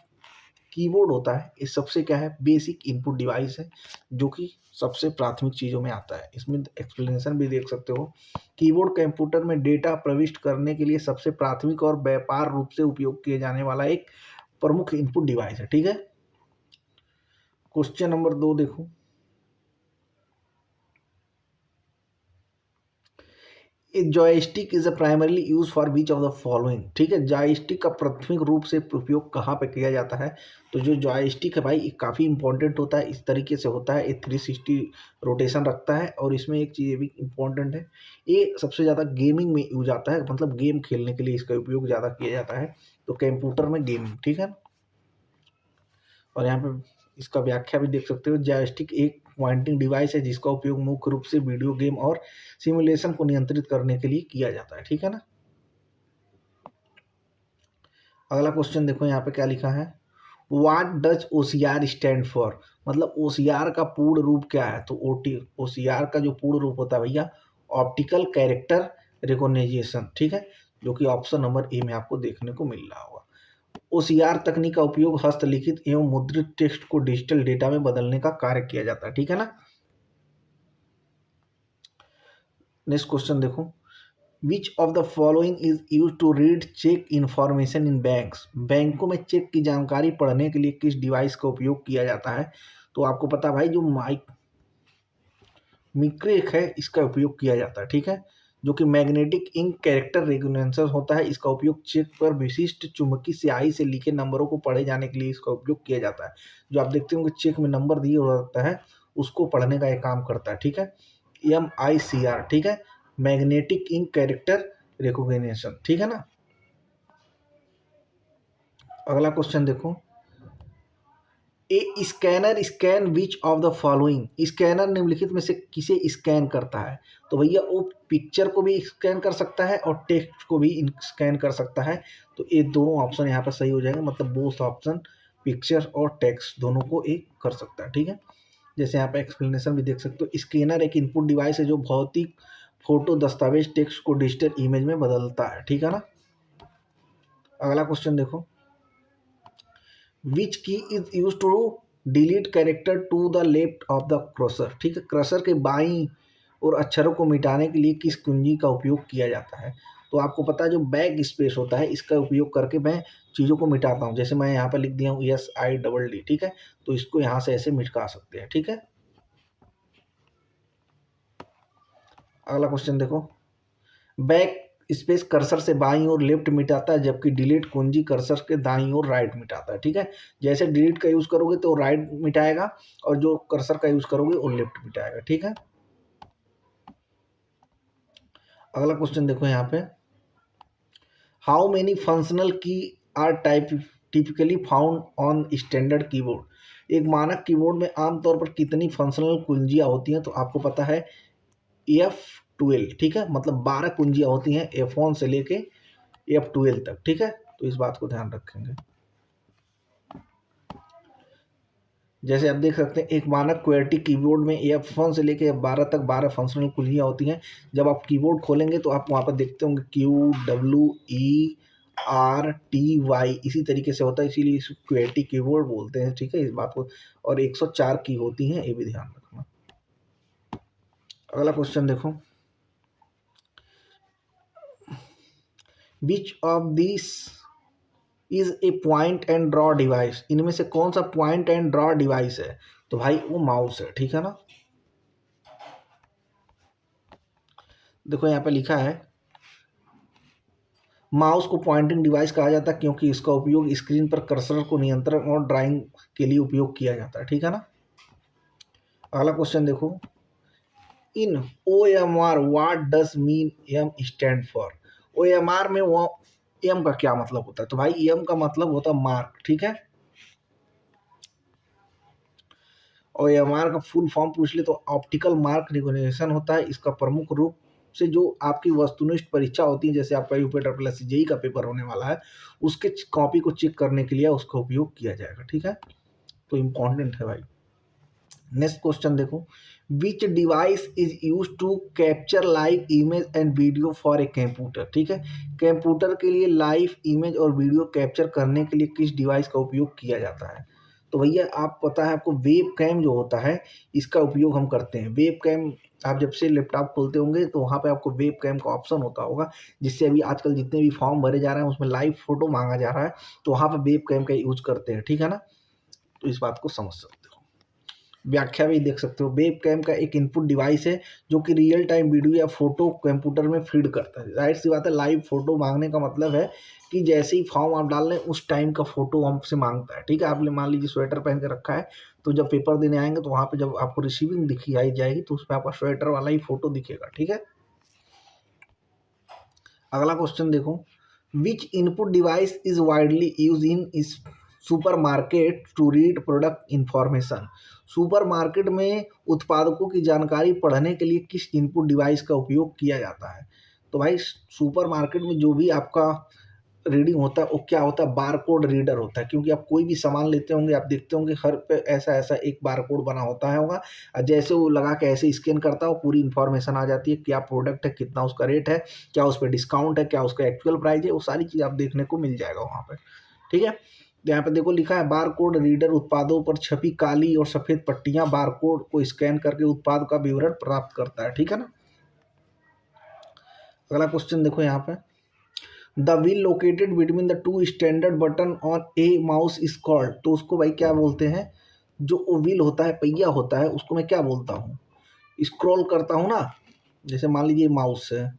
कीबोर्ड होता है ये सबसे क्या है बेसिक इनपुट डिवाइस है, जो कि सबसे प्राथमिक चीज़ों में आता है। इसमें एक्सप्लेनेशन भी देख सकते हो। कीबोर्ड कंप्यूटर में डेटा प्रविष्ट करने के लिए सबसे प्राथमिक और व्यापार रूप से उपयोग किए जाने वाला एक प्रमुख इनपुट डिवाइस है। ठीक है, क्वेश्चन नंबर 2 देखो। Joystick is a primarily use for which of the following. ठीक है, जॉयस्टिक का प्राथमिक रूप से उपयोग कहाँ पे किया जाता है। तो जो जॉयस्टिक है भाई ये काफ़ी इंपॉर्टेंट होता है। इस तरीके से होता है, ये 360 रोटेशन रखता है। और इसमें एक चीज़ ये भी इंपॉर्टेंट है, ये सबसे ज़्यादा गेमिंग में यूज आता है, मतलब गेम खेलने के लिए इसका उपयोग ज़्यादा किया जाता है। तो कंप्यूटर में गेमिंग, ठीक है। और यहाँ पे इसका व्याख्या भी देख सकते हो। जॉयस्टिक एक पॉइंटिंग डिवाइस है जिसका उपयोग मुख्य रूप से वीडियो गेम और सिमुलेशन को नियंत्रित करने के लिए किया जाता है। ठीक है ना। अगला क्वेश्चन देखो यहाँ पे क्या लिखा है। What does OCR stand for. मतलब ओसीआर का पूर्ण रूप क्या है। तो ओसीआर का जो पूर्ण रूप होता है भैया ऑप्टिकल कैरेक्टर रिकॉग्निशन। ठीक है, जो कि ऑप्शन नंबर ए में आपको देखने को मिल रहा होगा। ओसीआर तकनीक का उपयोग हस्तलिखित एवं मुद्रित टेक्स्ट को डिजिटल डेटा में बदलने का कार्य किया जाता है। ठीक है ना। नेक्स्ट क्वेश्चन देखो। Which of the following is use to read cheque information in banks. बैंकों में चेक की जानकारी पढ़ने के लिए किस डिवाइस का उपयोग किया जाता है। तो आपको पता है भाई जो मिक्रेक है इसका उपयोग किया जाता है। ठीक है, जो कि मैग्नेटिक इंक कैरेक्टर रिकॉग्निशन होता है। इसका उपयोग चेक पर विशिष्ट चुंबकीय स्याही से लिखे नंबरों को पढ़े जाने के लिए इसका उपयोग किया जाता है। जो आप देखते होंगे चेक में नंबर दिए होता है उसको पढ़ने का एक काम करता है। ठीक है, MICR। ठीक है, मैग्नेटिक इंक कैरेक्टर रिकॉग्निशन। ठीक है ना। अगला क्वेश्चन देखो। A scanner scan which of the following. Scanner निम्नलिखित में से किसे स्कैन करता है। तो भैया वो पिक्चर को भी स्कैन कर सकता है और टेक्स्ट को भी स्कैन कर सकता है। तो ये दोनों ऑप्शन यहाँ पर सही हो जाएगा, मतलब बोथ ऑप्शन पिक्चर और टेक्स्ट दोनों को एक कर सकता है। ठीक है, जैसे यहाँ पे एक्सप्लेनेशन भी देख सकते हो। स्कैनर एक इनपुट डिवाइस है जो भौतिक फोटो दस्तावेज टेक्स्ट को डिजिटल इमेज में बदलता है। ठीक है ना। अगला क्वेश्चन देखो। Which key is use to delete character to the left of the cursor. ठीक है, क्रसर के बाईं और अक्षरों को मिटाने के लिए किस कुंजी का उपयोग किया जाता है। तो आपको पता है जो बैक स्पेस होता है इसका उपयोग करके मैं चीज़ों को मिटाता हूँ। जैसे मैं यहाँ पर लिख दिया हूँ SIDD। ठीक है, तो इसको यहाँ से ऐसे मिटा सकते हैं। ठीक है, अगला क्वेश्चन देखो। बैक स्पेस कर्सर से बाईं ओर लेफ्ट मिटाता है, जबकि डिलीट कुंजी कर्सर के दाईं ओर राइट मिटाता है। ठीक है, जैसे डिलीट का यूज करोगे तो राइट मिटाएगा और जो कर्सर का यूज करोगे वो लेफ्ट मिटाएगा। ठीक है, अगला क्वेश्चन देखो यहाँ पे। How many functional key are typically found on standard keyboard. एक मानक कीबोर्ड में आमतौर पर कितनी फंक्शनल कुंजियाँ होती हैं। तो आपको पता है F12। ठीक है, मतलब 12 कुंजियाँ होती हैं F1 से लेके F12 तक। ठीक है, तो इस बात को ध्यान रखेंगे। जैसे आप देख सकते हैं एक मानक QWERTY कीबोर्ड में F1 से लेके F12 तक 12 फंक्शनल कुंजियाँ होती हैं। जब आप कीबोर्ड खोलेंगे तो आप वहाँ पर देखते होंगे QWERTY इसी तरीके से होता है, इसीलिए इसको QWERTY कीबोर्ड बोलते हैं। ठीक है, इस बात को। और 104 की होती हैं, ये भी ध्यान रखना। अगला क्वेश्चन देखो। Which of this is a point and draw device. इनमें से कौन सा पॉइंट एंड ड्रॉ डिवाइस है। तो भाई वो माउस है। ठीक है ना। देखो यहाँ पे लिखा है माउस को पॉइंटिंग डिवाइस कहा जाता है क्योंकि इसका उपयोग स्क्रीन पर कर्सर को नियंत्रण और ड्राइंग के लिए उपयोग किया जाता है। ठीक है ना। अगला क्वेश्चन देखो। In OMR what does mean M stand for. OMR में वो एम का क्या मतलब होता है। तो भाई एम का मतलब होता है मार्क। ठीक है, और OMR का फुल फॉर्म पूछ ले तो ऑप्टिकल मार्क रिकॉग्निशन होता है। इसका प्रमुख रूप से जो आपकी वस्तुनिष्ठ परीक्षा होती है, जैसे आपका यूपी ट्रिपल एस जेई का पेपर होने वाला है, उसके कॉपी को चेक करने के लिए उसका उपयोग किया जाएगा। ठीक है, तो इम्पॉर्टेंट है भाई। नेक्स्ट क्वेश्चन देखो, which device is use to capture live image and video for a computer. ठीक है, कंप्यूटर के लिए लाइव इमेज और वीडियो कैप्चर करने के लिए किस डिवाइस का उपयोग किया जाता है? तो भैया आप पता है आपको, वेब कैम जो होता है इसका उपयोग हम करते हैं। वेब कैम आप जब से लैपटॉप खोलते होंगे तो वहाँ पे आपको वेब कैम का ऑप्शन होता होगा, जिससे अभी आजकल जितने भी फॉर्म भरे जा रहे हैं उसमें लाइव फोटो मांगा जा रहा है, तो वहाँ पे वेब कैम का यूज करते हैं। ठीक है ना, तो इस बात को समझ सकते हो। व्याख्या भी देख सकते हो, वेब कैम का एक इनपुट डिवाइस है जो कि रियल टाइम वीडियो या फोटो कंप्यूटर में फीड करता है। जाहिर सी बात है, लाइव फोटो मांगने का मतलब है कि जैसे ही फॉर्म आप डाल रहे हैं उस टाइम का फोटो हमसे मांगता है। ठीक है, आपने मान लीजिए स्वेटर पहन के रखा है, तो जब पेपर देने आएंगे तो वहाँ पे जब आपको रिसीविंग दिखी आई जाएगी तो उसमें आपका स्वेटर वाला ही फोटो दिखेगा। ठीक है, अगला क्वेश्चन देखो, which input device is widely use in इस supermarket to read product information. Supermarket में उत्पादकों की जानकारी पढ़ने के लिए किस इनपुट डिवाइस का उपयोग किया जाता है? तो भाई सुपरमार्केट में जो भी आपका रीडिंग होता है वो क्या होता है, बार कोड रीडर होता है। क्योंकि आप कोई भी सामान लेते होंगे, आप देखते होंगे हर पे ऐसा ऐसा एक बार कोड बना होता है होगा, और जैसे वो लगा के ऐसे स्कैन करता है, वो पूरी इन्फॉर्मेशन आ जाती है, क्या प्रोडक्ट है, कितना उसका रेट है, क्या उस पर डिस्काउंट है, क्या उसका एक्चुअल प्राइस है, वो सारी चीज़ आप देखने को मिल जाएगा वहाँ पर। ठीक है, यहाँ पे देखो लिखा है, बार कोड रीडर उत्पादों पर छपी काली और सफ़ेद पट्टियाँ बार कोड को स्कैन करके उत्पाद का विवरण प्राप्त करता है। ठीक है ना, अगला क्वेश्चन देखो यहाँ पे, the wheel located between the two standard button on A mouse is called. तो उसको भाई क्या बोलते हैं, जो व्हील होता है, पहिया होता है, उसको मैं क्या बोलता हूँ, स्क्रॉल करता हूँ ना, जैसे मान लीजिए माउस है,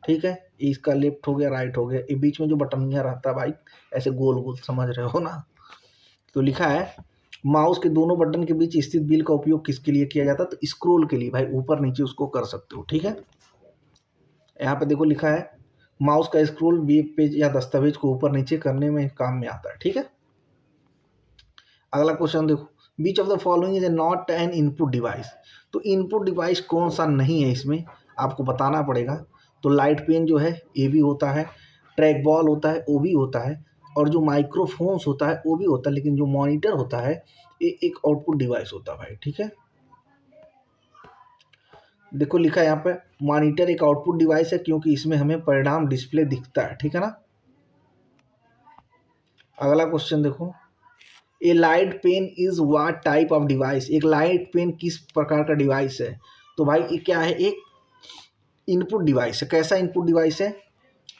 ठीक है, इसका लेफ्ट हो गया, राइट हो गया, ये बीच में जो बटनिया रहता है भाई ऐसे गोल गोल, समझ रहे हो ना। तो लिखा है, माउस के दोनों बटन के बीच स्थित व्हील का उपयोग किसके लिए किया जाता है? तो स्क्रॉल के लिए भाई, ऊपर नीचे उसको कर सकते हो। ठीक है, यहाँ पे देखो लिखा है, माउस का स्क्रॉल वेब पेज या दस्तावेज को ऊपर नीचे करने में काम में आता है। ठीक है, अगला क्वेश्चन देखो, which of the following is a not an input device. तो इनपुट डिवाइस कौन सा नहीं है, इसमें आपको बताना पड़ेगा। तो लाइट पेन जो है ये भी होता है, ट्रैक बॉल होता है वो भी होता है, और जो माइक्रोफोन्स होता है वो भी होता है, लेकिन जो मॉनिटर होता है ये एक आउटपुट डिवाइस होता है भाई। ठीक है, देखो लिखा है यहाँ पे, मॉनिटर एक आउटपुट डिवाइस है क्योंकि इसमें हमें परिणाम डिस्प्ले दिखता है। ठीक है ना, अगला क्वेश्चन देखो, a light pen is what type of device. एक लाइट पेन किस प्रकार का डिवाइस है? तो भाई ये क्या है, एक इनपुट डिवाइस है। कैसा इनपुट डिवाइस है?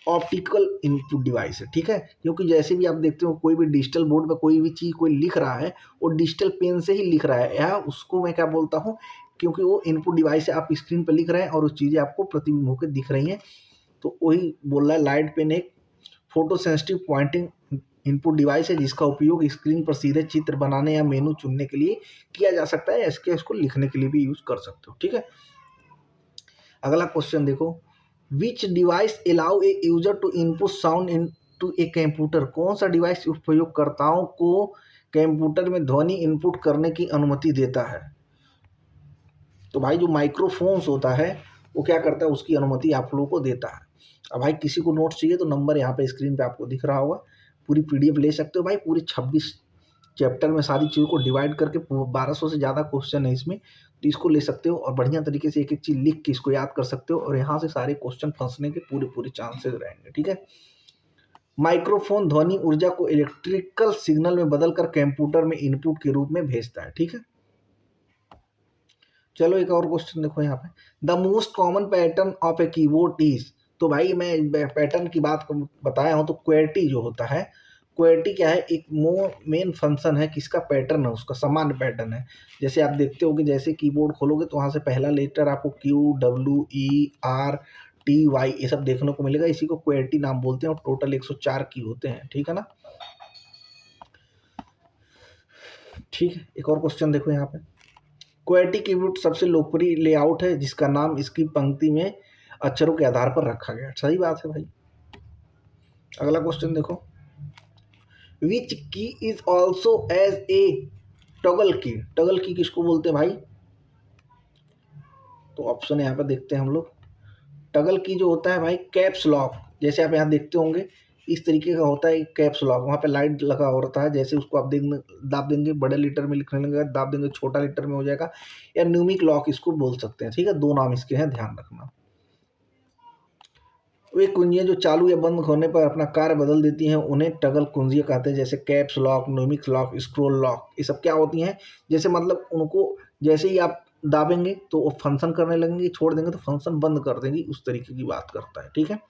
ऑप्टिकल इनपुट डिवाइस है। ठीक है, क्योंकि जैसे भी आप देखते हो कोई भी डिजिटल बोर्ड पर कोई भी चीज़ कोई लिख रहा है, वो डिजिटल पेन से ही लिख रहा है, या उसको मैं क्या बोलता हूँ, क्योंकि वो इनपुट डिवाइस है, आप स्क्रीन पर लिख रहे हैं और उस चीज़ें आपको प्रतिबिंब होकर दिख रही हैं, तो वही बोल रहा है लाइट पेन एक photo sensitive pointing input device है जिसका उपयोग स्क्रीन पर सीधे चित्र बनाने या मेनू चुनने के लिए किया जा सकता है, इसको लिखने के लिए भी यूज कर सकते हो। ठीक है, अगला क्वेश्चन देखो, which device allow a user to input sound in to a computer. कौन सा डिवाइस उपयोगकर्ताओं को कंप्यूटर में ध्वनि इनपुट करने की अनुमति देता है? तो भाई जो माइक्रोफोन्स होता है वो क्या करता है, उसकी अनुमति आप लोगों को देता है। अब भाई किसी को नोट्स चाहिए तो नंबर यहाँ पे स्क्रीन पे आपको दिख रहा होगा, पूरी पीडीएफ ले सकते हो भाई, पूरे 26 चैप्टर में सारी चीज़ों को डिवाइड करके 1200 से ज़्यादा क्वेश्चन है इसमें, तो इसको ले सकते हो और बढ़िया तरीके से एक एक चीज़ लिख के इसको याद कर सकते हो, और यहाँ से सारे क्वेश्चन फंसने के पूरे पूरे चांसेस रहेंगे। ठीक है, माइक्रोफोन ध्वनि ऊर्जा को इलेक्ट्रिकल सिग्नल में बदलकर कंप्यूटर में इनपुट के रूप में भेजता है। ठीक है, चलो एक और क्वेश्चन देखो यहाँ पे, the most common pattern of a keyboard is. तो भाई मैं पैटर्न की बात बताया हूँ, तो क्वेर्टी जो होता है, क्वेर्टी क्या है, एक मेन फंक्शन है किसका, पैटर्न है उसका, सामान्य पैटर्न है। जैसे आप देखते हो कि जैसे कीबोर्ड खोलोगे तो वहाँ से पहला लेटर आपको QWERTY ये सब देखने को मिलेगा, इसी को क्वेर्टी नाम बोलते हैं, और टोटल 104 की होते हैं। ठीक है ना, ठीक है, एक और क्वेश्चन देखो यहाँ पे, क्वेर्टी कीबोर्ड सबसे लोकप्रिय लेआउट है जिसका नाम इसकी पंक्ति में अक्षरों के आधार पर रखा गया। सही बात है भाई। अगला क्वेश्चन देखो, which key is also as a toggle key. Toggle key किसको बोलते हैं भाई? तो ऑप्शन यहाँ पर देखते हैं हम लोग, टगल की जो होता है भाई कैप्स लॉक, जैसे आप यहाँ देखते होंगे इस तरीके का होता है कैप्स लॉक, वहाँ पे लाइट लगा होता है, जैसे उसको आप दाब देंगे बड़े लीटर में लिखने लगेगा, दाब देंगे छोटा लीटर में हो जाएगा, या न्यूमिक लॉक इसको बोल सकते हैं, ठीक है, दो नाम इसके हैं, ध्यान रखना। वे कुंजियाँ जो चालू या बंद होने पर अपना कार्य बदल देती हैं उन्हें टगल कुंजियाँ कहते हैं, जैसे caps lock, numeric lock, scroll lock, ये सब क्या होती हैं, जैसे मतलब उनको जैसे ही आप दाबेंगे तो वो फंक्शन करने लगेंगे, छोड़ देंगे तो फंक्शन बंद कर देंगी, उस तरीके की बात करता है, ठीक है।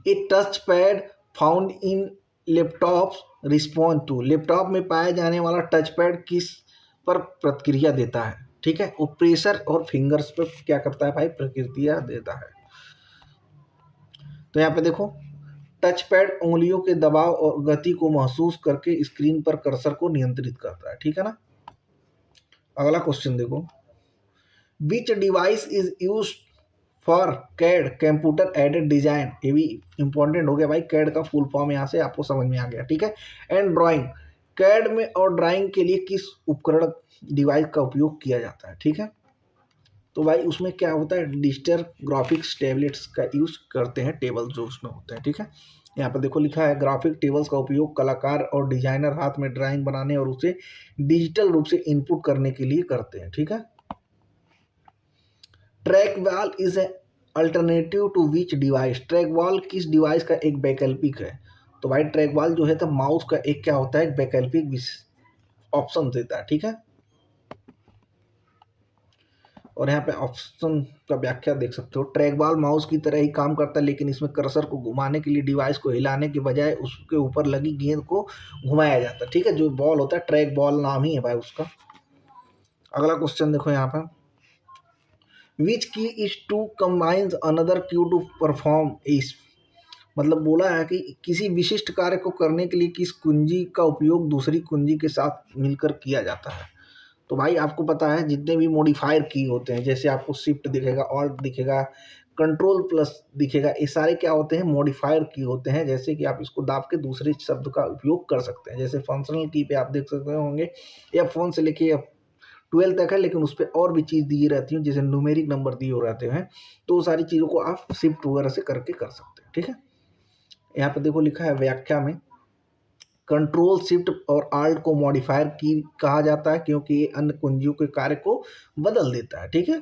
A touch pad found in laptops respond to, laptop में पाया जाने वाला टच पैड किस पर प्रतिक्रिया देता है, ठीक है, वो प्रेशर और फिंगर्स पर क्या करता है भाई, प्रतिक्रिया देता है। तो यहाँ पे देखो टच पैड उंगलियों के दबाव और गति को महसूस करके स्क्रीन पर कर्सर को नियंत्रित करता है, ठीक है ना। अगला क्वेश्चन देखो, which device is use for CAD computer aided design, ये भी इंपॉर्टेंट हो गया भाई, कैड का फुल फॉर्म यहाँ से आपको समझ में आ गया, ठीक है। एंड ड्राइंग, कैड में और ड्राइंग के लिए किस उपकरण डिवाइस का उपयोग किया जाता है, ठीक है। तो भाई उसमें क्या होता है, डिजिटल ग्राफिक्स टैबलेट्स का यूज करते हैं, टेबल जो उसमें होते हैं, ठीक है। यहाँ पर देखो लिखा है ग्राफिक टेबल्स का उपयोग कलाकार और डिजाइनर हाथ में ड्राइंग बनाने और उसे डिजिटल रूप से इनपुट करने के लिए करते हैं, ठीक है। Track ball is alternative to which device, track ball किस डिवाइस का एक वैकल्पिक है, तो भाई ट्रैक बॉल जो है तो माउस का एक क्या होता है, एक वैकल्पिक ऑप्शन देता है, ठीक है। और यहाँ पे ऑप्शन का व्याख्या देख सकते हो, ट्रैक बॉल माउस की तरह ही काम करता है, लेकिन इसमें कर्सर को घुमाने के लिए डिवाइस को हिलाने के बजाय उसके ऊपर लगी गेंद को घुमाया जाता है, ठीक है। जो बॉल होता है ट्रैक बॉल नाम ही है भाई उसका। अगला क्वेश्चन देखो यहाँ पर, which key is to combines another Q to perform इस, मतलब बोला है कि किसी विशिष्ट कार्य को करने के लिए किस कुंजी का उपयोग दूसरी कुंजी के साथ मिलकर किया जाता है। तो भाई आपको पता है जितने भी मॉडिफायर की होते हैं, जैसे आपको शिफ्ट दिखेगा, ऑल्ट दिखेगा, कंट्रोल प्लस दिखेगा, ये सारे क्या होते हैं, मॉडिफायर की होते हैं, जैसे कि आप इसको दाब के दूसरे शब्द का उपयोग कर सकते हैं। जैसे फंक्शनल की पे आप देख सकते होंगे F1 से लेके F12 तक है, लेकिन उस पर और भी चीज़ दी रहती है, जैसे न्यूमेरिक नंबर दिए हो रहते हैं, तो सारी चीज़ों को आप शिफ्ट वगैरह से करके कर सकते हैं, ठीक है। यहाँ पर देखो लिखा है व्याख्या में, कंट्रोल शिफ्ट और आल्ट को मॉडिफायर की कहा जाता है क्योंकि ये अन्य कुंजियों के कार्य को बदल देता है, ठीक है।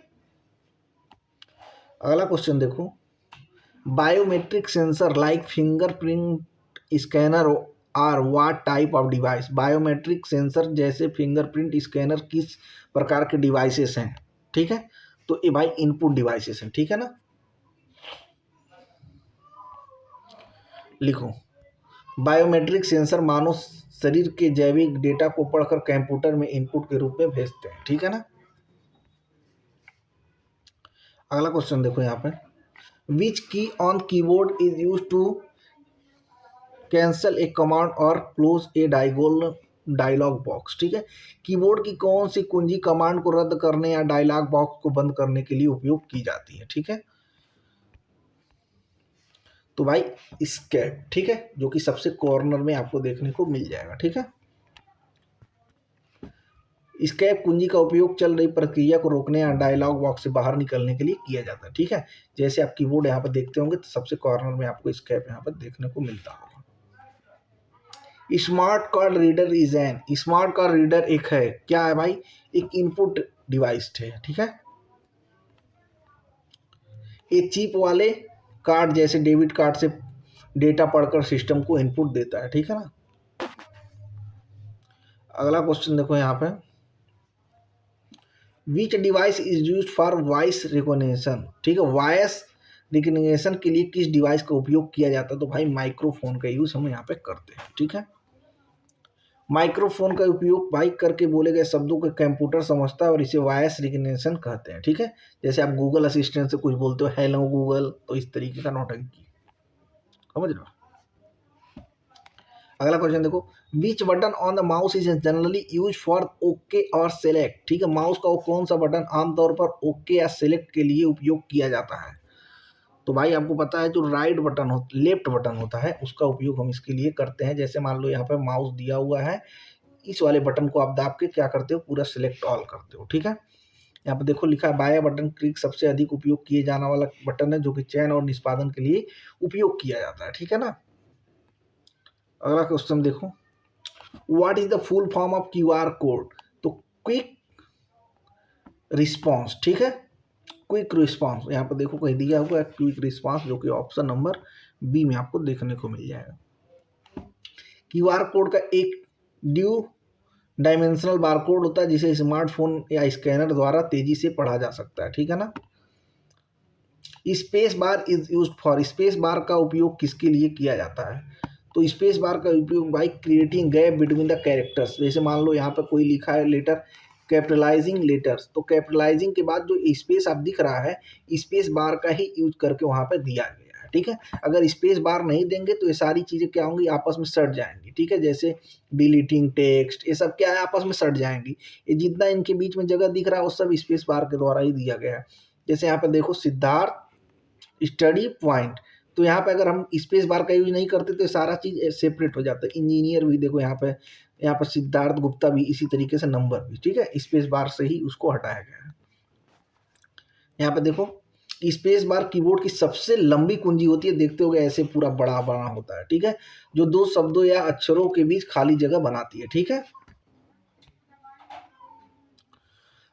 अगला क्वेश्चन देखो, biometric sensor like fingerprint scanner are what type of device, biometric sensor जैसे फिंगरप्रिंट स्कैनर किस प्रकार के डिवाइसेस हैं, ठीक है। तो ये भाई इनपुट डिवाइसेस हैं, ठीक है ना। लिखो, बायोमेट्रिक सेंसर मानव शरीर के जैविक डेटा को पढ़कर कंप्यूटर में इनपुट के रूप में भेजते हैं, ठीक है ना। अगला क्वेश्चन देखो यहाँ पे, which key on keyboard is use to cancel a command और क्लोज ए डायलॉग बॉक्स, ठीक है। कीबोर्ड की कौन सी कुंजी कमांड को रद्द करने या डायलॉग बॉक्स को बंद करने के लिए उपयोग की जाती है, ठीक है। तो भाई एस्केप, ठीक है, जो कि सबसे कॉर्नर में आपको देखने को मिल जाएगा, ठीक है। एस्केप कुंजी का उपयोग चल रही प्रक्रिया को रोकने या डायलॉग बॉक्स से बाहर निकलने के लिए किया जाता है, ठीक है। जैसे आप कीबोर्ड यहाँ पर देखते होंगे तो सबसे कॉर्नर में आपको एस्केप यहाँ पर देखने को मिलता होगा। Smart card reader is an, smart card reader एक है, क्या है भाई, एक इनपुट डिवाइस है, ठीक है। ये चिप वाले कार्ड जैसे डेबिट कार्ड से डेटा पढ़कर सिस्टम को इनपुट देता है, ठीक है ना। अगला क्वेश्चन देखो यहाँ पे, which device is use for voice recognition, ठीक है, वॉइस रिकॉग्निशन के लिए किस डिवाइस का उपयोग किया जाता है, तो भाई माइक्रोफोन का यूज हम यहाँ पे करते हैं, ठीक है। माइक्रोफोन का उपयोग भाई करके बोले गए शब्दों को कंप्यूटर समझता है और इसे वॉइस रिकॉग्निशन कहते हैं, ठीक है। जैसे आप गूगल असिस्टेंट से कुछ बोलते हो, हेलो गूगल, तो इस तरीके का नौटंकी, समझ रहे हो। अगला क्वेश्चन देखो, which button on the mouse is generally use for okay और सेलेक्ट, ठीक है, माउस का कौन सा बटन आमतौर पर ओके या सेलेक्ट के लिए उपयोग किया जाता है। तो भाई आपको पता है जो राइट बटन हो, लेफ्ट बटन होता है, उसका उपयोग हम इसके लिए करते हैं। जैसे मान लो यहाँ पे माउस दिया हुआ है, इस वाले बटन को आप दाब के क्या करते हो, पूरा सिलेक्ट ऑल करते हो, ठीक है। यहाँ पर देखो लिखा है बाया बटन क्लिक सबसे अधिक उपयोग किए जाने वाला बटन है जो कि चयन और निष्पादन के लिए उपयोग किया जाता है, ठीक है ना। अगला क्वेश्चन देखो, what is the full form of QR code. तो क्विक रिस्पॉन्स, ठीक है, क्विक रिस्पॉन्स। यहाँ पर देखो कहीं दिया हुआ है क्विक रिस्पॉन्स, जो कि ऑप्शन नंबर बी में आपको देखने को मिल जाएगा। क्यूआर कोड का एक ड्यू डायमेंशनल बारकोड होता है जिसे स्मार्टफोन या स्कैनर द्वारा तेजी से पढ़ा जा सकता है, ठीक है ना। Space bar is used for, space bar का उपयोग किसके लिए किया जाता है। तो स्पेस बार का उपयोग by creating gap between the characters. जैसे मान लो यहाँ पर कोई लिखा है लेटर, कैपिटलाइजिंग लेटर्स, तो कैपिटलाइजिंग के बाद जो स्पेस आप दिख रहा है स्पेस बार का ही यूज करके वहाँ पर दिया गया है, ठीक है। अगर स्पेस बार नहीं देंगे तो ये सारी चीज़ें क्या होंगी, आपस में सट जाएंगी, ठीक है। जैसे डिलीटिंग टेक्स्ट, ये सब क्या है, आपस में सट जाएंगी। ये जितना इनके बीच में जगह दिख रहा है वो सब स्पेस बार के द्वारा ही दिया गया है। जैसे यहाँ पर देखो सिद्धार्थ स्टडी पॉइंट, तो यहाँ पे अगर हम स्पेस बार का यूज नहीं करते तो सारा चीज सेपरेट हो जाता है। इंजीनियर भी देखो यहाँ पर सिद्धार्थ गुप्ता भी इसी तरीके से, नंबर भी, ठीक है, स्पेस बार से ही उसको हटाया गया है। यहाँ पे देखो स्पेस बार कीबोर्ड की सबसे लंबी कुंजी होती है, देखते होगे ऐसे पूरा बड़ा बड़ा होता है, ठीक है, जो दो शब्दों या अक्षरों के बीच खाली जगह बनाती है, ठीक है।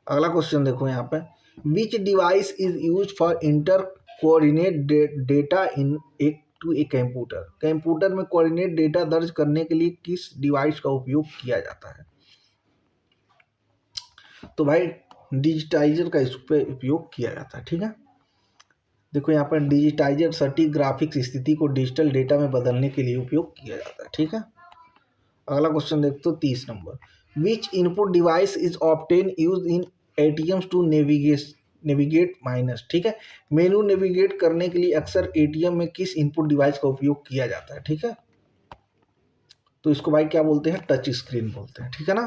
अगला क्वेश्चन देखो यहाँ पे, which device is use for enter coordinate data in एक टू ए कंप्यूटर। कंप्यूटर में कोऑर्डिनेट डेटा दर्ज करने के लिए किस डिवाइस का उपयोग किया जाता है। तो भाई डिजिटाइजर का इस पर उपयोग किया जाता है, ठीक है। देखो यहाँ पर डिजिटाइजर सटीक ग्राफिक्स स्थिति को डिजिटल डेटा में बदलने के लिए उपयोग किया जाता है, ठीक है। अगला क्वेश्चन देखते हो 30 number, which input device is often use in ATMs to navigate menus, ठीक है। मेनू नेविगेट करने के लिए अक्सर एटीएम में किस इनपुट डिवाइस का उपयोग किया जाता है, ठीक है। तो इसको भाई क्या बोलते हैं, टच स्क्रीन बोलते हैं, ठीक है ना।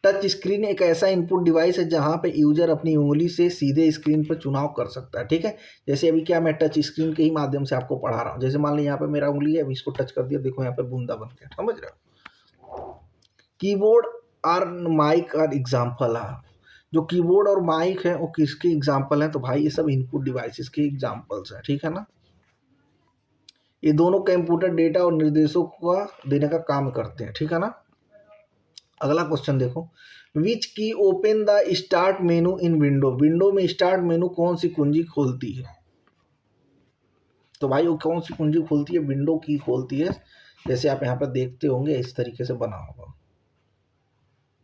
टच स्क्रीन एक ऐसा इनपुट डिवाइस है जहां पे यूजर अपनी उंगली से सीधे स्क्रीन पर चुनाव कर सकता है, ठीक है। जैसे अभी क्या मैं टच स्क्रीन के ही माध्यम से आपको पढ़ा रहा हूँ। जैसे मान लीजिए यहाँ पे मेरा उंगली है, अभी इसको टच कर दिया, देखो यहाँ पे बूंदा बन गया, समझ रहे हो। कीबोर्ड और माइक और एग्जाम्पल है, जो कीबोर्ड और माइक है वो किसके एग्जाम्पल हैं। तो भाई ये सब इनपुट डिवाइसेस के एग्जाम्पल्स हैं, ठीक है ना। ये दोनों कंप्यूटर डेटा और निर्देशों का देने का काम करते हैं, ठीक है ना। अगला क्वेश्चन देखो, विच की open the start menu in window. Window में स्टार्ट मेनू कौन सी कुंजी खोलती है। तो भाई वो कौन सी कुंजी खोलती है, विंडो की खोलती है। जैसे आप यहाँ पर देखते होंगे इस तरीके से बना होगा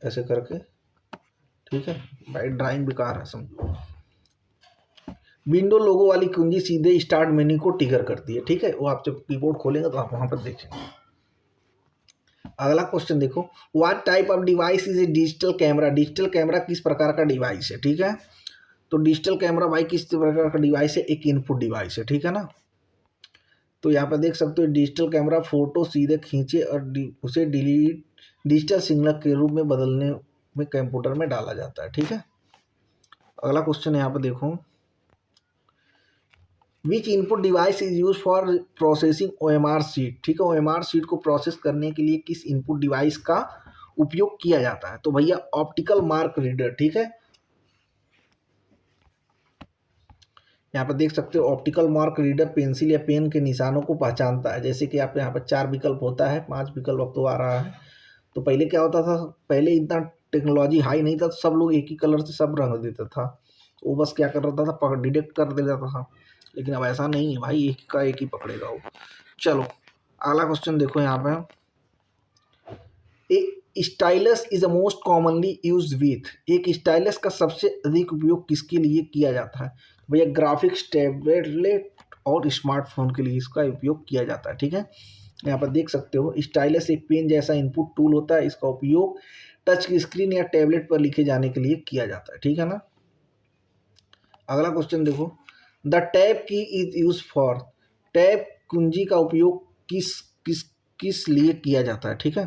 ऐसे करके, ठीक है। भाई ड्राइंग बेकार है समझो। विंडो लोगो वाली कुंजी सीधे स्टार्ट मेन्यू को ट्रिगर करती है, ठीक है। वो आप जब कीबोर्ड खोलेंगे तो आप वहां पर देखेंगे। अगला क्वेश्चन देखो, what type of device is a digital camera. Digital camera किस प्रकार का डिवाइस है, ठीक है। तो डिजिटल कैमरा भाई किस प्रकार का डिवाइस है, एक इनपुट डिवाइस है, ठीक है ना। तो यहाँ पर देख सकते हो डिजिटल कैमरा फोटो सीधे खींचे और उसे डिजिटल सिग्नल के रूप में बदलने में कंप्यूटर में डाला जाता है, ठीक है। अगला क्वेश्चन यहाँ पर देखो, which input device is use for processing OMR sheet, ठीक है। OMR शीट को प्रोसेस करने के लिए किस इनपुट डिवाइस का उपयोग किया जाता है। तो भैया ऑप्टिकल मार्क रीडर, ठीक है। यहाँ पर देख सकते हो ऑप्टिकल मार्क रीडर पेंसिल या पेन के निशानों को पहचानता है। जैसे कि आप यहाँ पर 4 विकल्प होता है, 5 विकल्प अब तो आ रहा है। तो पहले क्या होता था, पहले इतना टेक्नोलॉजी हाई नहीं था, तो सब लोग एक ही कलर से सब रंग देता था, वो बस क्या कर रहा था, डिटेक्ट कर देता था। लेकिन अब ऐसा नहीं है भाई, एक का एक ही पकड़ेगा वो। चलो अगला क्वेश्चन देखो यहाँ पे, एक stylus is the most commonly used with. एक स्टाइलस का सबसे अधिक उपयोग किसके लिए किया जाता है। भैया ग्राफिक्स, टैबलेट और स्मार्टफोन के लिए इसका उपयोग किया जाता है, ठीक है। यहाँ पर देख सकते हो स्टाइलस एक पेन जैसा इनपुट टूल होता है, इसका उपयोग टच स्क्रीन या टैबलेट पर लिखे जाने के लिए किया जाता है, ठीक है ना। अगला क्वेश्चन देखो, द टैब की इज यूज फॉर। टैब कुंजी का उपयोग किस किस किस लिए किया जाता है, ठीक है।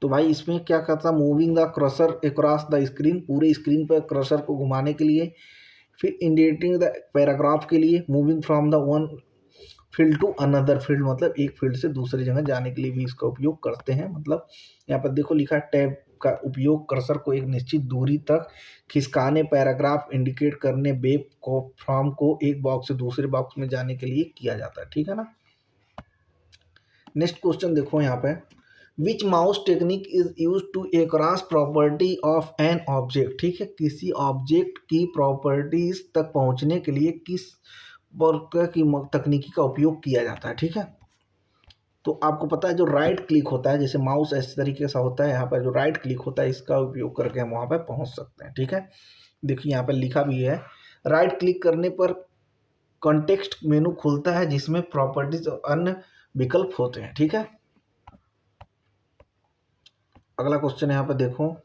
तो भाई इसमें क्या करता, moving the crusher across the screen, पूरे स्क्रीन पर क्रसर को घुमाने के लिए। फिर इंडिकेटिंग द पैराग्राफ के लिए, moving from the one field to another field, मतलब एक फील्ड से दूसरी जगह जाने के लिए भी इसका उपयोग करते हैं। मतलब यहाँ पर देखो लिखा टैब का उपयोग कर्सर को एक निश्चित दूरी तक खिसकाने, पैराग्राफ इंडिकेट करने, वेब को फॉर्म को एक बॉक्स से दूसरे बॉक्स में जाने के लिए किया जाता है। ठीक है ना। नेक्स्ट क्वेश्चन देखो यहाँ पे, which mouse technique is use to cross property of an object. ठीक है, किसी ऑब्जेक्ट की प्रॉपर्टीज तक पहुंचने के लिए किस प्रकार की तकनीकी का उपयोग किया जाता है। ठीक है, तो आपको पता है जो राइट क्लिक होता है, जैसे माउस इस तरीके से होता है, यहाँ पर जो राइट क्लिक होता है इसका उपयोग करके हम वहाँ पर पहुँच सकते हैं। ठीक है, देखिए यहाँ पर लिखा भी है, राइट क्लिक करने पर कॉन्टेक्स्ट मेनू खुलता है जिसमें प्रॉपर्टीज और अन्य विकल्प होते हैं। ठीक है, अगला क्वेश्चन यहाँ पे देखो,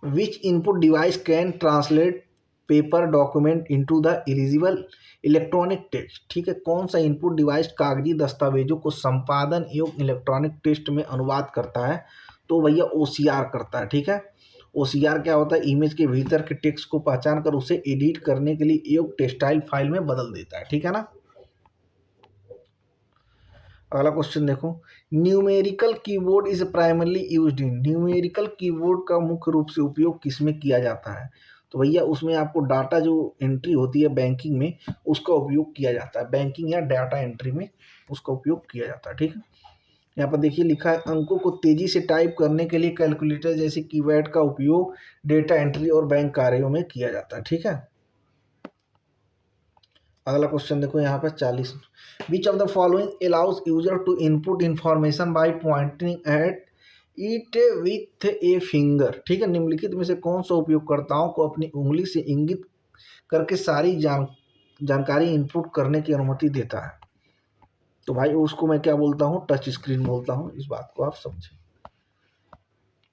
which input device can translate paper document into the eligible electronic text. ठीक है, कौन सा इनपुट डिवाइस कागजी दस्तावेजों को संपादन एवं इलेक्ट्रॉनिक टेक्स्ट में अनुवाद करता है? तो भैया OCR करता है। ठीक है, OCR क्या होता है, इमेज के भीतर के टेक्स्ट को पहचान कर उसे एडिट करने के लिए एक टेक्सटाइल फाइल में बदल देता है। ठीक है ना। अगला क्वेश्चन देखो, numerical keyboard is primarily used in. Numerical keyboard का मुख्य रूप से उपयोग किसमें किया जाता है? तो भैया उसमें आपको डाटा जो एंट्री होती है बैंकिंग में उसका उपयोग किया जाता है, बैंकिंग या डाटा एंट्री में उसका उपयोग किया जाता है। ठीक है, यहाँ पर देखिए लिखा है, अंकों को तेजी से टाइप करने के लिए कैलकुलेटर जैसे कीबोर्ड का उपयोग डेटा एंट्री और बैंक कार्यों में किया जाता है। ठीक है, अगला क्वेश्चन देखो यहाँ पर 40, which of the following allows user to input information by pointing at it with a finger. ठीक है, निम्नलिखित में से कौन सा उपयोगकर्ताओं को अपनी उंगली से इंगित करके सारी जानकारी इनपुट करने की अनुमति देता है? तो भाई उसको मैं क्या बोलता हूँ, टच स्क्रीन बोलता हूँ। इस बात को आप समझें,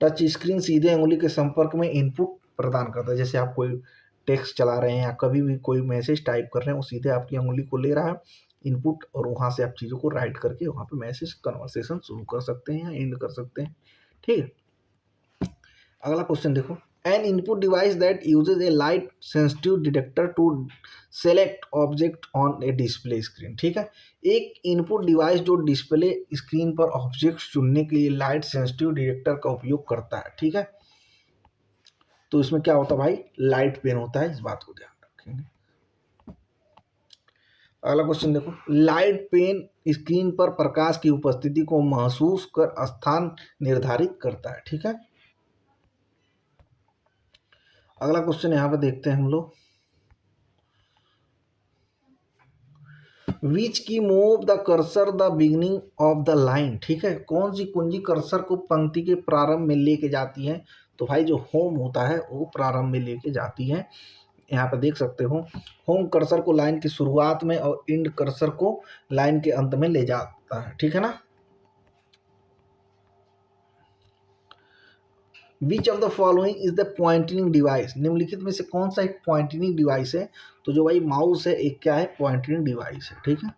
टच स्क्रीन सीधे उंगली के संपर्क में इनपुट प्रदान करता है। जैसे आप कोई टेक्स्ट चला रहे हैं या कभी भी कोई मैसेज टाइप कर रहे हैं, वो सीधे आपकी उंगली को ले रहा है इनपुट, और वहाँ से आप चीज़ों को राइट करके वहाँ पे मैसेज कन्वर्सेशन शुरू कर सकते हैं या एंड कर सकते हैं। ठीक है, अगला क्वेश्चन देखो, an input device that uses a light sensitive detector to select object on a display screen. ठीक है, एक इनपुट डिवाइस जो डिस्प्ले स्क्रीन पर ऑब्जेक्ट चुनने के लिए लाइट सेंसिटिव डिटेक्टर का उपयोग करता है। ठीक है, तो इसमें क्या होता है भाई, लाइट पेन होता है, इस बात को ध्यान रखेंगे। अगला क्वेश्चन देखो, लाइट पेन स्क्रीन पर प्रकाश की उपस्थिति को महसूस कर स्थान निर्धारित करता है। ठीक है, अगला क्वेश्चन यहाँ पे देखते हैं हम लोग, विच की move the cursor the beginning of the line. ठीक है, कौन सी कुंजी कर्सर को पंक्ति के प्रारंभ में लेके जाती है? तो भाई जो होम होता है वो प्रारंभ में लेके जाती है। यहाँ पे देख सकते हो, होम कर्सर को लाइन की शुरुआत में और इंड कर्सर को लाइन के अंत में ले जाता है। ठीक है ना। विच of the following is the pointing device. निम्नलिखित में से कौन सा एक पॉइंटिंग डिवाइस है? तो जो भाई माउस है एक क्या है, पॉइंटिंग डिवाइस है। ठीक है,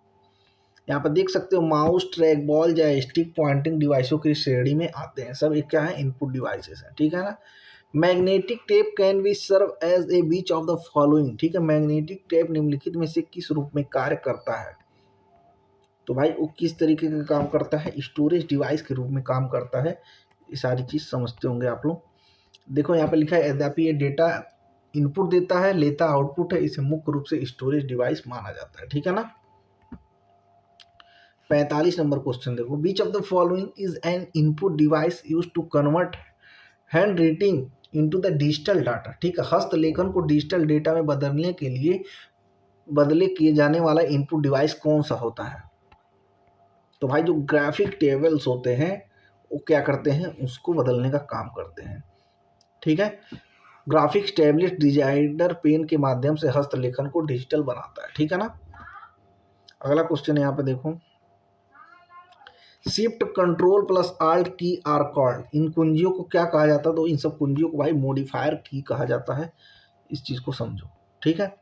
यहाँ पर देख सकते हो mouse, track ball, joystick pointing डिवाइसों की श्रेणी में आते हैं, सब एक क्या है, इनपुट डिवाइसेस है। ठीक है ना। Magnetic tape can be serve as a beach of the following. ठीक है, मैग्नेटिक टेप निम्नलिखित में से किस रूप में कार्य करता है? तो भाई वो किस तरीके का काम करता है, स्टोरेज डिवाइस के रूप में काम करता है। ये सारी चीज समझते होंगे आप लोग। देखो यहाँ पे लिखा है, यद्यपि ये डेटा इनपुट देता है, लेता आउटपुट है, इसे मुख्य रूप से स्टोरेज डिवाइस माना जाता है। ठीक है ना। 45 नंबर क्वेश्चन देखो, which of the following is an input device use to convert handwriting into the digital data. ठीक है, हस्तलेखन को डिजिटल डेटा में बदलने के लिए बदले किए जाने वाला इनपुट डिवाइस कौन सा होता है? तो भाई जो ग्राफिक टेबल्स होते हैं वो क्या करते हैं, उसको बदलने का काम करते हैं। ठीक है, ग्राफिक्स टैबलेट डिजाइनर पेन के माध्यम से हस्तलेखन को डिजिटल बनाता है। ठीक है ना। अगला क्वेश्चन है यहाँ पे देखो, शिफ्ट कंट्रोल प्लस आल्ट की आर कॉल्ड। इन कुंजियों को क्या कहा जाता है? तो इन सब कुंजियों को भाई मॉडिफायर की कहा जाता है, इस चीज़ को समझो। ठीक है,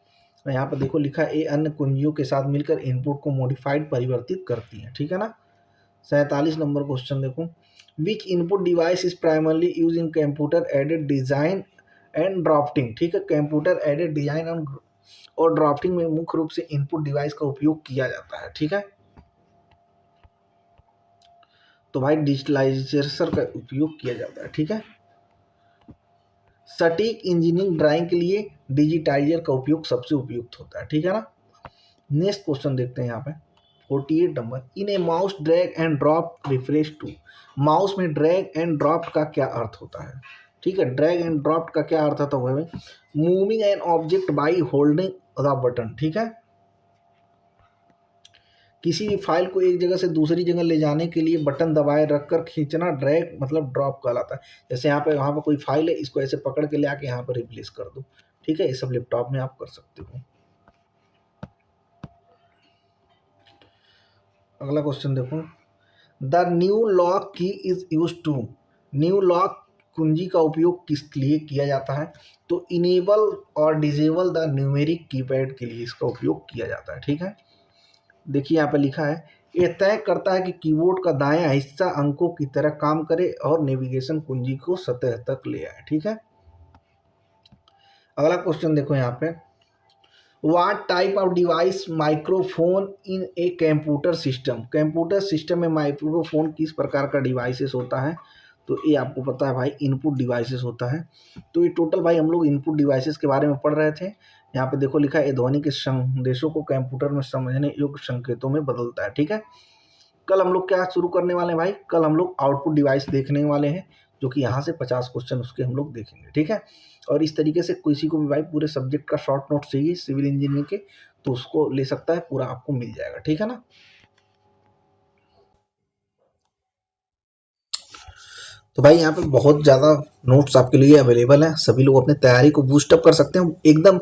यहाँ पर देखो लिखा है, ए अन्य कुंजियों के साथ मिलकर इनपुट को मॉडिफाइड परिवर्तित करती है। ठीक है ना। 47 नंबर क्वेश्चन देखो, which input device is primarily use in computer aided design and drafting. ठीक है, कंप्यूटर एडेड डिजाइन और ड्राफ्टिंग में मुख्य रूप से इनपुट डिवाइस का उपयोग किया जाता है। ठीक है, तो भाई डिजिटलाइजेशन का उपयोग किया जाता है, ठीक है। सटीक इंजीनियरिंग ड्राइंग के लिए डिजिटाइजर का उपयोग सबसे उपयुक्त होता है, ठीक है ना। नेक्स्ट क्वेश्चन देखते हैं यहाँ पे 48 number, in a mouse drag and drop refresh to. Mouse में ड्रैग एंड ड्रॉप का क्या अर्थ होता है, ठीक है। ड्रैग एंड ड्रॉप का क्या अर्थ होता है, moving an object by holding the button, ठीक है। किसी भी फाइल को एक जगह से दूसरी जगह ले जाने के लिए बटन दबाए रखकर खींचना ड्रैग मतलब ड्रॉप कहलाता है। जैसे यहाँ पे कोई फाइल है, इसको ऐसे पकड़ के ले आके यहाँ पर रिप्लेस कर दो, ठीक है। ये सब लैपटॉप में आप कर सकते हो। अगला क्वेश्चन देखो, the new lock key is use to. New lock कुंजी का उपयोग किस लिए किया जाता है, तो इनेबल और डिसेबल द न्यूमेरिक कीपैड के लिए इसका उपयोग किया जाता है, ठीक है। देखिए यहाँ पे लिखा है, यह तय करता है कि कीबोर्ड का दायां हिस्सा अंकों की तरह काम करे और नेविगेशन कुंजी को सतह तक ले आए, ठीक है। अगला क्वेश्चन देखो यहाँ पे, what type of device microphone in a computer system. Computer system में माइक्रोफोन किस प्रकार का डिवाइसेस होता है, तो ये आपको पता है भाई, इनपुट डिवाइसेस होता है। तो ये टोटल भाई हम लोग इनपुट डिवाइसेस के बारे में पढ़ रहे थे। यहाँ पे देखो लिखा है, ध्वनि के संदेशों को कंप्यूटर में समझने योग्य संकेतों में बदलता है, ठीक है। कल हम लोग क्या शुरू करने वाले हैं भाई, कल हम लोग आउटपुट डिवाइस देखने वाले हैं, जो कि यहाँ से 50 क्वेश्चन उसके हम लोग देखेंगे, ठीक है। और इस तरीके से किसी को भी भाई पूरे सब्जेक्ट का शॉर्ट नोट चाहिए सिविल इंजीनियरिंग के, तो उसको ले सकता है, पूरा आपको मिल जाएगा, ठीक है ना। तो भाई यहाँ पे बहुत ज़्यादा नोट्स आपके लिए अवेलेबल हैं, सभी लोग अपने तैयारी को बूस्टअप कर सकते हैं एकदम।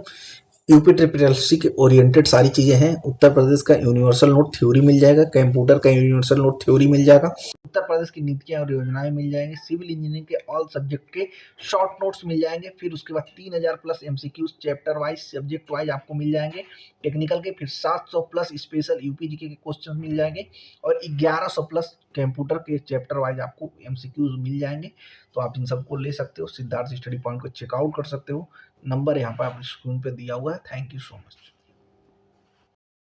यूपी ट्रिपल एससी के ओरिएंटेड सारी चीज़ें हैं। उत्तर प्रदेश का यूनिवर्सल नोट थ्योरी मिल जाएगा, कंप्यूटर का यूनिवर्सल नोट थ्योरी मिल जाएगा, उत्तर प्रदेश की नीतियाँ और योजनाएं मिल जाएंगी, सिविल इंजीनियरिंग के ऑल सब्जेक्ट के शॉर्ट नोट्स मिल जाएंगे। फिर उसके बाद 3000 plus MCQs chapter wise subject wise आपको मिल जाएंगे टेक्निकल के। फिर 700 प्लस स्पेशल यूपी जीके के क्वेश्चन मिल जाएंगे और 1100 प्लस कंप्यूटर के चैप्टर वाइज आपको एमसीक्यूज मिल जाएंगे। तो आप इन सबको ले सकते हो, सिद्धार्थ स्टडी पॉइंट को चेकआउट कर सकते हो। नंबर यहाँ पर आप स्क्रीन पे दिया हुआ है। Thank you so much.